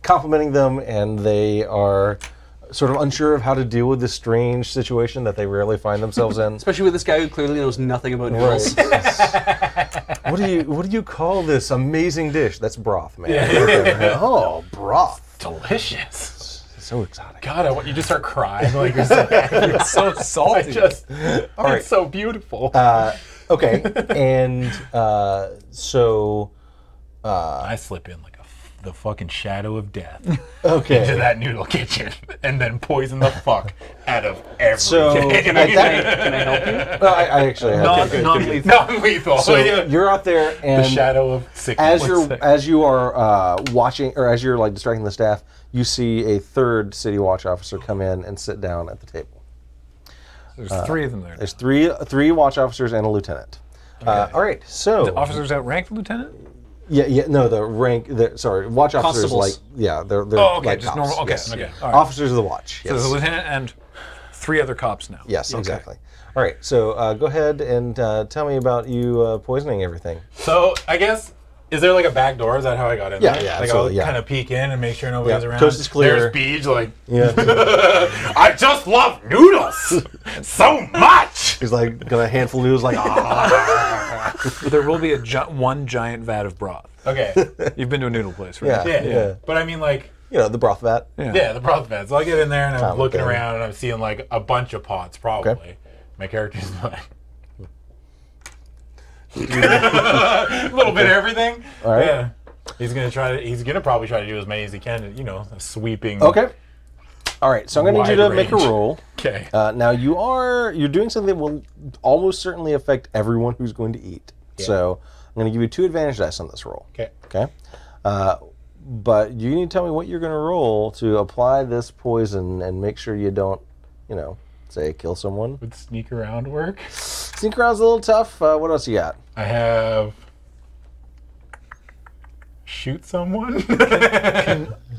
complimenting them, and they are sort of unsure of how to deal with this strange situation that they rarely find themselves in. Especially with this guy who clearly knows nothing about noodles. What do you call this amazing dish? That's broth, man. Oh, broth. Delicious. So exotic. God, I want you to start crying like you're so angry. It's so salty. right. It's so beautiful. Okay, and so I slip in like the fucking shadow of death into okay. that noodle kitchen and then poison the fuck out of everything. So at that, Can I help you? well, I actually have to. Non-lethal. Non-lethal. So you're out there, the and shadow of sickness. as you are watching, or as you're like distracting the staff, you see a third city watch officer come in and sit down at the table. There's 3 of them there. There's three watch officers and a lieutenant. All right, so The officers outrank the lieutenant? no, the rank. Sorry, watch officers Constables. they're Oh, okay, like just cops. normal. Okay, Yes. okay. All right. Officers of the watch. So Yes. there's a lieutenant and 3 other cops now. Yes, Okay. exactly. All right, so go ahead and tell me about you poisoning everything. So I guess, is there like a back door? Is that how I got in Yeah, there? yeah, Like absolutely, I'll yeah. kind of peek in and make sure nobody's Yeah, around. coast is clear. There's Beej like, Yeah. I just love noodles so much. He's like got a handful of noodles, like But there will be one giant vat of broth. Okay. You've been to a noodle place, right? Yeah. Yeah. But I mean like, the broth vat. yeah, the broth bed. So I get in there and I'm looking okay. around and I'm seeing like a bunch of pots probably. Okay. My character's like a little bit of everything. All right. Yeah. He's gonna probably try to do as many as he can, a sweeping. Okay. All right, so I'm going to need you to Wide make a range. roll. Okay. Now you're doing something that will almost certainly affect everyone who's going to eat. Yeah. So I'm going to give you 2 advantage dice on this roll. Okay. Okay. But you need to tell me what you're going to roll to apply this poison and make sure you don't, say kill someone. Would sneak around work? Sneak around's a little tough. What else you got? I have shoot someone.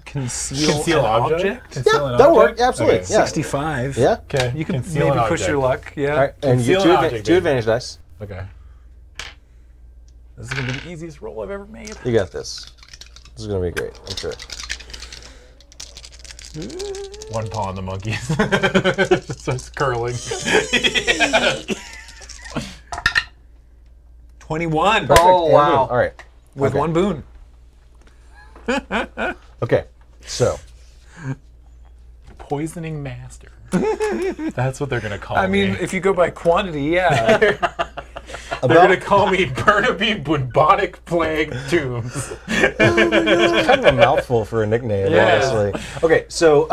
Conceal an object. Conceal an That'll work. object? Absolutely. Okay. Yeah. 65. Yeah. Okay. You can Conceal maybe an push your object. luck. Yeah. All right, and you Conceal get an 2 object, two baby. advantage dice. Okay. This is going to be the easiest roll I've ever made. You got this. This is going to be great. I'm sure. One paw on the monkeys. So it's curling. 21 Perfect. Oh, And wow. boom. All right. with Okay. 1 boon. Okay. So Poisoning master. That's what they're gonna call I mean, me. if you go by quantity, yeah. They're gonna call me Burnaby Bubonic Plague Tombs. it's kind of a mouthful for a nickname, Yes. honestly. Okay, so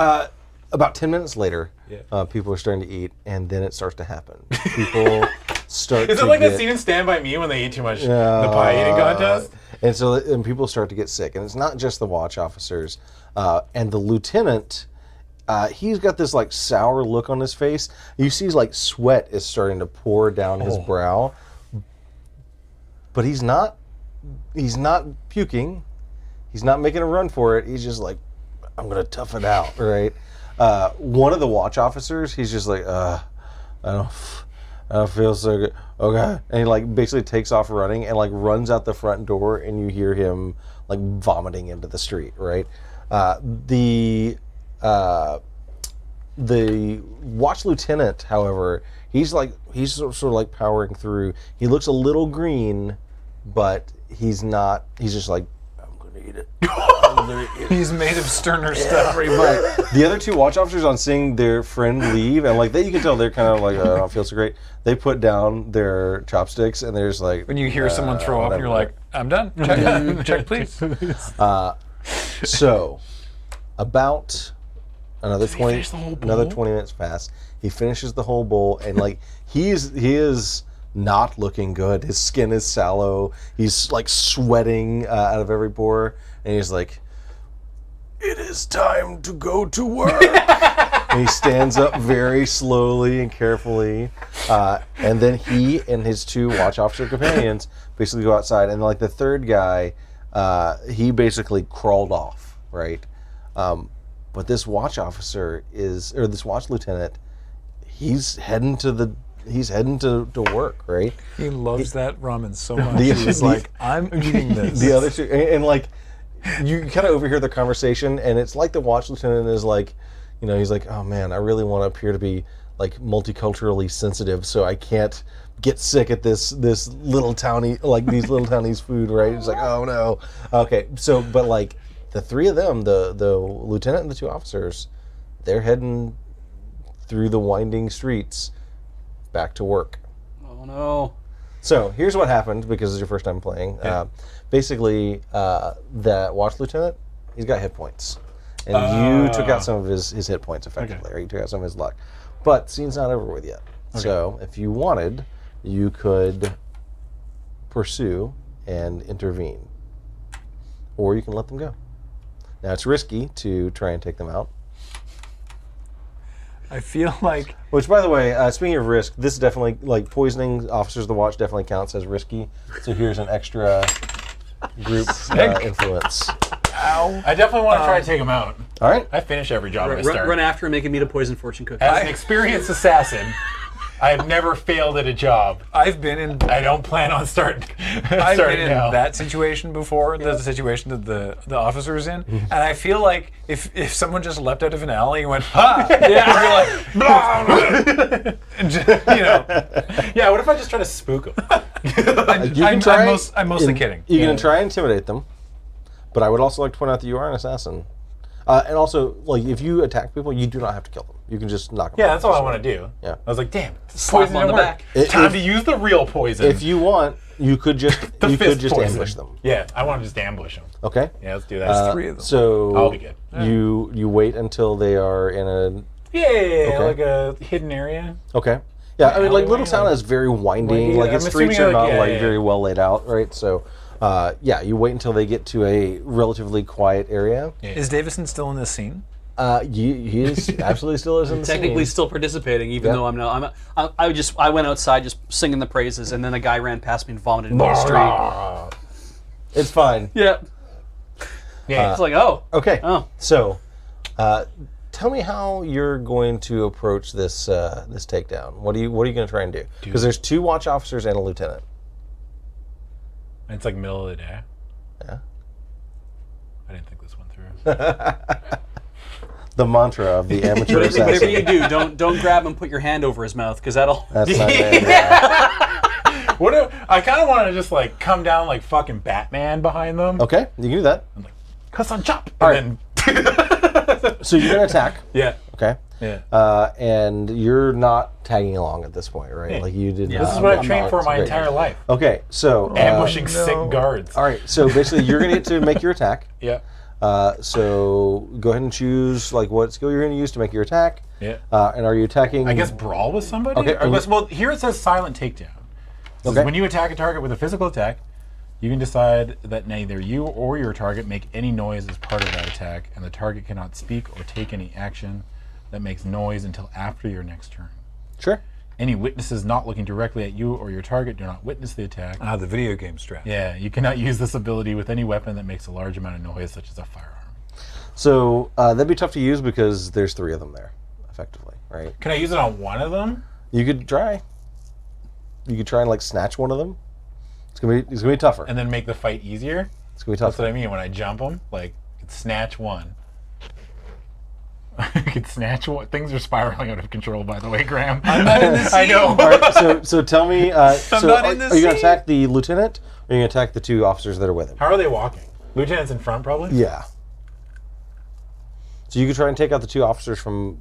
about 10 minutes later, Yeah. people are starting to eat, and then it starts to happen. People start Is to it like get, that scene in Stand By Me when they eat too much the pie eating contest? And people start to get sick, and it's not just the watch officers. And the lieutenant, he's got this like sour look on his face. You see, like sweat is starting to pour down his brow, but he's not puking. He's not making a run for it. He's just like, I'm gonna tough it out, right? One of the watch officers, he's just like, I don't feel so good. Okay, and he like basically takes off running and like runs out the front door, and you hear him like vomiting into the street, right? The watch lieutenant, however, he's sort of like powering through. He looks a little green, but he's not. He's just like, I'm gonna eat it. He's made of sterner stuff. Right. The other 2 watch officers, on seeing their friend leave, and like you can tell they're kind of like, I don't feel so great. They put down their chopsticks, and they're just like. When you hear someone throw up, and you're like, I'm done. Check, please. So, about another 20 finish the whole bowl? another 20 minutes pass. He finishes the whole bowl, and like he is not looking good. His skin is sallow. He's like sweating out of every pore, and he's like, "It is time to go to work." And he stands up very slowly and carefully, and then he and his 2 watch officer companions basically go outside, and like the third guy, he basically crawled off, right? But this watch officer this watch lieutenant, he's heading to work, right? He loves that ramen so much. The- He's the- like, I'm eating this. The other 2, and like you kind of overhear the conversation, and it's like the watch lieutenant is like, he's like, oh man, I really want to appear to be like multiculturally sensitive, so I can't get sick at this little townie, like these little townies food, right? It's like, oh no. Okay, so but like the 3 of them, the lieutenant and the 2 officers, they're heading through the winding streets back to work. Oh no. So here's what happened, because it's your first time playing. Basically, that watch lieutenant, he's got hit points. And you took out some of his hit points effectively, or you took out some of his luck. But the scene's not over with yet. Okay. So if you wanted, you could pursue and intervene. Or you can let them go. Now it's risky to try and take them out. I feel like Which, by the way, speaking of risk, this definitely, like, poisoning officers of the watch definitely counts as risky. So here's an extra group influence. I definitely want to try to take him out. All right. I finish every job I start. Run after him, make him eat a poison fortune cookie. As an experienced assassin, I have never failed at a job. I've been in I don't plan on starting. I've been in now. that situation before, the situation that the officer is in, and I feel like if someone just leapt out of an alley and went, ha! Yeah, you're like, blah, and just, Yeah, what if I just try to spook him? I'm mostly kidding. You can try and intimidate them, but I would also like to point out that you are an assassin. And also, like, if you attack people, you do not have to kill them. You can just knock them Yeah, out. that's all I want to do. Yeah. I was like, damn, Slap poison on the didn't back. work. Time to use the real poison. If you want, you could just fist poison. ambush them. Yeah, I want to just ambush them. Okay. Yeah, let's do that. 3 of them. So I'll be good. you wait until they are in a Yeah, like a hidden area. okay. Yeah, I mean, like Little alleyway, Town like- is very winding. Like, Like I'm its streets are assuming, not like, yeah. very well laid out, right? So, yeah, you wait until they get to a relatively quiet area. Is Davison still in this scene? He is absolutely still is in the Technically scene. still participating, even Yeah. though I'm not. I went outside just singing the praises, and then a guy ran past me and vomited in the street. It's fine. Yeah, Yeah. it's like, oh, Okay. oh. So, tell me how you're going to approach this this takedown. What are you going to try and do? Because there's 2 watch officers and a lieutenant. It's like middle of the day. Yeah. I didn't think this one through. The mantra of the amateur Whatever you assassin. do, don't grab him and put your hand over his mouth, because that'll. That's not bad. What if, I kind of want to just like come down like fucking Batman behind them. Okay, you can do that. I'm like, cuss on chop. All And then, So you're going to attack. yeah. Okay. Yeah. And you're not tagging along at this point, right? Yeah. Like you did. This is what I've trained for my entire life. Okay, so Ambushing sick guards. all right, so basically you're going to get to make your attack. Yeah. So go ahead and choose like what skill you're going to use to make your attack. Yeah. And are you attacking? I guess brawl with somebody? Okay, Or well, here it says silent takedown. It says, Okay. when you attack a target with a physical attack, you can decide that neither you or your target make any noise as part of that attack, and the target cannot speak or take any action that makes noise until after your next turn. Sure. Any witnesses not looking directly at you or your target do not witness the attack. The video game strat. Yeah, you cannot use this ability with any weapon that makes a large amount of noise, such as a firearm. So that'd be tough to use because there's 3 of them there, effectively, right? Can I use it on one of them? You could try. You could try and like snatch one of them. It's gonna be tougher. And then make the fight easier? It's gonna be That's tougher. what I mean. When I jump them, like, I could snatch one. I could snatch one. Things are spiraling out of control, by the way, Graham. I'm not in this I know. All right, so tell me. So not are in this you gonna scene. attack the lieutenant, or are you gonna attack the 2 officers that are with him? How are they walking? Lieutenant's in front, probably? Yeah. So you could try and take out the 2 officers from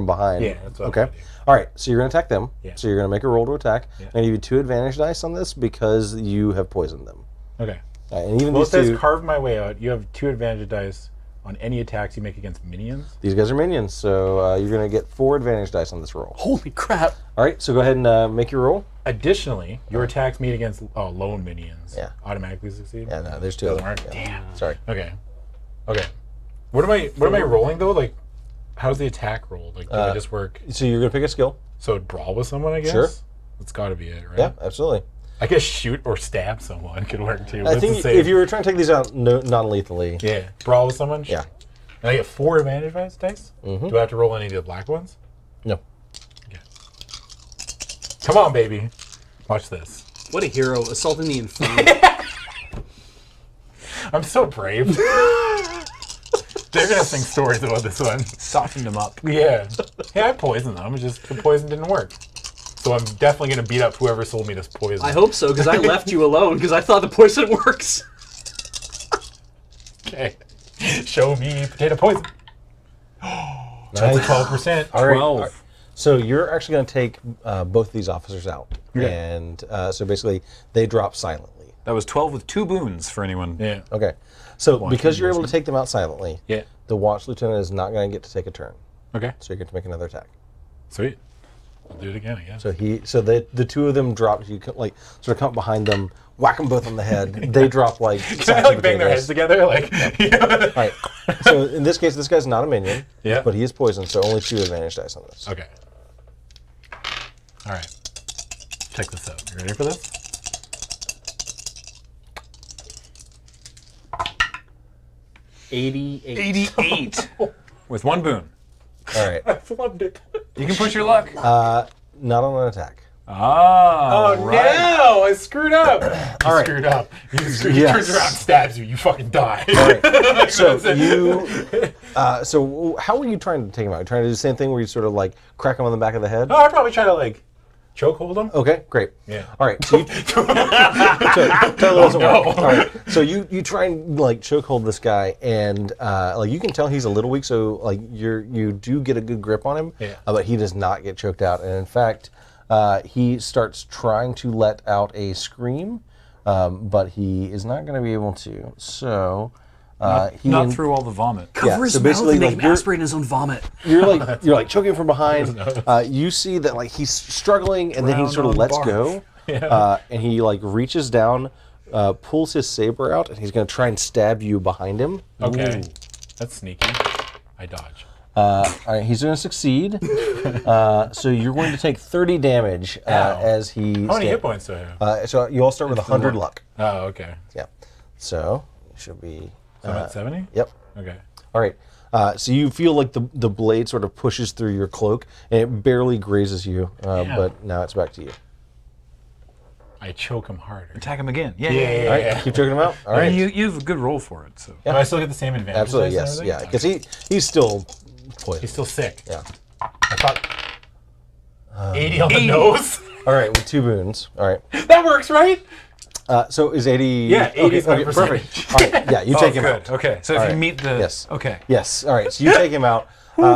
behind. Yeah, that's what I'm Okay. gonna do. All right. So you're gonna attack them. Yeah. So you're gonna make a roll to attack. Yeah. I'm gonna give you 2 advantage dice on this because you have poisoned them. Okay. And even Well, it these says 2, carve my way out. You have 2 advantage dice on any attacks you make against minions. these guys are minions. So you're gonna get 4 advantage dice on this roll. Holy crap! All right. So go ahead and make your roll. Additionally, your attacks made against lone minions Yeah. automatically succeed. Yeah. No, there's 2 of Doesn't them. work. Yeah. Damn. Sorry. Okay. Okay. What am I rolling though? Like, how's the attack roll? Like, do they just work? So you're gonna pick a skill. So brawl with someone, I guess. Sure. That's got to be it, right? Yeah. Absolutely. I guess shoot or stab someone could work too. I What's the think save? if you were trying to take these out non-lethally. yeah, brawl with someone. Yeah. And I get 4 advantage dice. Mm-hmm. Do I have to roll any of the black ones? No. Okay. Come on, baby. Watch this. What a hero, assaulting the infirm. I'm so brave. They're gonna sing stories about this one. Softened him up. Yeah. Yeah, I poisoned them. It's just the poison didn't work. So I'm definitely gonna beat up whoever sold me this poison. I hope so, because I left you alone because I thought the poison works. Okay. Show me potato poison. That's a 12%. All right. 12. So you're actually going to take both of these officers out, and so basically they drop silently. That was 12 with 2 boons for anyone. Yeah. Okay. So Watch because me you're able to listen. take them out silently, Yeah. the watch lieutenant is not going to get to take a turn. Okay. So you're going to make another attack. Sweet. I'll do it again, I guess. So the 2 of them drop. You can, like sort of come behind them, whack them both on the head. They drop like. Can I like bang their heads together? Like, All right. So in this case, this guy's not a minion. Yeah. But he is poisoned, so only 2 advantage dice on this. Okay. All right. Check this out. You ready for this? $88 with 1 boon. All right. I flubbed it. You can push your luck. Not on an attack. Oh, right. no! I screwed up. You right. screwed up. He Yes. turns around, stabs you. You fucking die. So you, so how are you trying to take him out? Are you trying to do the same thing where you sort of like crack him on the back of the head? No, I'd probably try to like chokehold him. Okay, great. Yeah. All right. So you, All right. So you try and like chokehold this guy, and like you can tell he's a little weak. So like you do get a good grip on him, but he does not get choked out. And in fact, he starts trying to let out a scream, but he is not going to be able to. So. Not through all the vomit. Cover his mouth and make him aspirate his own vomit. You're like choking from behind. You see that like he's struggling, and then he sort of lets go, and he like reaches down, pulls his saber out, and he's going to try and stab you behind him. Okay, that's sneaky. I dodge. All right, he's going to succeed. So you're going to take 30 damage as he. How many hit points do I have? So you all start with 100 luck. Oh, okay. Yeah. So it should be. So I'm at 70? Yep. Okay. All right. So you feel like the blade sort of pushes through your cloak, and it barely grazes you, but now it's back to you. I choke him harder. Attack him again. All right, keep choking him out. All right. You have a good roll for it. So. Do I still get the same advantage? Absolutely, yes. Yeah, because he's still poisoned. He's still sick. Yeah. I thought 80 on the nose. All right, with 2 wounds. All right. That works, right? So is 80... Yeah, 80 is my percentage. Perfect. All right, yeah, you take him out. Okay, so if you meet the... Yes. Okay. Yes, all right, so you take him out.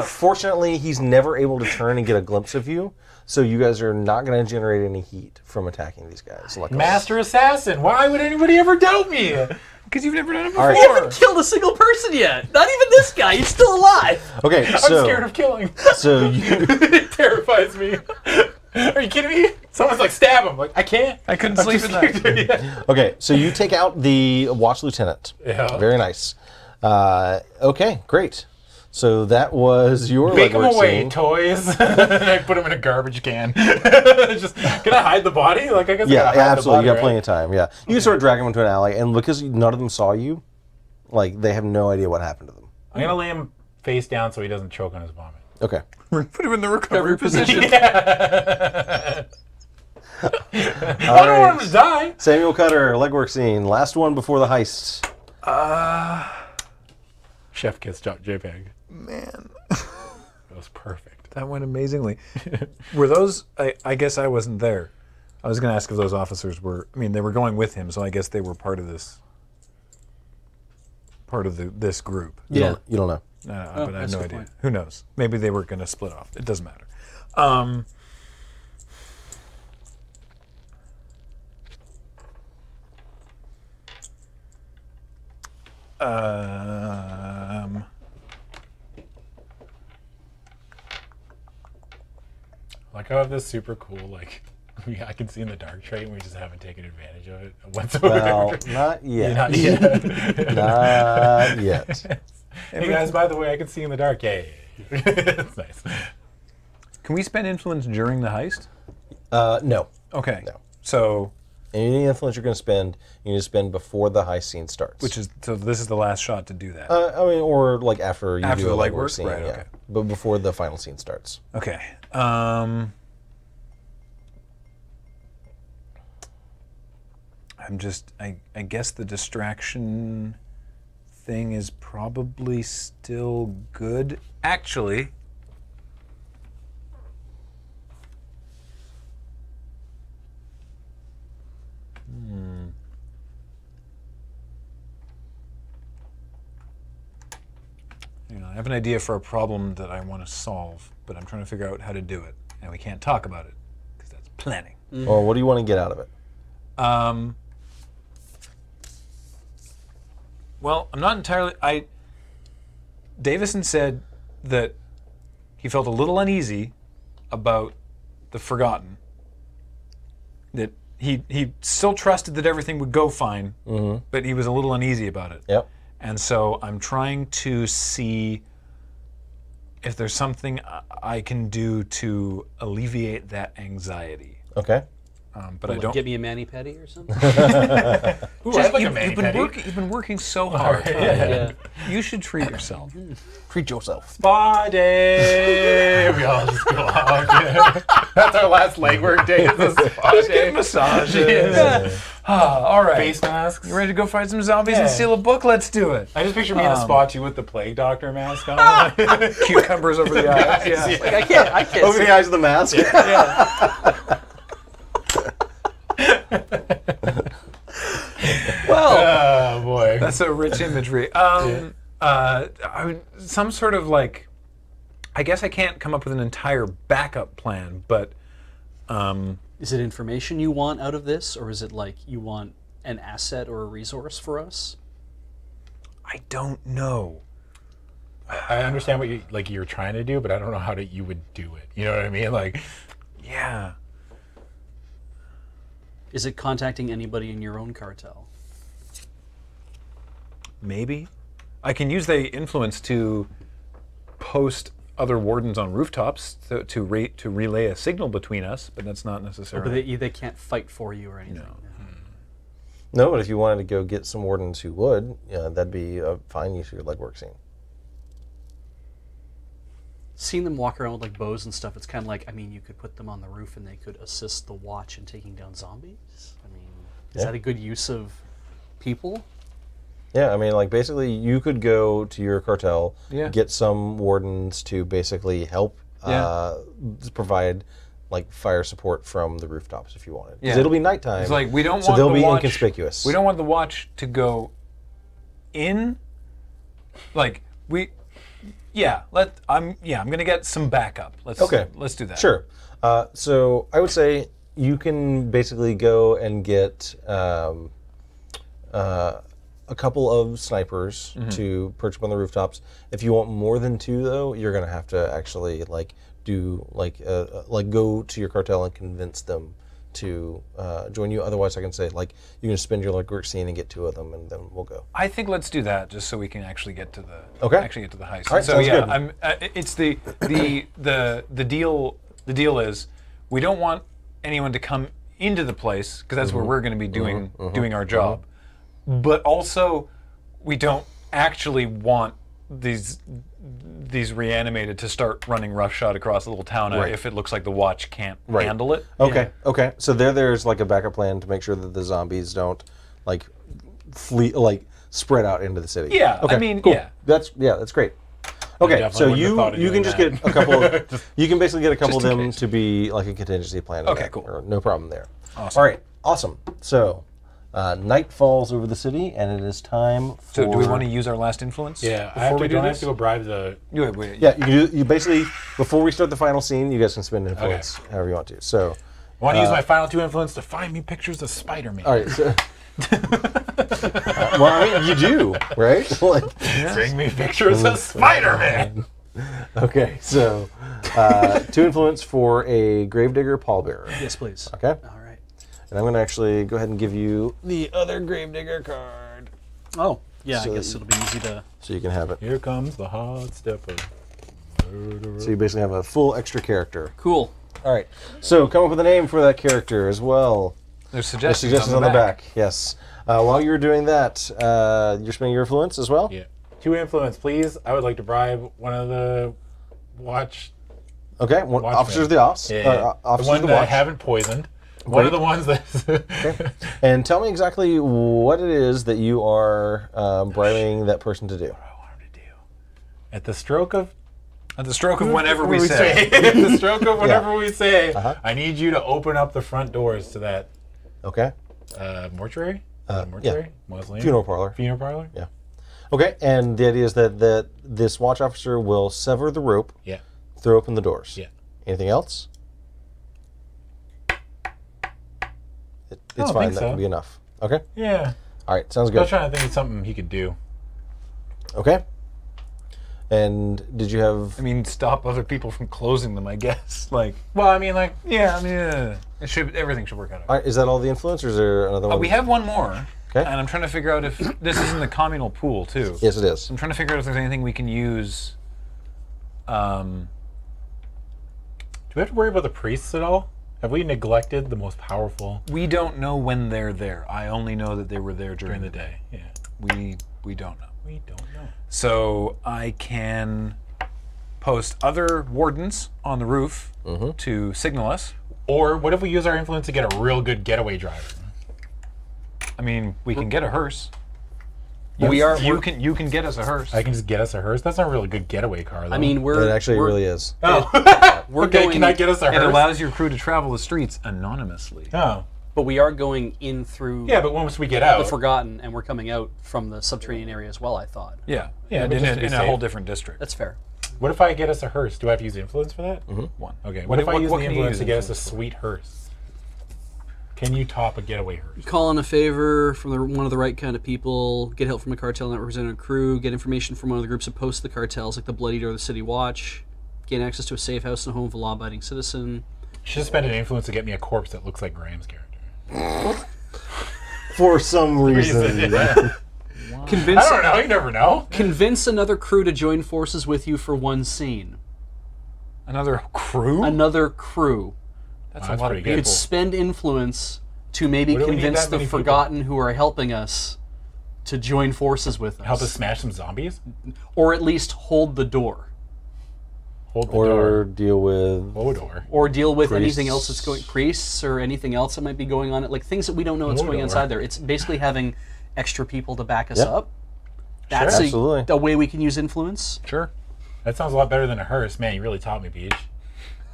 Fortunately, he's never able to turn and get a glimpse of you, so you guys are not going to generate any heat from attacking these guys. Luckily. Master Assassin, why would anybody ever doubt me? Because you've never done it before. Right. You haven't killed a single person yet. Not even this guy. He's still alive. Okay, I'm scared of killing. So you... It terrifies me. Are you kidding me? Someone's like, stab him. Like, I can't. I couldn't sleep at night. Okay, so you take out the watch lieutenant. Yeah. Very nice. Okay, great. So that was your Make them legwork away, scene. toys. And I put them in a garbage can. Just, can I hide the body? Like, I guess Yeah, I gotta hide absolutely. the body, You got right? plenty of time. Yeah, you can sort of drag them into an alley, and because none of them saw you, like they have no idea what happened to them. I'm gonna lay him face down so he doesn't choke on his vomit. Okay. Put him in the recovery position. I don't want him to die. Samuel Cutter, legwork scene. Last one before the heist. Chef kiss JPEG. Man. That was perfect. That went amazingly. Were those... I guess I wasn't there. I was going to ask if those officers were... I mean, they were going with him, so I guess they were part of this... this group. You don't know. But I have no idea. Who knows? Maybe they were going to split off. It doesn't matter. Like, I have this super cool, like, I can see in the dark trait, and we just haven't taken advantage of it whatsoever. Well, not yet. Not yet. Not yet. Hey guys, by the way, I can see in the dark. Yeah. It's nice. Can we spend influence during the heist? No. Okay. No. So... Any influence you're going to spend, you need to spend before the heist scene starts. So this is the last shot to do that. I mean, or like after you After do the a legwork legwork? scene, Right, yeah. okay. But before the final scene starts. Okay. I'm just... I guess the distraction thing is probably still good. Actually... I have an idea for a problem that I want to solve, but I'm trying to figure out how to do it. And we can't talk about it, because that's planning. Or what do you want to get out of it? Well, I'm not entirely... Davison said that he felt a little uneasy about the Forgotten. That he still trusted that everything would go fine, but he was a little uneasy about it. Yep. And so I'm trying to see if there's something I can do to alleviate that anxiety. Okay. But I don't... Get me a mani-pedi or something? Ooh, I'd like a mani-pedi. You've been working so hard. Yeah. You should treat yourself. Treat yourself. Spa day. We all just go out. That's our last legwork day. Is a spa Just day. get massages. Yeah. All right. Face masks. You ready to go fight some zombies and steal a book? Let's do it. I just picture me in a spa too with the plague doctor mask on. Cucumbers over the eyes. Yeah. Like, I can't. Over the eyes of the mask? Well, Oh boy. That's so rich imagery. I mean, some sort of like, I guess I can't come up with an entire backup plan, but is it information you want out of this, or is it like you want an asset or a resource for us? I don't know. I understand what you're trying to do, but I don't know how you would do it. You know what I mean? Like, Yeah. Is it contacting anybody in your own cartel? Maybe. I can use the influence to post other wardens on rooftops to relay a signal between us, but that's not necessarily. But they can't fight for you or anything. No. No, but if you wanted to go get some wardens who would, that'd be a fine use of your legwork scene. Seeing them walk around with like bows and stuff, it's kind of like, I mean, you could put them on the roof and they could assist the watch in taking down zombies. I mean, is that a good use of people? Yeah, I mean, like, basically, you could go to your cartel, Yeah. get some wardens to basically help provide, like, fire support from the rooftops if you wanted. Because Yeah. it'll be nighttime, It's like we don't so want they'll the be watch, inconspicuous. We don't want the watch to go in. Like I'm gonna get some backup. Let's do that. Sure. So I would say you can basically go and get a couple of snipers to perch up on the rooftops. If you want more than two, though, you're gonna have to actually go to your cartel and convince them to join you. Otherwise, I can say you can spend your legwork scene and get two of them, and then we'll go. I think let's do that just so we can actually get to the heist. All right, so sounds yeah, good. it's the deal. The deal is we don't want anyone to come into the place because that's where we're going to be doing our job. But also, we don't actually want these reanimated to start running roughshod across the little town if it looks like the watch can't handle it. Okay. Okay. So there's like a backup plan to make sure that the zombies don't flee, spread out into the city. Yeah. Okay. I mean, cool. yeah. That's great. Okay, definitely so wouldn't have thought of you can doing just that. get a couple. You can basically get a couple of Just in them case. to be like a contingency plan. of Okay, that, cool. or no problem there. Awesome. All right, awesome. So night falls over the city, and it is time for. So do we want to use our last influence? Yeah, Before we do don't this? have to go bribe the. Wait. Yeah, you basically before we start the final scene, you guys can spend influence however you want to. So. I want to use my final two influence to find me pictures of Spider-Man. All right. So, well, I mean, you do, right? Bring me pictures of Spider-Man. Okay, so 2 influence for a gravedigger pallbearer. Yes, please. Okay, All right. and I'm going to actually go ahead and give you the other gravedigger card, Oh, yeah, So I guess it'll be easy to... so you can have it. Here comes the hot stepper. So you basically have a full extra character. Cool. All right, so come up with a name for that character as well. There's There's suggestions, on the back. Yes. While you're doing that, you're spending your influence as well. Yeah. 2 influence, please. I would like to bribe one of the watch. Okay, Watchmen. officers of the ops. The Officers one of the that I watch. haven't poisoned. One of the ones that. Okay. And tell me exactly what it is that you are bribing that person to do. What I want him to do. At the stroke of. At the stroke of whenever we say. At the stroke of whenever we say. Uh-huh. I need you to open up the front doors to that Okay. mortuary? Yeah. Mausoleum? Funeral parlor. Funeral parlor? Yeah. Okay, and the idea is that this watch officer will sever the rope, Yeah. throw open the doors. Yeah. Anything else? It's don't fine. think That so. can be enough. Okay. Yeah. All right. Sounds I good. was trying to think of something he could do. Okay. And did you have? I mean, stop other people from closing them, I guess. Well, I mean, Everything should work out. All right, is that all the influence, or is there another one? We have one more. Okay. And I'm trying to figure out if this is in the communal pool too. Yes, it is. I'm trying to figure out if there's anything we can use. Do we have to worry about the priests at all? Have we neglected the most powerful We don't know when they're there. I only know that they were there during the day? Yeah. We don't know. We don't know. So I can post other wardens on the roof to signal us. Or what if we use our influence to get a real good getaway driver? I mean, we can get a hearse. Yes. You can get us a hearse. I can just get us a hearse? That's not a really good getaway car, though. I mean, It actually really is. oh. we're okay, going... can I get us a It hearse? allows your crew to travel the streets anonymously. Oh. But we are going in through Yeah, but once we get out, the Forgotten, and we're coming out from the Subterranean area as well, I thought. Yeah, Yeah, and but just to be in a safe. whole different district. That's fair. what if I get us a hearse? Do I have to use influence for that? One. Okay. What- What if I what- use what the can you influence use to get us a influence for? sweet hearse? Can you top a getaway hearse? Call in a favor from one of the right kind of people, get help from a cartel not represented crew, get information from one of the groups opposed to the cartels, like the Blood Eater or the City Watch, gain access to a safe house and a home of a law-abiding citizen. Should spend an influence to get me a corpse that looks like Graham's character. For some reason. Convince, I don't know. You never know. convince another crew to join forces with you for one scene. Another crew? Another crew. That's Wow, a that's lot of pretty good. You people. could spend influence to maybe What do we need convince that the many people? Forgotten who are helping us to join forces with us. Help us smash some zombies. Or at least hold the door. Hold the Or door. deal with. Hodor. Or deal with Priests. anything else that's going, priests or anything else that might be going on, like things that we don't know what's going Hodor. inside there. It's basically having extra people to back us Yep. up. That's Absolutely. a way we can use influence. Sure. That sounds a lot better than a hearse. Man, you really taught me, Beej.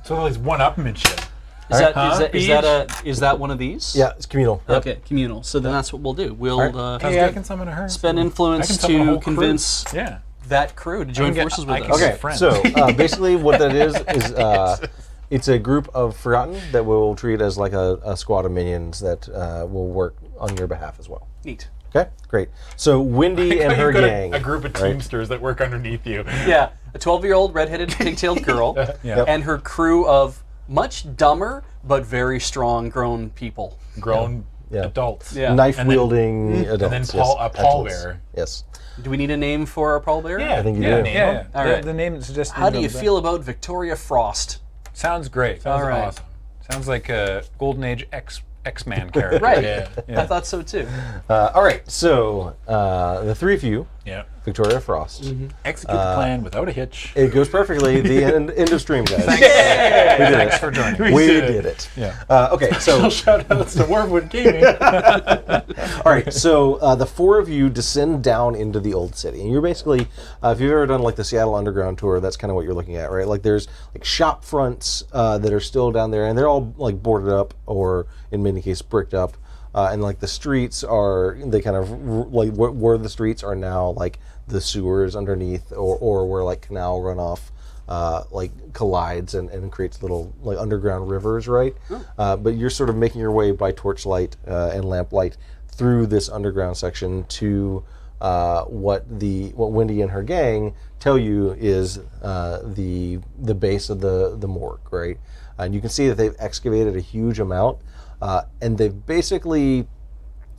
So all these one-upmanship. Is that, Huh? is that one of these? Yeah, it's communal. Yep. Okay, communal. So then that's what we'll do. We'll Alright. Hey, I can summon a hearse. spend I influence can summon a to whole crew. convince Yeah. that crew to join get- forces I with can us. get- Okay, friends. so basically what that is it's a group of Forgotten that we'll treat as like a squad of minions that will work on your behalf as well. Neat. Okay, great. So Wendy and her You've got gang. a group of right? teamsters that work underneath you. Yeah, a 12-year-old redheaded pigtailed girl Yeah. and her crew of much dumber but very strong grown people. Grown Yeah. adults. Yeah. Knife And then- wielding adults. then yes, a pallbearer. excellence. Yes. Do we need a name for our pallbearer? Yeah. I think you Yeah, do. yeah. All The- right. The name suggested. How do you feel about Victoria Frost? Sounds great. Sounds All right. awesome. Sounds like a Golden Age X-Man character. Right. Yeah. I thought so too. All right, so the three of you, Yeah. Victoria Frost. Execute the plan without a hitch. It goes perfectly. The end of stream, guys. Thanks, We did Thanks it. for joining. We did did it. Yeah. Okay, so Shout outs to Wormwood Gaming. all right, so the four of you descend down into the old city, and you're basically, if you've ever done like the Seattle Underground tour, that's kind of what you're looking at, right? Like there's like shop fronts that are still down there, and they're all like boarded up, or in many cases bricked up, and like the streets are they kind of like where the streets are now like the sewers underneath, or where like canal runoff like collides and creates little like underground rivers, right? But you're sort of making your way by torchlight and lamplight through this underground section to what Wendy and her gang tell you is the base of the morgue, right? And you can see that they've excavated a huge amount, and they've basically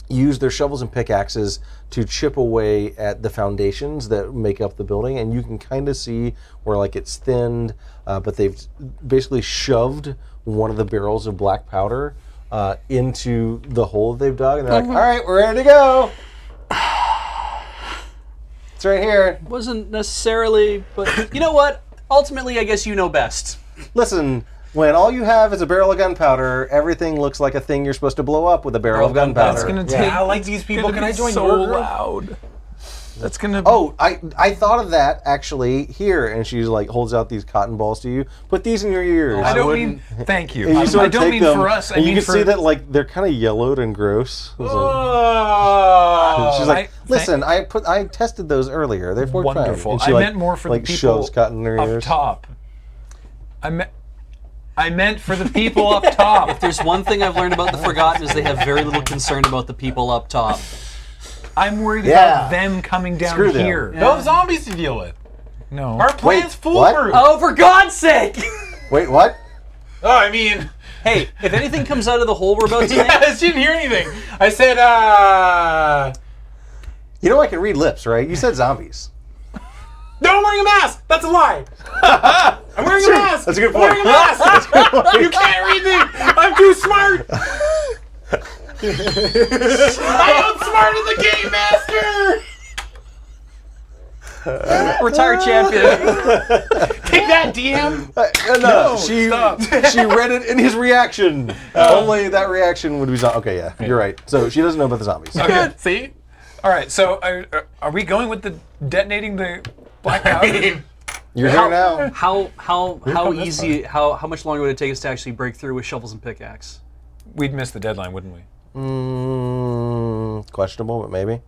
use their shovels and pickaxes to chip away at the foundations that make up the building, and you can kind of see where like it's thinned, but they've basically shoved one of the barrels of black powder into the hole they've dug, and they're like, all right, we're ready to go. It's right here. Wasn't necessarily, but you know what? Ultimately, I guess you know best. Listen, when all you have is a barrel of gunpowder, everything looks like a thing you're supposed to blow up with a barrel of gunpowder. That's gonna Yeah. take. I like these people. Can I join so your group? loud? That's gonna. Oh, I thought of that actually here, and she like holds out these cotton balls to you. Put these in your ears. I don't wouldn't- mean. Thank you. And you sort I of don't take mean them, for us. I and you mean can for. see that like they're kind of yellowed and gross. It's like- Oh. she's like, I- listen, I tested those earlier. They're for Wonderful. And she, I like, meant more for like the people shoves cotton in her up ears. top. I meant for the people up top. If there's one thing I've learned about the Forgotten is they have very little concern about the people up top. I'm worried Yeah. about them coming down Screw them. here. No zombies to deal with. No. Our plan's what? foolproof. Oh, for God's sake! Wait, what? Oh, I mean, Hey, if anything comes out of the hole we're about to make, yes, you didn't hear anything. I said, You know I can read lips, right? You said zombies. no, I'm wearing a mask. That's a lie. I'm wearing a mask. That's a good I'm point. wearing a mask. You can't read me. I'm too smart. I outsmarted the game master. retired champion. Take that, DM. No, she stop. she read it in his reaction. Only that reaction would be okay, yeah, you're right. So she doesn't know about the zombies. Okay. See? All right. So are we going with the detonating the black powder? You're here now. How come this easy? How much longer would it take us to actually break through with shovels and pickaxe? We'd miss the deadline, wouldn't we? Questionable, but maybe.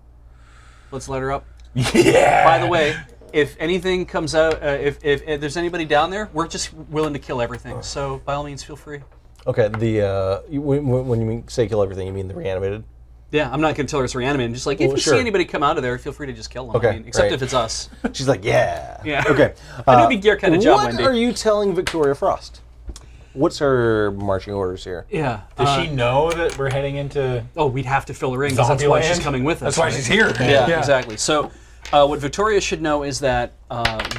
Let's let her up. Yeah. By the way, if anything comes out, if there's anybody down there, we're just willing to kill everything. So by all means, feel free. Okay, when you say kill everything, you mean the reanimated? Yeah, I'm not going to tell her it's reanimated. Just like, if you sure. see anybody come out of there, feel free to just kill them. Okay, I mean, except great. if it's us. She's like, yeah. Yeah. Okay. I know it'd be gear kind of job, What Wendy. are you telling Victoria Frost? What's her marching orders here? Yeah. Does she know that we're heading into? Oh, we'd have to fill her in because that's why she's Zombieland? coming with us. That's why right? she's here. Yeah, exactly. So, what Victoria should know is that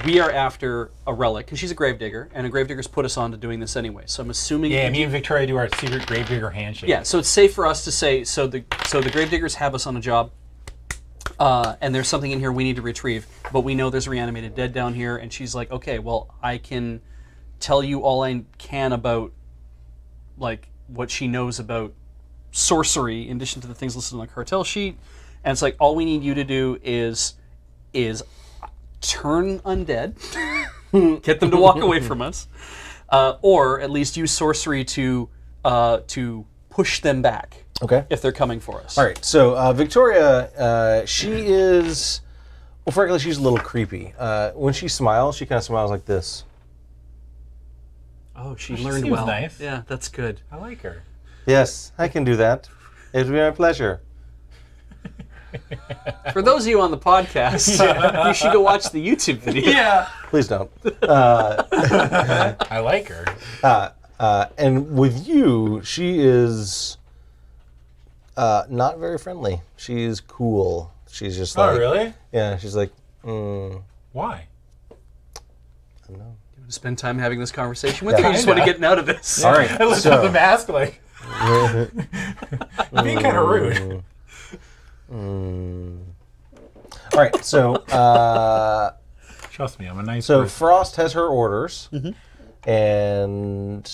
we are after a relic, because she's a gravedigger, and a gravedigger's put us on to doing this anyway. So I'm assuming. Yeah, me and Victoria do our secret gravedigger handshake. Yeah, so it's safe for us to say. So the gravediggers have us on a job, and there's something in here we need to retrieve, but we know there's a reanimated dead down here, and she's like, okay, well, I can tell you all I can about, like, what she knows about sorcery, in addition to the things listed on the cartel sheet, and it's like, all we need you to do is turn undead, get them to walk away from us, or at least use sorcery to push them back. Okay. If they're coming for us. All right. So Victoria, she is, well, frankly, she's a little creepy. When she smiles, she kind of smiles like this. Oh, she She learned seems well. nice. Yeah, that's good. I like her. Yes, I can do that. It would be my pleasure. For those of you on the podcast, you should go watch the YouTube video. Yeah. Please don't. I like her. And with you, she is not very friendly. She's cool. She's just like... Oh, really? Yeah, she's like, Why? I don't know. Spend time having this conversation with her. You just want to get out of this. All right, I looked so... at the mask like, being kind of rude. All right, so... Trust me, I'm a nice So person. Frost has her orders, and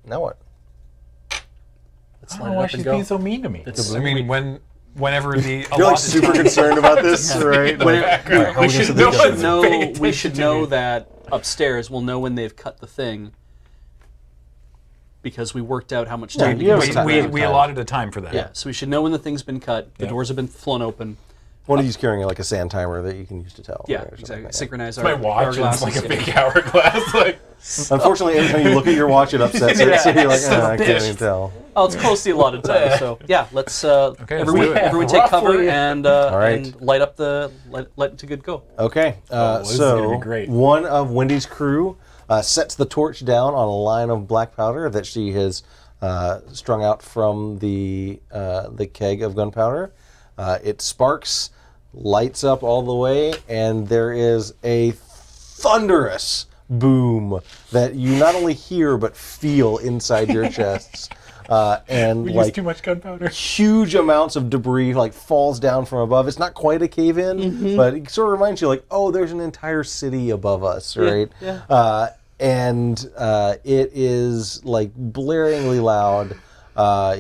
now what? Let's I light don't know it why up she's and go. being so mean to me. I mean, whenever the You're like allotted super time- concerned about this, right? We should know. paying We should attention to know me. that upstairs. We'll know when they've cut the thing because we worked out how much time to you use have it. time. we allotted a time for that. Yeah, so we should know when the thing's been cut. The doors have been flown open. One of you's carrying like a sand timer that you can use to tell. Yeah, right, or something exactly. like that. Synchronize My our watch is like a hourglasses, big hourglass. Like, Unfortunately, every time you look at your watch, it upsets it. So you're like, I can't even tell. Oh, it's close to the allotted time. So yeah, let's everyone, do it. everyone take cover Roughly. and right. and light up the let to good go. Okay, this is gonna be great. one of Wendy's crew sets the torch down on a line of black powder that she has strung out from the keg of gunpowder. It sparks, lights up all the way, and there is a thunderous boom that you not only hear but feel inside your chests. And we like use too much gunpowder. huge amounts of debris like falls down from above. It's not quite a cave-in, but it sort of reminds you like, oh, there's an entire city above us, right? Yeah. And it is like blaringly loud.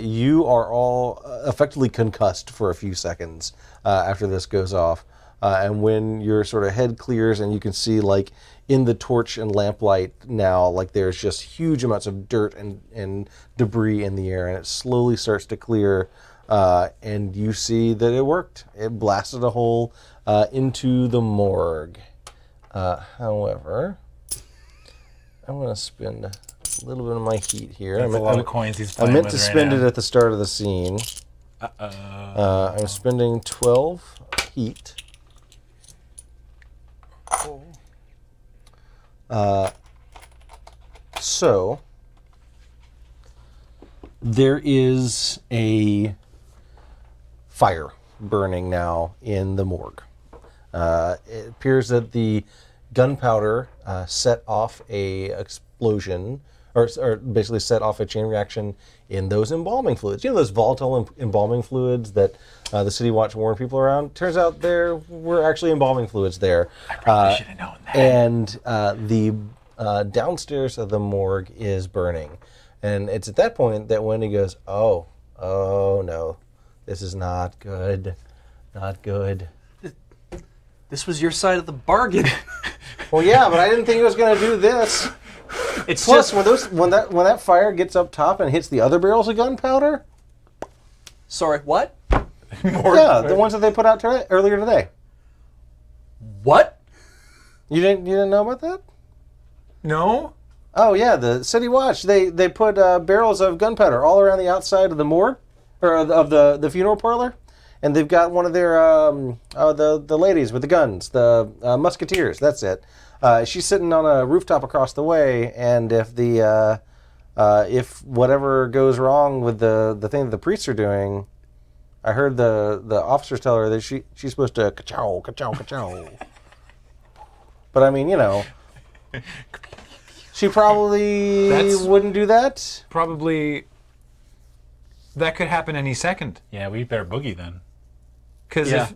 You are all effectively concussed for a few seconds after this goes off. And when your sort of head clears and you can see like in the torch and lamplight now, like there's just huge amounts of dirt and debris in the air, and it slowly starts to clear, and you see that it worked. It blasted a hole into the morgue. However, I'm going to spend a little bit of my heat here. That's a lot of coins he's I playing meant with to right spend now. it at the start of the scene. I'm spending 12 heat. So there is a fire burning now in the morgue. It appears that the gunpowder set off a explosion, or basically set off a chain reaction in those embalming fluids. You know those volatile embalming fluids that the City Watch warned people around? Turns out there were actually embalming fluids there. I probably should have known that. And the downstairs of the morgue is burning. And it's at that point that Wendy goes, oh no, this is not good, not good. This was your side of the bargain. Well, yeah, but I didn't think it was going to do this. It's Plus, just when that fire gets up top and hits the other barrels of gunpowder, sorry. What? yeah, the ones that they put out earlier today. What? You didn't know about that? No? Oh yeah, the City Watch. They put barrels of gunpowder all around the outside of the morgue, or of the funeral parlor, and they've got one of their the ladies with the guns, the musketeers. That's it. She's sitting on a rooftop across the way, and if whatever goes wrong with the thing that the priests are doing, I heard the officers tell her that she's supposed to ka-chow, ka-chow, ka-chow. But I mean, she probably wouldn't do that. Probably. That could happen any second. Yeah, we better boogie then. Because if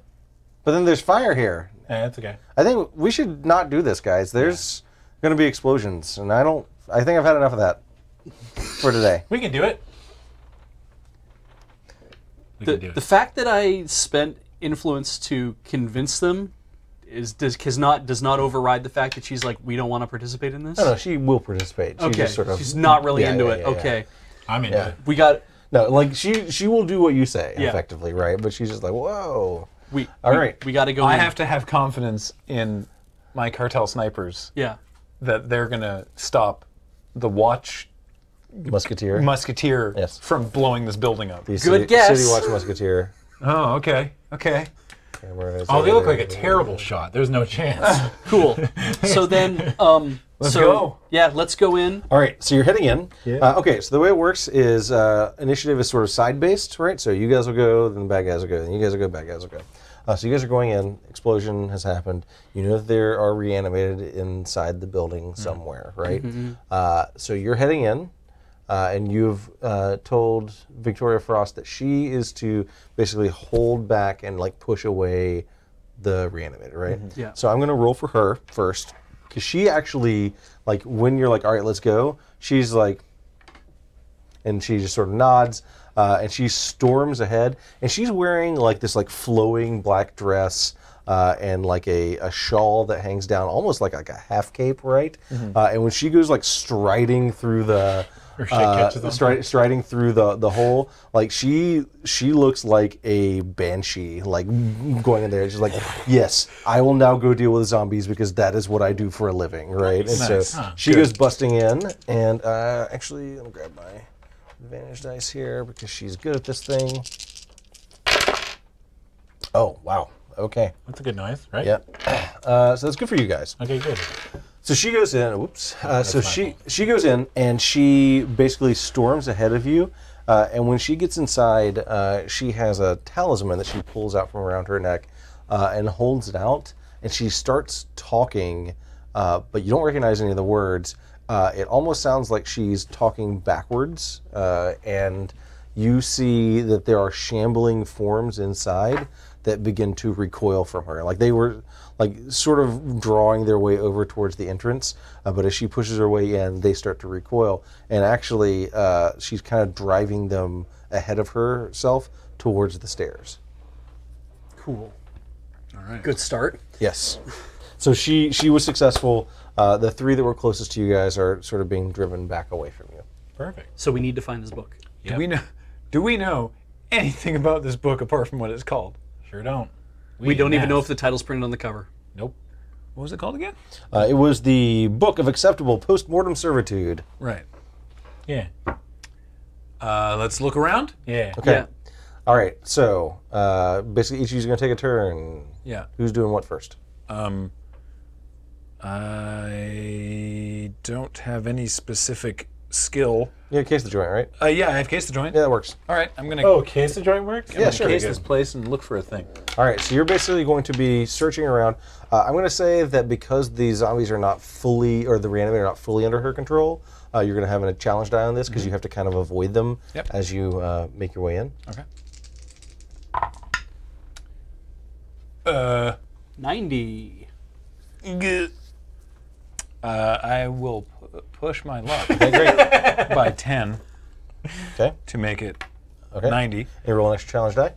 But then there's fire here. Yeah, that's okay. I think we should not do this, guys. There's going to be explosions, and I think I've had enough of that for today. We can do it. We can do it. The fact that I spent influence to convince them does not override the fact that she's like, we don't want to participate in this. No, she will participate. She Okay, just sort of, she's not really Yeah, into yeah, it. yeah, yeah. Okay, I'm into it. we got No, like she will do what you say, Yeah. effectively, right? But she's just like, whoa. all right. We got to go. I in. have to have confidence in my cartel snipers Yeah. that they're going to stop the watch Musketeer. musketeer Yes. from blowing this building up. The Good City, guess. City Watch Musketeer. Oh, okay. Okay. Camera is Oh, they over look like there. a terrible shot. There's no chance. Cool. So then, Let's go. Yeah, let's go in. All right, so you're heading in. Yeah. Okay, so the way it works is initiative is sort of side-based, right? So you guys will go, then the bad guys will go, then you guys will go, bad guys will go. So you guys are going in. Explosion has happened. You know that there are reanimated inside the building somewhere, right? So you're heading in, and you've told Victoria Frost that she is to basically hold back and like push away the reanimated, right? Yeah. So I'm going to roll for her first, because she actually, like, when you're like, all right, let's go, she's like, and she just sort of nods, and she storms ahead, and she's wearing like this like flowing black dress and like a shawl that hangs down almost like a half cape, right? And when she goes like striding through the Her shit catches on. striding through the hole, like she looks like a banshee, like going in there. She's like, yes, I will now go deal with zombies because that is what I do for a living, right? And Nice. so she goes busting in, and actually, let me grab my advantage dice here because she's good at this thing. Oh wow, okay, That's a good noise, right? yep. So that's good for you guys. Okay, good. So she goes in. Whoops. So she goes in and she basically storms ahead of you. And when she gets inside, she has a talisman that she pulls out from around her neck and holds it out. And she starts talking, but you don't recognize any of the words. It almost sounds like she's talking backwards. And you see that there are shambling forms inside that begin to recoil from her. Like they were like sort of drawing their way over towards the entrance, but as she pushes her way in, they start to recoil. And actually, she's kind of driving them ahead of herself towards the stairs. Cool. All right. Good start. Yes. So she was successful. The three that were closest to you guys are sort of being driven back away from you. Perfect. So we need to find this book. Do we know anything about this book apart from what it's called? Sure don't. We don't even know if asked. the title's printed on the cover. Nope. What was it called again? It was the Book of Acceptable Postmortem Servitude. Right. Yeah. Let's look around. Yeah. Okay. Yeah. All right. So basically, each of you is going to take a turn. Yeah. Who's doing what first? I don't have any specific skill. You have case the joint, right? Yeah, I have case the joint. Yeah, that works. All right, I'm gonna Oh, case the joint works? Yeah, sure. case this place and look for a thing. All right, so you're basically going to be searching around. I'm going to say that because the zombies are not fully, or the reanimated are not fully under her control, you're going to have a challenge die on this because you have to kind of avoid them as you make your way in. Okay. 90. I will push my luck Okay, great. by 10 Okay, to make it okay. 90. You roll an extra challenge die?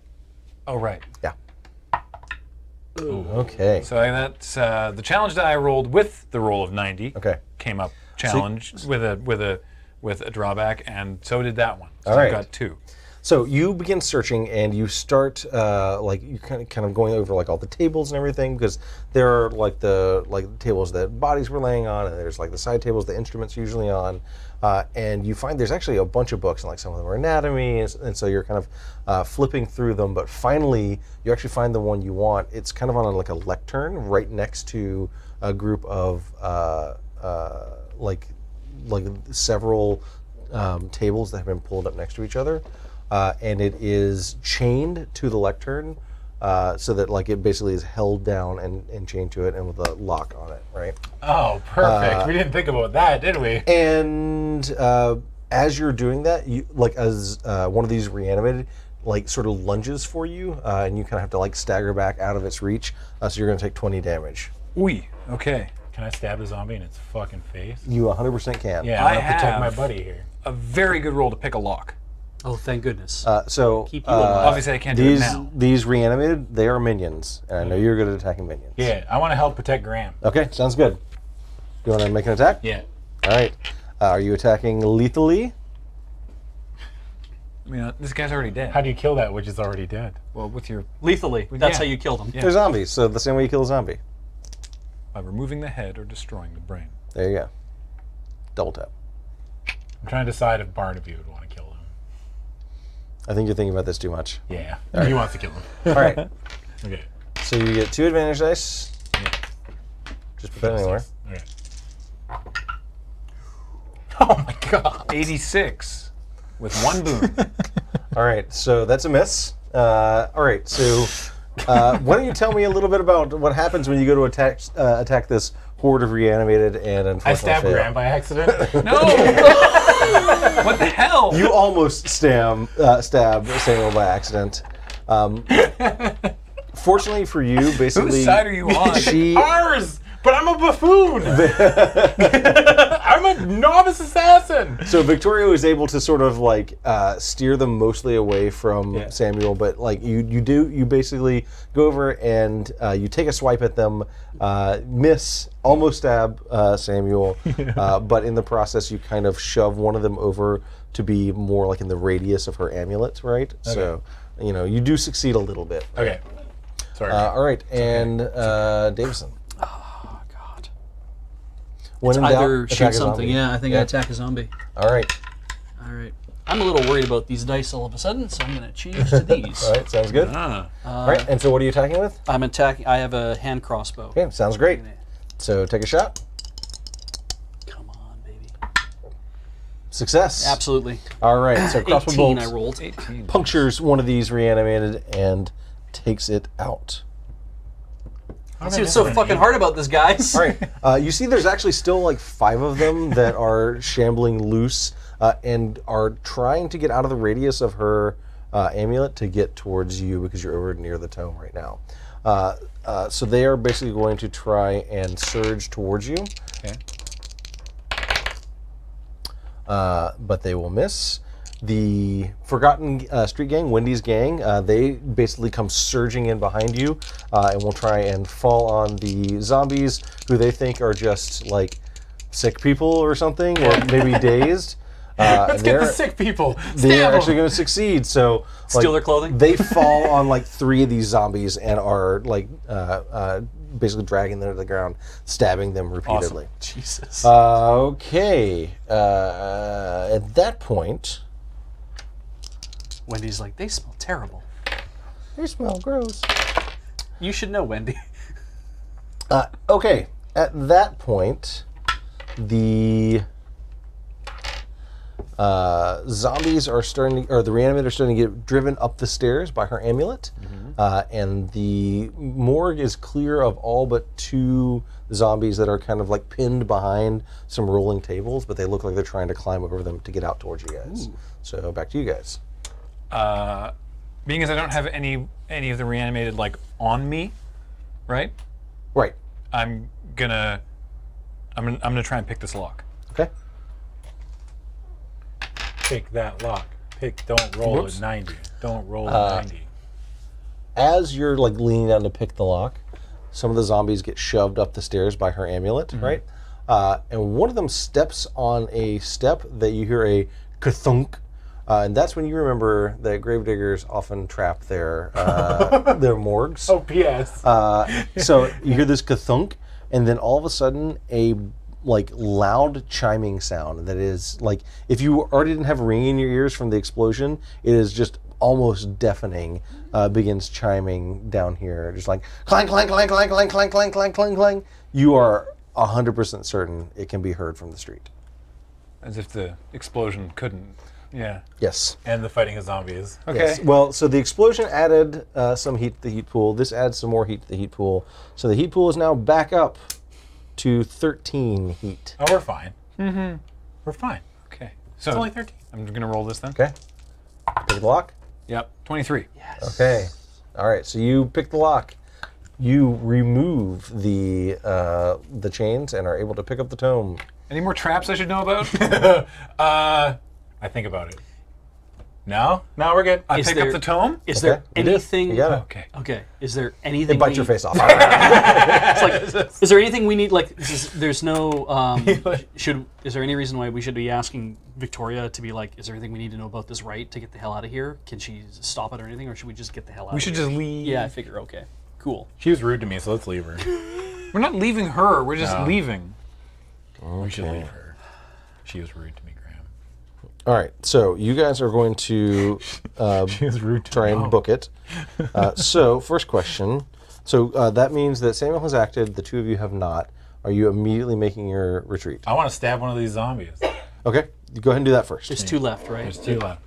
Oh, right. Yeah. Okay. So that's the challenge that I rolled with the roll of 90 Okay. came up challenge with a drawback, and so did that one. So All right. I've got 2. So you begin searching, and you start like you kind of going over like all the tables and everything, because there are like the tables that bodies were laying on, and there's like the side tables the instruments usually on, and you find there's actually a bunch of books, and like some of them are anatomy, and so you're kind of flipping through them, but finally you actually find the one you want. It's kind of on like a lectern right next to a group of like several tables that have been pulled up next to each other. And it is chained to the lectern, so that like it basically is held down and chained to it, and with a lock on it, right? Oh, perfect. We didn't think about that, did we? And as you're doing that, you like as one of these reanimated, like sort of lunges for you, and you kind of have to like stagger back out of its reach. So you're going to take 20 damage. Ooh, okay. Can I stab the zombie in its fucking face? You 100% can. Yeah, I I want to protect my have- buddy here. A very good roll to pick a lock. Oh, thank goodness. So Keep you alive. Obviously, I can't do it now. These reanimated, they are minions, and I know you're good at attacking minions. Yeah, I want to help protect Graham. Okay, sounds good. You want to make an attack? Yeah. All right. Are you attacking lethally? I mean, this guy's already dead. How do you kill that which is already dead? Well, with your Lethally. That's yeah. how you kill them. Yeah. They're zombies, so the same way you kill a zombie. by removing the head or destroying the brain. There you go. Double tap. I'm trying to decide if Barnaby would want to kill him. I think you're thinking about this too much. Yeah, he wants to kill him. All right. Okay. So you get 2 advantage dice. Yeah. Just put that anywhere. Okay. Oh my god. 86 with 1 boon. All right. So that's a miss. All right. So why don't you tell me a little bit about what happens when you go to attack this horde of reanimated and unfortunately I stabbed fail. Graham by accident. No! What the hell? You almost stab Samuel by accident. Fortunately for you, basically, Whose side are you on? she Ours! But I'm a buffoon! I'm a novice assassin! So Victoria was able to sort of like steer them mostly away from Yeah. Samuel, but like you basically go over and you take a swipe at them, miss, almost stab Samuel, but in the process you kind of shove one of them over to be more like in the radius of her amulet, right? So you know you do succeed a little bit. Okay. Sorry. All right, and Davison. Oh, God. When in Either doubt, attack shoot a something. zombie. Yeah, I think I attack a zombie. All right. All right. I'm a little worried about these dice all of a sudden, so I'm going to change to these. All right, sounds good. Ah. All right, and so what are you attacking with? I'm attacking. I have a hand crossbow. Okay, sounds great. So take a shot. Come on, baby. Success. Absolutely. All right, so crossbow 18 bolt I rolled. 18. punctures one of these reanimated and takes it out. See what's so fucking hard about this, guys. All right, you see there's actually still like 5 of them that are shambling loose and are trying to get out of the radius of her amulet to get towards you because you're over near the tome right now. So they are basically going to try and surge towards you. Okay. But they will miss. The Forgotten Street Gang, Wendy's gang, they basically come surging in behind you and will try and fall on the zombies who they think are just like sick people or something, or maybe dazed. Let's get the sick people. They're Stab actually them. going to succeed. So Steal their clothing? They fall on like 3 of these zombies and are like basically dragging them to the ground, stabbing them repeatedly. Jesus. Okay. At that point, Wendy's like, they smell terrible. they smell gross. You should know, Wendy. Okay. At that point, the zombies are starting to, or the reanimated are starting to get driven up the stairs by her amulet, and the morgue is clear of all but 2 zombies that are kind of like pinned behind some rolling tables, but they look like they're trying to climb over them to get out towards you guys. Ooh. So back to you guys. Being as I don't have any of the reanimated like on me, right? Right. I'm gonna try and pick this lock. Okay. Pick that lock. Don't roll Whoops. a 90. Don't roll a 90. As you're like leaning down to pick the lock, some of the zombies get shoved up the stairs by her amulet, right? and one of them steps on a step that you hear a kathunk, and that's when you remember that gravediggers often trap their morgues. Oh, P.S. So you hear this kathunk, and then all of a sudden a loud chiming sound that is like, if you already didn't have ringing in your ears from the explosion, it is just almost deafening. Begins chiming down here, just like clang, clang, clang, clang, clang, clang, clang, clang, clang, clang. You are 100% certain it can be heard from the street. As if the explosion couldn't. Yeah. Yes. And the fighting of zombies. Okay. Yes. Well, so the explosion added some heat to the heat pool. This adds some more heat to the heat pool. So the heat pool is now back up to 13 heat. Oh, we're fine. Mm-hmm. We're fine. Okay. So It's only 13. I'm going to roll this then. Okay. Pick the lock. Yep. 23. Okay. All right. So you pick the lock. You remove the chains and are able to pick up the tome. Any more traps I should know about? I think about it. No, we're good. I Is pick there- up the tome? Is Okay. there anything? You got it. Okay. Okay. Is there anything? It bites your face off. It's like, is there anything we need? Like, there's no. Is there any reason why we should be asking Victoria to be like, is there anything we need to know about this right to get the hell out of here? Can she stop it or anything, or should we just get the hell out? We of should here? just leave. Yeah, I figure. Okay, cool. She was rude to me, so let's leave her. We're not leaving her. We're just No. leaving. We should leave her. She was rude to me, Graham. All right. So you guys are going to She was rude to try me. and book it. So first question. So that means that Samuel has acted. The two of you have not. Are you immediately making your retreat? I want to stab one of these zombies. Okay. You go ahead and do that first. There's two left, right? There's two left.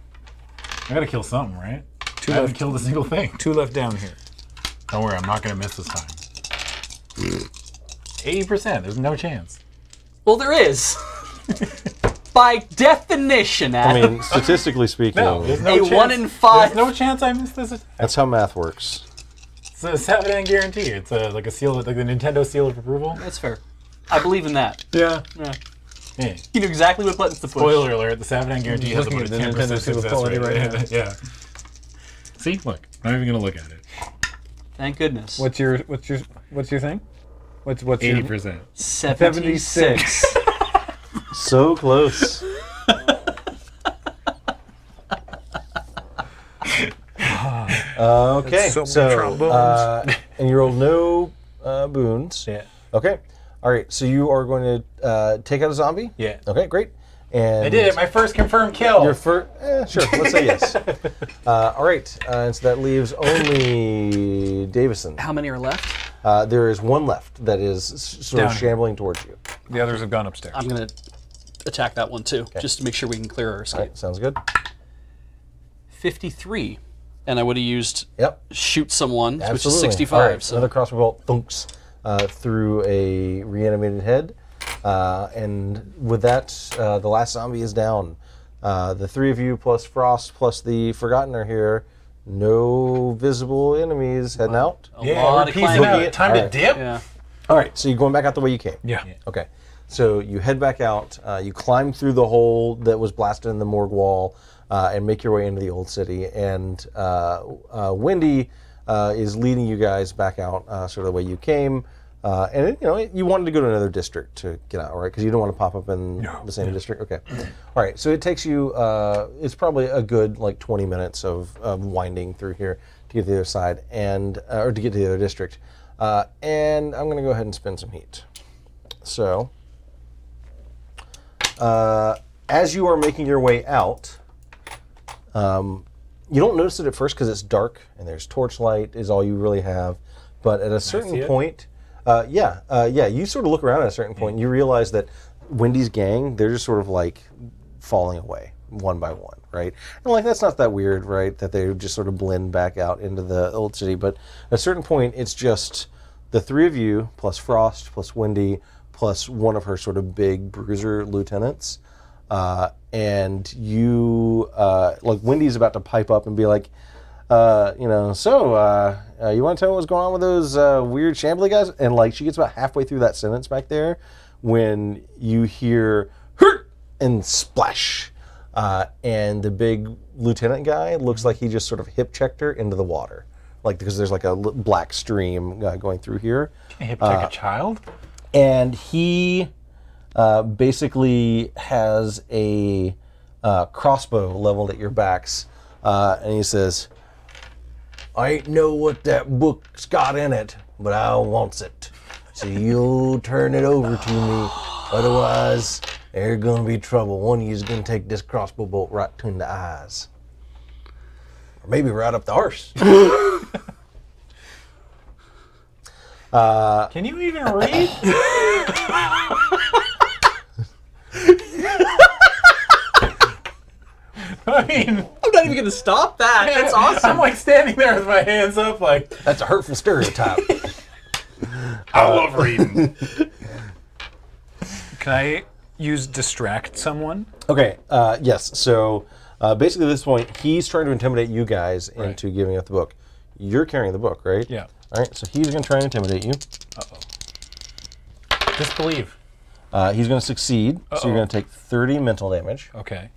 I gotta kill something, right? Two I haven't left. killed a single thing. 2 left down here. Don't worry, I'm not gonna miss this time. 80%, there's no chance. Well, there is. By definition, I Adam. mean, statistically speaking, No, there's no A chance. 1 in 5. There's no chance I miss this attack. that's how math works. It's a 7 guarantee. It's like a seal, like the Nintendo seal of approval. That's fair. I believe in that. Yeah. Yeah. Hey, You know exactly what buttons to push. spoiler alert: the 7 guarantee has about a The 10% Nintendo seal of success quality rate. right now. Yeah. See, look, not even gonna look at it. Thank goodness. What's your thing? What's your 80%. 76. So close. Okay, So many so trombones. and you rolled no boons. Yeah. Okay, all right. So you are going to take out a zombie. Yeah. Okay, great. And I did it. My first confirmed kill. your first, sure. Let's say yes. All right, and so that leaves only Davison. How many are left? There is one left that is sort of Down. shambling towards you. The others have gone upstairs. I'm going to attack that one too, just to make sure we can clear our All escape. right, sounds good. 53. And I would have used Yep. shoot someone, which Absolutely. is 65. All right, So another crossbow bolt thunks through a reanimated head. And with that, the last zombie is down. The three of you plus Frost plus the Forgotten are here. No visible enemies heading out. a Yeah, lot we're of peacing climbing. out. Time Alright. to dip. Yeah. All right, so you're going back out the way you came. yeah. Okay, so you head back out. You climb through the hole that was blasted in the morgue wall and make your way into the old city. And Wendy is leading you guys back out sort of the way you came. And you wanted to go to another district to get out, right? Because you don't want to pop up in the same district. Okay. All right. So it takes you. It's probably a good 20 minutes of winding through here to get to the other side, and or to get to the other district. And I'm going to go ahead and spend some heat. So, as you are making your way out, you don't notice it at first because it's dark and there's torchlight is all you really have. But at a certain see it? point, you sort of look around at a certain point and you realize that Wendy's gang, they're just sort of falling away one by one, right? And that's not that weird, right? That they just sort of blend back out into the old city. But at a certain point, it's just the three of you plus Frost plus Wendy plus one of her sort of big bruiser lieutenants. And you, Wendy's about to pipe up and be like, you want to tell me what's going on with those weird shambly guys? And she gets about halfway through that sentence back there when you hear hurt and splash. And the big lieutenant guy looks like he just sort of hip checked her into the water. Because there's a black stream going through here. Hip check a child. And he basically has a crossbow leveled at your backs, and he says, "I ain't know what that book's got in it, but I wants it. So you'll turn it over to me, otherwise there's gonna be trouble. One of you's gonna take this crossbow bolt right between the eyes, or maybe right up the arse." Can you even read? I mean, I'm not even going to stop that. That's awesome. I'm like standing there with my hands up, like, That's a hurtful stereotype. I love reading. Can I use distract someone? Okay, yes. So basically, at this point, he's trying to intimidate you guys into giving up the book. You're carrying the book, right? Yeah. All right, so he's going to try and intimidate you. Disbelieve. He's going to succeed, so you're going to take 30 mental damage. Okay.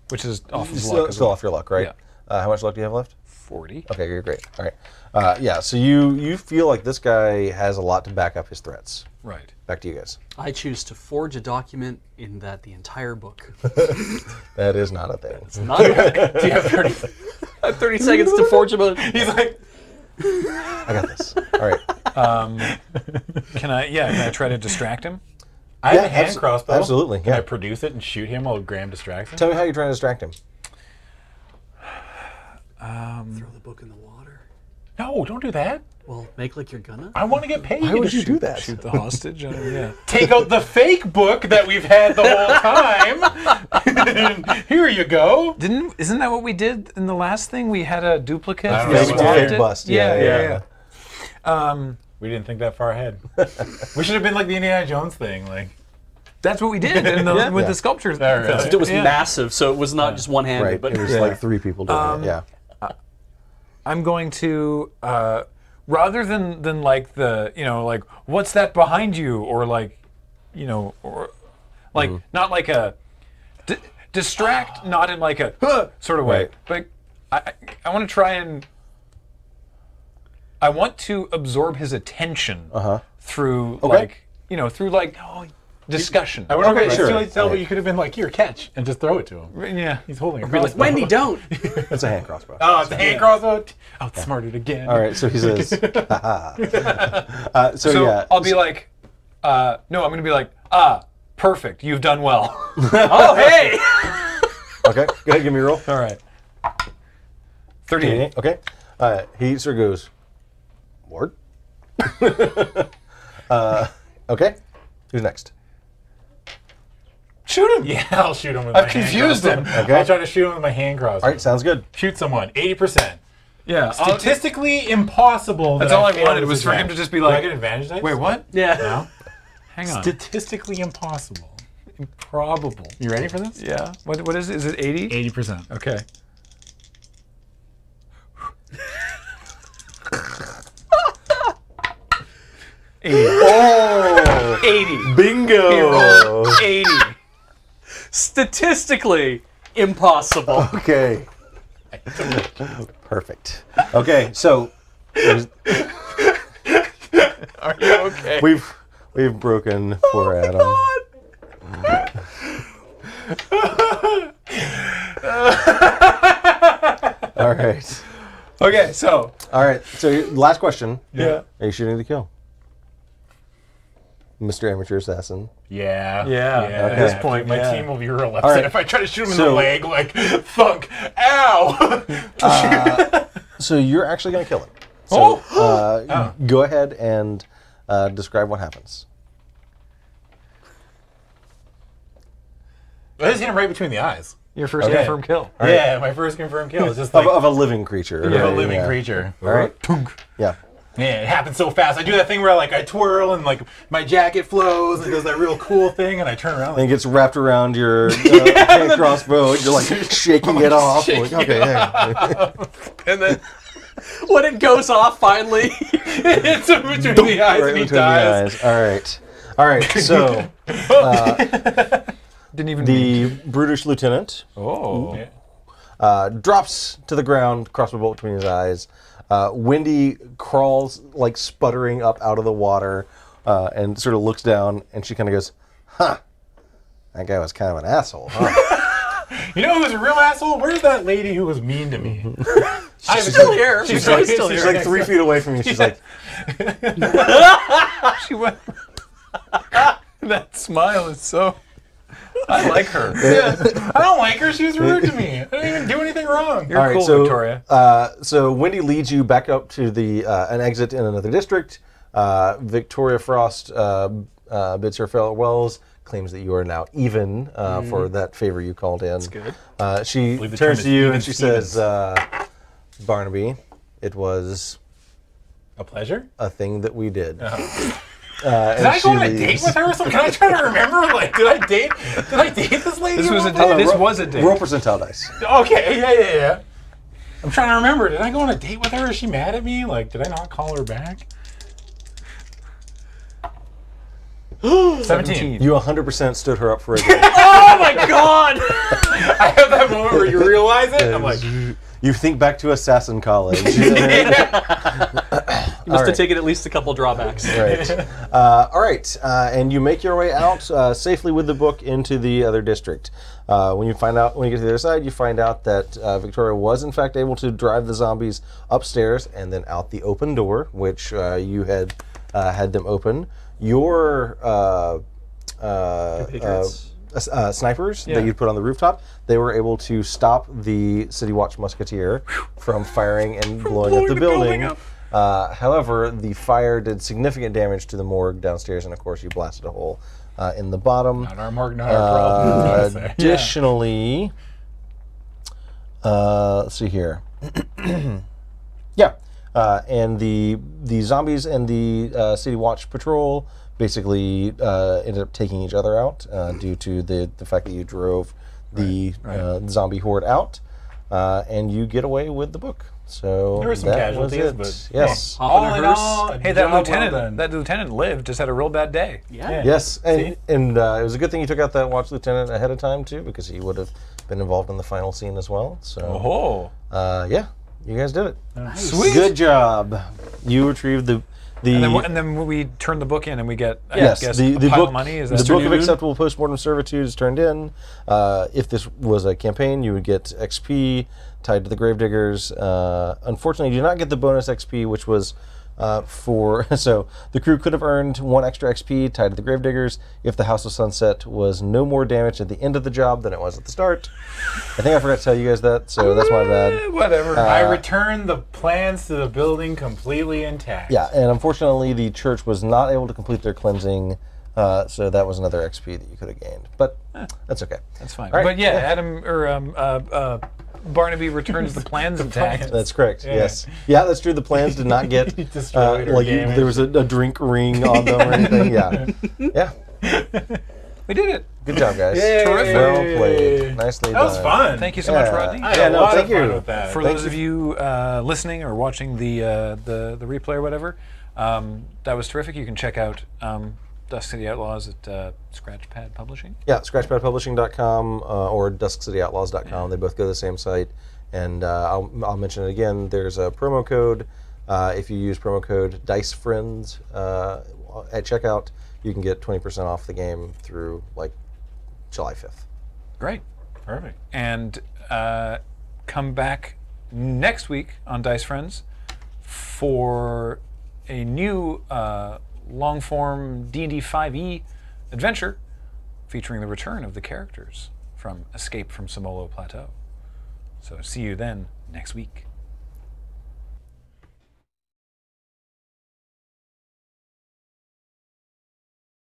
Which is off of Still, luck. still off your luck, right? How much luck do you have left? 40. Okay, you're great. All right. Yeah, so you feel like this guy has a lot to back up his threats. Right. Back to you guys. I choose to forge a document in that the entire book. That is not a thing. It's not a book. Do you have 30? I have 30 seconds to forge a book. He's like, I got this. All right. Can I try to distract him? I have Yeah, a hand crossbow. absolutely, Can I yeah. produce it and shoot him while Graham distracts him? Tell me how you're trying to distract him. Throw the book in the water. No, don't do that. Well, make like you're gonna. I want to get paid. Why would you do that? Shoot the hostage? Yeah. Take out the fake book that we've had the whole time. Here you go. Isn't that what we did in the last thing? We had a duplicate. I don't We know. swapped Fake it? bust. Yeah. We didn't think that far ahead. We should have been like the Indiana Jones thing, like. That's what we did in the, with Yeah. the sculpture. There we go. It was Yeah. massive, so it was not just one-handed. Right. But It was like 3 people doing it. Yeah. I'm going to rather than like the like what's that behind you, or like or like not like a distract, not in like a sort of way, Right. but I want to try and I want to absorb his attention through through like discussion. I wonder if sure. I tell, but you could have been like, here, catch, and just throw it to him. Yeah. He's holding a be like, crossbow. Wendy, don't. It's a hand crossbow. Oh, it's a hand crossbow. Outsmarted again. All right, so he says, so So yeah. I'll be like, no, I'm going to be like, perfect, you've done well. Oh, hey! Okay, go ahead, give me a roll. All right. 38. Okay. He sort of goes, Ward? Okay. Who's next? Shoot him. Yeah, I'll shoot him with I've my hand confused crossbow. him. Okay. I'll try to shoot him with my hand crossbow. All right, sounds good. Shoot someone. 80%. Yeah. Statistically impossible. That's that all I fail wanted this was for him exam. to just be Do I like, get advantage dice? wait, what? Yeah. No? Hang on. Statistically impossible. Improbable. You ready for this? Yeah. What is it? Is it 80? 80%. Okay. Oh! 80. Bingo! 80. Statistically impossible. Okay. Perfect. Okay, so Are you okay? we've broken poor Adam. All right. Okay, so. All right. So last question. Yeah. Are you shooting to kill? Mr. Amateur Assassin. Yeah. Yeah, At this this point, my yeah. team will be real upset right. if I try to shoot him in So- the leg, like, thunk, ow! So you're actually going to kill him. So Oh. go ahead and describe what happens. I just hit him right between the eyes. Your first Okay. confirmed kill. Yeah, my first confirmed kill. It's just like Of a living creature. of right? a living Yeah. creature. All right. Yeah. Man, it happens so fast. I do that thing where I twirl and like my jacket flows and it does that real cool thing, and I turn around. And Like, it gets wrapped around your hand crossbow, and you're like shaking it off. shaking Like, okay, yeah. and then When it goes off, finally. it's in between the eyes Right and he between the dies. eyes. All right. All right. So Didn't even. the brutish lieutenant Oh. drops to the ground, crossbow bolt between his eyes. Wendy crawls like sputtering up out of the water and sort of looks down, and she kind of goes, "Huh, That guy was kind of an asshole, huh? You know who was a real asshole? Where's that lady who was mean to me? She's still here. She's still She's here. like 3 feet away from you. She's like, She went. That smile is so. I like her. Yeah. I don't like her. She was rude to me. I didn't even do anything wrong. You're all right, cool, so, Victoria. So Wendy leads you back up to the an exit in another district. Victoria Frost bids her farewells, claims that you are now even for that favor you called in. That's good. She believe the turns term to is you even and she Stevens. says, Barnaby, it was A pleasure? a thing that we did. Did I go on a date with her or something? Can I try to remember? Like, did I date this lady? This was a at one date. point? This was a date. Roll percentile dice. Okay, yeah. I'm trying to remember. Did I go on a date with her? Is she mad at me? Like, did I not call her back? 17. You 100% stood her up for a date. Oh my God! I have that moment where you realize it. I'm like, You think back to Assassin College. You must right. have taken at least a couple drawbacks. Right. All right. And you make your way out safely with the book into the other district. When you get to the other side, you find out that Victoria was in fact able to drive the zombies upstairs and then out the open door, which you had them open. Your Patriots. snipers that you put on the rooftop, they were able to stop the City Watch Musketeer from firing and blowing up the building. However, the fire did significant damage to the morgue downstairs, and of course you blasted a hole in the bottom. not our morgue, not our problem. Additionally, let's see here. Yeah, and the zombies and the City Watch Patrol basically ended up taking each other out due to the fact that you drove the zombie horde out, and you get away with the book. So There were some that casualties, was it. but Yes. Hop on all a in hearse. all, Hey, job well that done. lieutenant lived. Just had a real bad day. Yeah. Yes, and it was a good thing you took out that watch lieutenant ahead of time too, because he would have been involved in the final scene as well. So Oh, yeah, you guys did it. sweet. Good job. You retrieved the And then we turn the book in and we get yes, I guess, the a pile book of money. Is the that book of acceptable postmortem servitude is turned in. If this was a campaign, you would get XP tied to the gravediggers. Unfortunately, you do not get the bonus XP, which was so the crew could have earned 1 extra XP tied to the gravediggers if the House of Sunset was no more damaged at the end of the job than it was at the start. I think I forgot to tell you guys that, so that's my bad. Whatever. I returned the plans to the building completely intact. Yeah, and unfortunately the church was not able to complete their cleansing, so that was another XP that you could have gained. But that's okay. That's fine. All right, But yeah, yeah. Adam or Barnaby returns the plans intact. That's correct. Yes. Yeah, that's true. The plans did not get Destroyed or like damaged. there was a drink ring on them or anything. Yeah. Yeah. We did it. Good job, guys. Yay. Terrific. Well played. Nicely That was done. fun. Thank you so much, Yeah. Rodney. I had Yeah, a no, lot thank of fun you. with that. For those of you listening or watching the replay or whatever, that was terrific. You can check out Dusk City Outlaws at Scratchpad Publishing. Yeah, scratchpadpublishing.com or duskcityoutlaws.com. They both go to the same site. And I'll mention it again. There's a promo code. If you use promo code DiceFriends at checkout, you can get 20% off the game through like July 5th. Great. Perfect. And come back next week on Dice Friends for a new long-form D&D 5e adventure featuring the return of the characters from Escape from Samolo Plateau. So see you then next week.